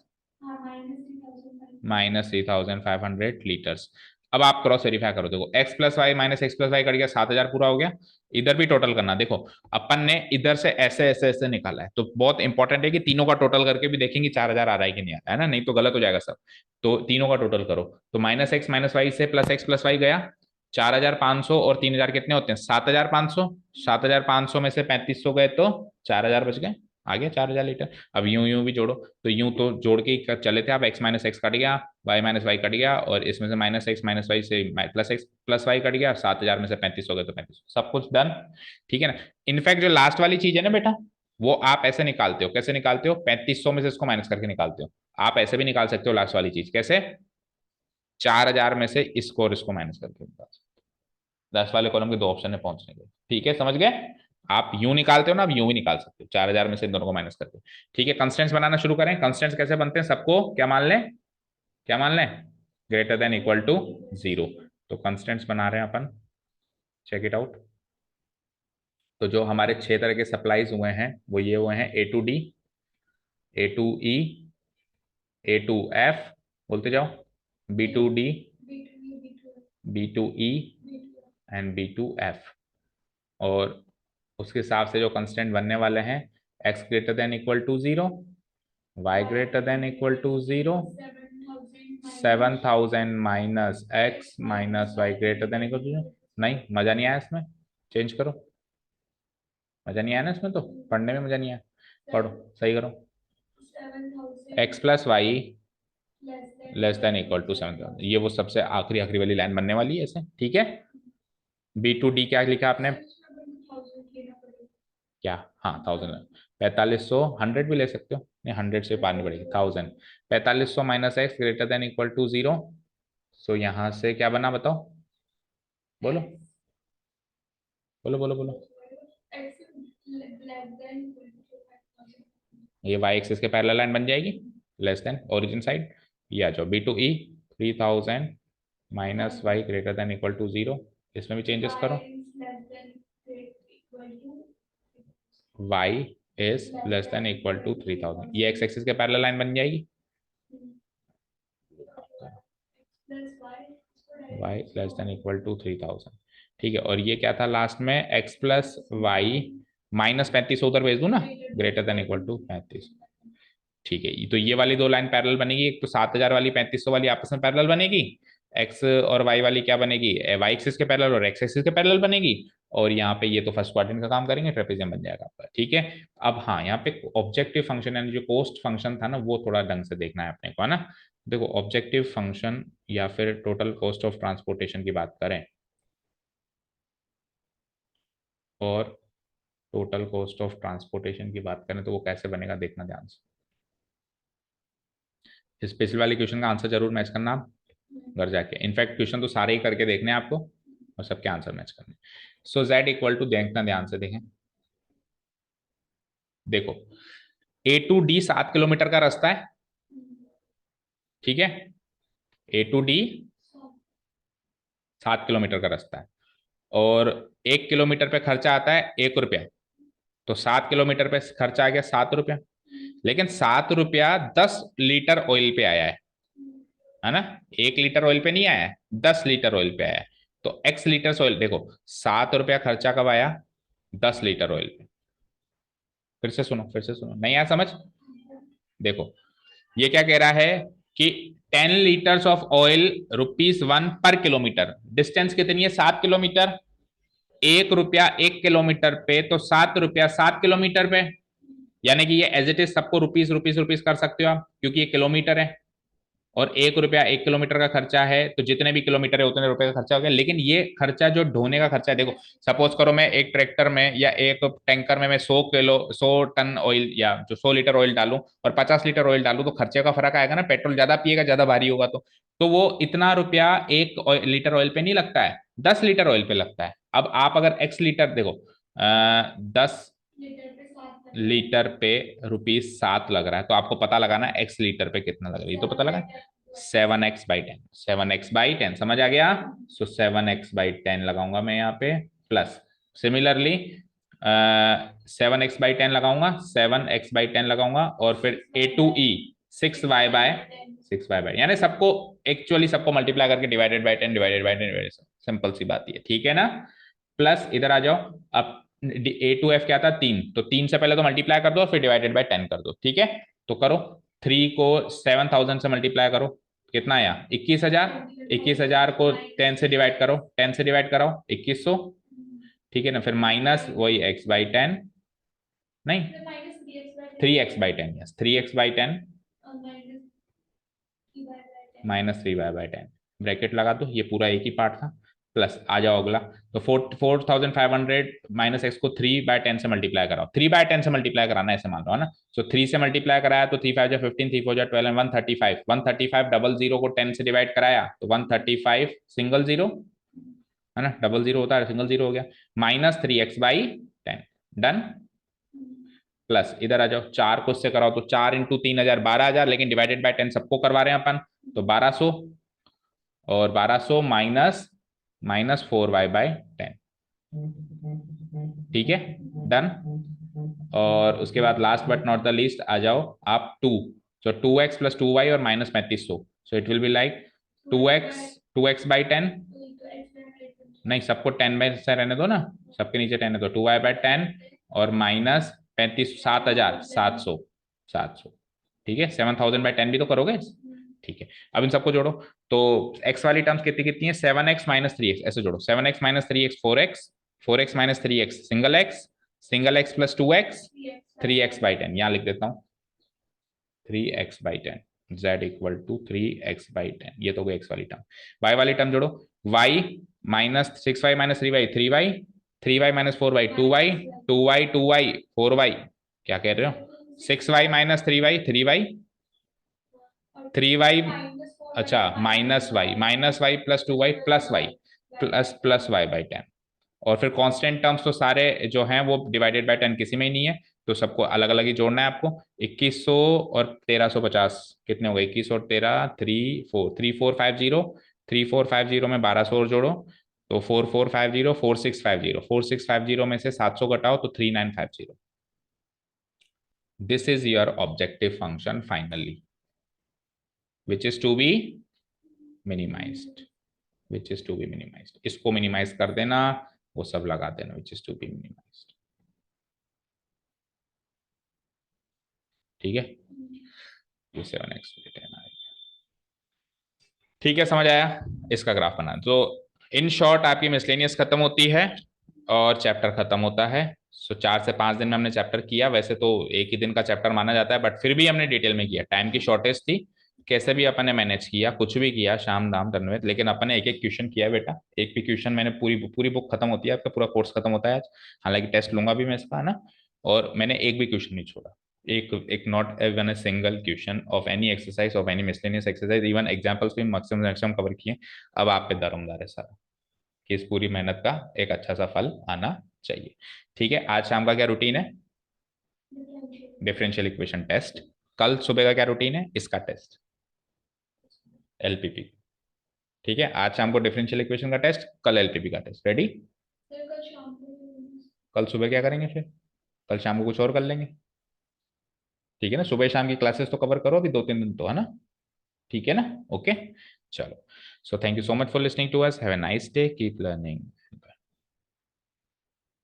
minus 3,500 litres. अब आप क्रॉस वेरीफाई करो, देखो x plus y minus x plus y cut गया, 7,000 पूरा हो गया। इधर भी टोटल करना, देखो अपन ने इधर से ऐसे ऐसे ऐसे निकाला है, तो बहुत इंपॉर्टेंट है कि तीनों का टोटल करके भी देखेंगे 4,000 आ रहा है कि नहीं आ रहा है ना, नहीं तो गलत हो जाएगा सब। तो तीनों का टोटल करो, तो माइनस एक्स माइनस वाई से प्लस एक्स प्लस वाई गया, 4,500 और 3,000 कितने होते हैं, 7,500। 7,500 में से 3,500 गए तो 4,000 बच गए, आ गया 4,000 लीटर। अब यूं यूं भी जोड़ो, तो यूं तो जोड़ के ही चले थे आप, एक्स माइनस एक्स कट गया, वाई माइनस वाई कट गया, और इसमें से माइनस एक्स माइनस वाई से plus x plus y cut गया, 7,000 में से 3,500 गए तो 3,500, सब कुछ डन। ठीक है ना। इनफैक्ट जो लास्ट वाली चीज है ना बेटा, वो आप ऐसे निकालते हो, कैसे निकालते हो, 3,500 में से इसको माइनस करके निकालते हो। आप ऐसे भी निकाल सकते हो लास्ट वाली चीज, कैसे, 4,000 में से इसको और इसको माइनस करके निकाल सकते हो। 10 वाले कॉलम के दो ऑप्शन है पहुंचने के, ठीक है, समझ गए। आप यूं निकालते हो ना, अब यूं भी निकाल सकते हो, 4,000 में से इन दोनों को माइनस करके। ठीक है, कंस्टेंट्स बनाना शुरू करें। कंस्टेंट्स कैसे बनते हैं, सबको क्या मान लें, क्या मान लें, ग्रेटर देन इक्वल टू 0। तो कंस्टेंट्स बना रहे हैं अपन, चेक इट आउट। तो जो हमारे 6 तरह के सप्लाईज हुए हैं वो ये हुए हैं, A to D, A to E, A to F, बोलते जाओ, B to D, B to E and B to F. और उसके हिसाब से जो कंस्टेंट बनने वाले हैं, X greater than equal to 0, Y greater than equal to 0, 7,000 minus x minus Y greater than equal to 0। नहीं, मजा नहीं आया इसमें, चेंज करो, मजा नहीं आया ना इसमें, तो पढ़ने में मजा नहीं आया, पढ़ो सही करो। X plus y less than equal to 7,000, ये वो सबसे आखिरी आखिरी वाली लाइन बनने वाली है ऐसे, ठीक है। बी टू डी क्या लिखा आपने, क्या, हाँ 1,000, 4,500, 100 भी ले सकते हो, नहीं 100 से पानी पड़ेगी, 1,000, 4,500 minus x greater than equal to 0। So यहाँ से क्या बना बताओ, बोलो बोलो बोलो बोलो। ये वाई एक्सिस के पैरेलल लाइन बन जाएगी, लेस देन ओरिजिन साइड। ये आ जाओ, बी टू ई 3,000 minus Y greater than equal to 0, इसमें भी चेंजेस करो, y is less than equal to 3,000, ये एक्स एक्सिस के पैरेलल लाइन बन जाएगी, y less than equal to 3,000। ठीक है, और ये क्या था लास्ट में, x प्लस वाई माइनस 35 उधर भेज दूं ना, ग्रेटर देन इक्वल टू 35। ठीक है, तो ये वाली दो लाइन पैरेलल बनेगी, एक तो 7,000 वाली 3,500 वाली आपस में पैरेलल बनेगी, एक्स और वाई वाली क्या बनेगी, वाई एक्सिस के पैरेलल और एक्स एक्सिस के पैरेलल बनेगी। और यहाँ पे ये तो फर्स्ट क्वाड्रेंट का काम करेंगे, ट्रेपेजियम बन जाएगा आपका, ठीक है। अब हाँ, यहाँ पे ऑब्जेक्टिव फंक्शन यानी जो कोस्ट फंक्शन था ना, वो थोड़ा ढंग से देखना है अपने को, है ना। देखो ऑब्जेक्टिव फंक्शन या फिर टोटल कॉस्ट ऑफ ट्रांसपोर्टेशन की बात करें, और टोटल कॉस्ट ऑफ ट्रांसपोर्टेशन की बात करें, तो वो कैसे बनेगा देखना ध्यान से। स्पेशल वाले क्वेश्चन का आंसर जरूर मैच करना आप घर जाके, इनफैक्ट क्वेश्चन तो सारे ही करके देखने हैं आपको, और सबके आंसर मैच करने। सो जेड इक्वल टू, देखना ध्यान से देखें, देखो ए टू डी 7 किलोमीटर का रास्ता है, ठीक है, ए टू डी 7 किलोमीटर का रास्ता है, और 1 किलोमीटर पे खर्चा आता है 1 रुपया, तो 7 किलोमीटर पे खर्चा आ गया 7 रुपया, लेकिन 7 रुपया 10 लीटर ऑयल पे आया है ना, 1 लीटर ऑयल पे नहीं आया है, 10 लीटर ऑयल पे आया है। तो एक्स लीटर ऑयल, देखो 7 रुपया खर्चा कब आया, 10 लीटर ऑयल पे। फिर से सुनो, फिर से सुनो, नहीं आया समझ? देखो, ये क्या कह रहा है कि 10 लीटर्स ऑफ ऑयल ₹1 पर किलोमीटर। डिस्टेंस कितनी है? 7 किलोमीटर। ₹1 1 किलोमीटर पे, तो ₹7 7 किलोमीटर पे। यानी कि ये एज इट इज सबको रुपीस रुपीस रुपीस कर सकते हो आप, क्योंकि ये किलोमीटर है और ₹1 1 किलोमीटर का खर्चा है, तो जितने भी किलोमीटर है उतने रुपए का खर्चा हो गया। लेकिन ये खर्चा जो ढोने का खर्चा है, देखो सपोज करो मैं एक ट्रैक्टर में या एक टैंकर में मैं 100 टन ऑयल या जो 100 लीटर ऑयल डालूं और 50 लीटर ऑयल डालूं, तो खर्चे का फर्क आएगा ना। पेट्रोल ज्यादा पिएगा, ज्यादा भारी होगा, तो वो इतना रुपया एक लीटर ऑयल पे नहीं लगता है, 10 लीटर ऑयल पे लगता है। अब आप अगर एक्स लीटर देखो, 10 लीटर पे ₹7 लग रहा है, तो आपको पता लगाना एक्स लीटर पे कितना लग रहा है, ये तो पता लगा। 7x/10, 7x/10 समझ आ गया। सो 7x/10 लगाऊंगा मैं यहाँ पे, प्लस सिमिलरली 7x/10 लगाऊंगा, 7x/10 लगाऊंगा, और फिर A2E 6y/6y, यानी सबको एक्चुअली सबको मल्टीप्लाई करके divided by 10 divided by 10, simple सी बात है, ठीक है ना। प्लस इधर आ जाओ। अब A2F क्या था? 3, तो 3 से पहले तो मल्टीप्लाई कर दो और फिर डिवाइडेड बाय 10 कर दो, ठीक है। तो करो, 3 को 7,000 से मल्टीप्लाई करो, कितना आया? 21,000। 21,000 को 10 से डिवाइड करो, 10 से डिवाइड कराओ, 2100, ठीक है ना। फिर माइनस वही x/10, नहीं 3x/10, yes 3x/10 -3y/10, bracket लगा दो, ये पूरा एक ही पार्ट था। प्लस आ जाओ अगला, तो 4,500 माइनस एक्स को 3/10 से मल्टीप्लाई कराओ, 3/10 से मल्टीप्लाई कराना है, ऐसे मान लो है ना। सो 3 से मल्टीप्लाई कराया तो 3 5 जा 15, 3 4 जा 12 एंड 135, 135 डबल जीरो को 10 से डिवाइड कराया तो 135 सिंगल जीरो, है ना, डबल जीरो होता है, सिंगल जीरो हो गया, -3x/10, डन। प्लस इधर आ जाओ, 4 को उससे कराओ तो 4 इंटू 3,000 12,000, लेकिन डिवाइडेड बाय 10 सबको करवा रहे हैं अपन, तो 1200, और 1200 माइनस -4y/10, ठीक है, डन। और उसके बाद last but not the least आ जाओ आप 2, सो 2x + 2y और -3500, so it will be like 2x/10, नहीं सबको 10 से रहने दो ना, सबके नीचे 10 है, तो 2y/10 और -35, 7,700, ठीक है। 7,000/10 भी तो करोगे, ठीक है। अब इन सबको जोड़ो, तो x वाली टर्म्स कितनी कितनी है? 7x - 3x, ऐसे जोड़ो, 7x - 3x 4x, 4x - 3x single x + 2x 3x/10, यहां लिख देता हूं 3x/10, z = 3x/10, ये तो गई x वाली टर्म। y वाली टर्म जोड़ो, y -6y - 3y 3y, 3y - 4y 2y, 2y 2y 4y, क्या कह रहे हो? 6y - 3y 3y, 3y, अच्छा -y + 2y + y plus y/10, और फिर कांस्टेंट टर्म्स तो सारे जो हैं वो डिवाइडेड बाय 10 किसी में ही नहीं है, तो सबको अलग अलग ही जोड़ना है आपको। 2100 और 1350 कितने हो गए? 21 और 13 3450, 3450 में 1200 और जोड़ो, तो 4450, 4650, 4650 में से 700 घटाओ तो 3950। This is your objective function finally, which is to be minimised, which is to be minimised, इसको मिनिमाइज कर देना, वो सब लगा देना, which is to be minimised, ठीक है। ये 7x/10 आएगा, ठीक है, समझ आया। इसका ग्राफ बना, तो इन शॉर्ट आपकी मिसलेनियस खत्म होती है और चैप्टर खत्म होता है। सो 4 से 5 दिन में हमने चैप्टर किया, वैसे तो एक ही दिन का चैप्टर माना जाता है, बट फिर भी हमने डिटेल में किया, टाइम की शॉर्टेज थी, कैसे भी अपन ने मैनेज किया, कुछ भी किया, शाम दाम तनवेद, लेकिन अपन ने एक एक क्वेश्चन किया बेटा, एक भी क्वेश्चन मैंने पूरी पूरी बुक खत्म होती है, आपका पूरा कोर्स खत्म होता है आज, हालांकि टेस्ट लूंगा भी मैं इसका, है ना, और मैंने एक भी क्वेश्चन नहीं छोड़ा, एक not even a single question of any exercise, of any miscellaneous exercise, even examples भी मैक्सिमम कवर किए। अब आप पे दारोमदार है सारा, कि इस पूरी मेहनत का एक अच्छा सा फल आना चाहिए, ठीक है। आज शाम का क्या रूटीन है? Differential equation test. कल सुबह का क्या रूटीन है? इसका टेस्ट, एलपीपी, ठीक है। आज शाम को डिफरेंशियल इक्वेशन का टेस्ट, कल एलपीपी का टेस्ट, रेडी। कल सुबह क्या करेंगे फिर? कल शाम को कुछ और कर लेंगे, ठीक है ना। सुबह शाम की क्लासेस तो कवर करो अभी 2 3 दिन तो, है ना, ठीक है ना, ओके। चलो, so thank you so much for listening to us, have a nice day, keep learning.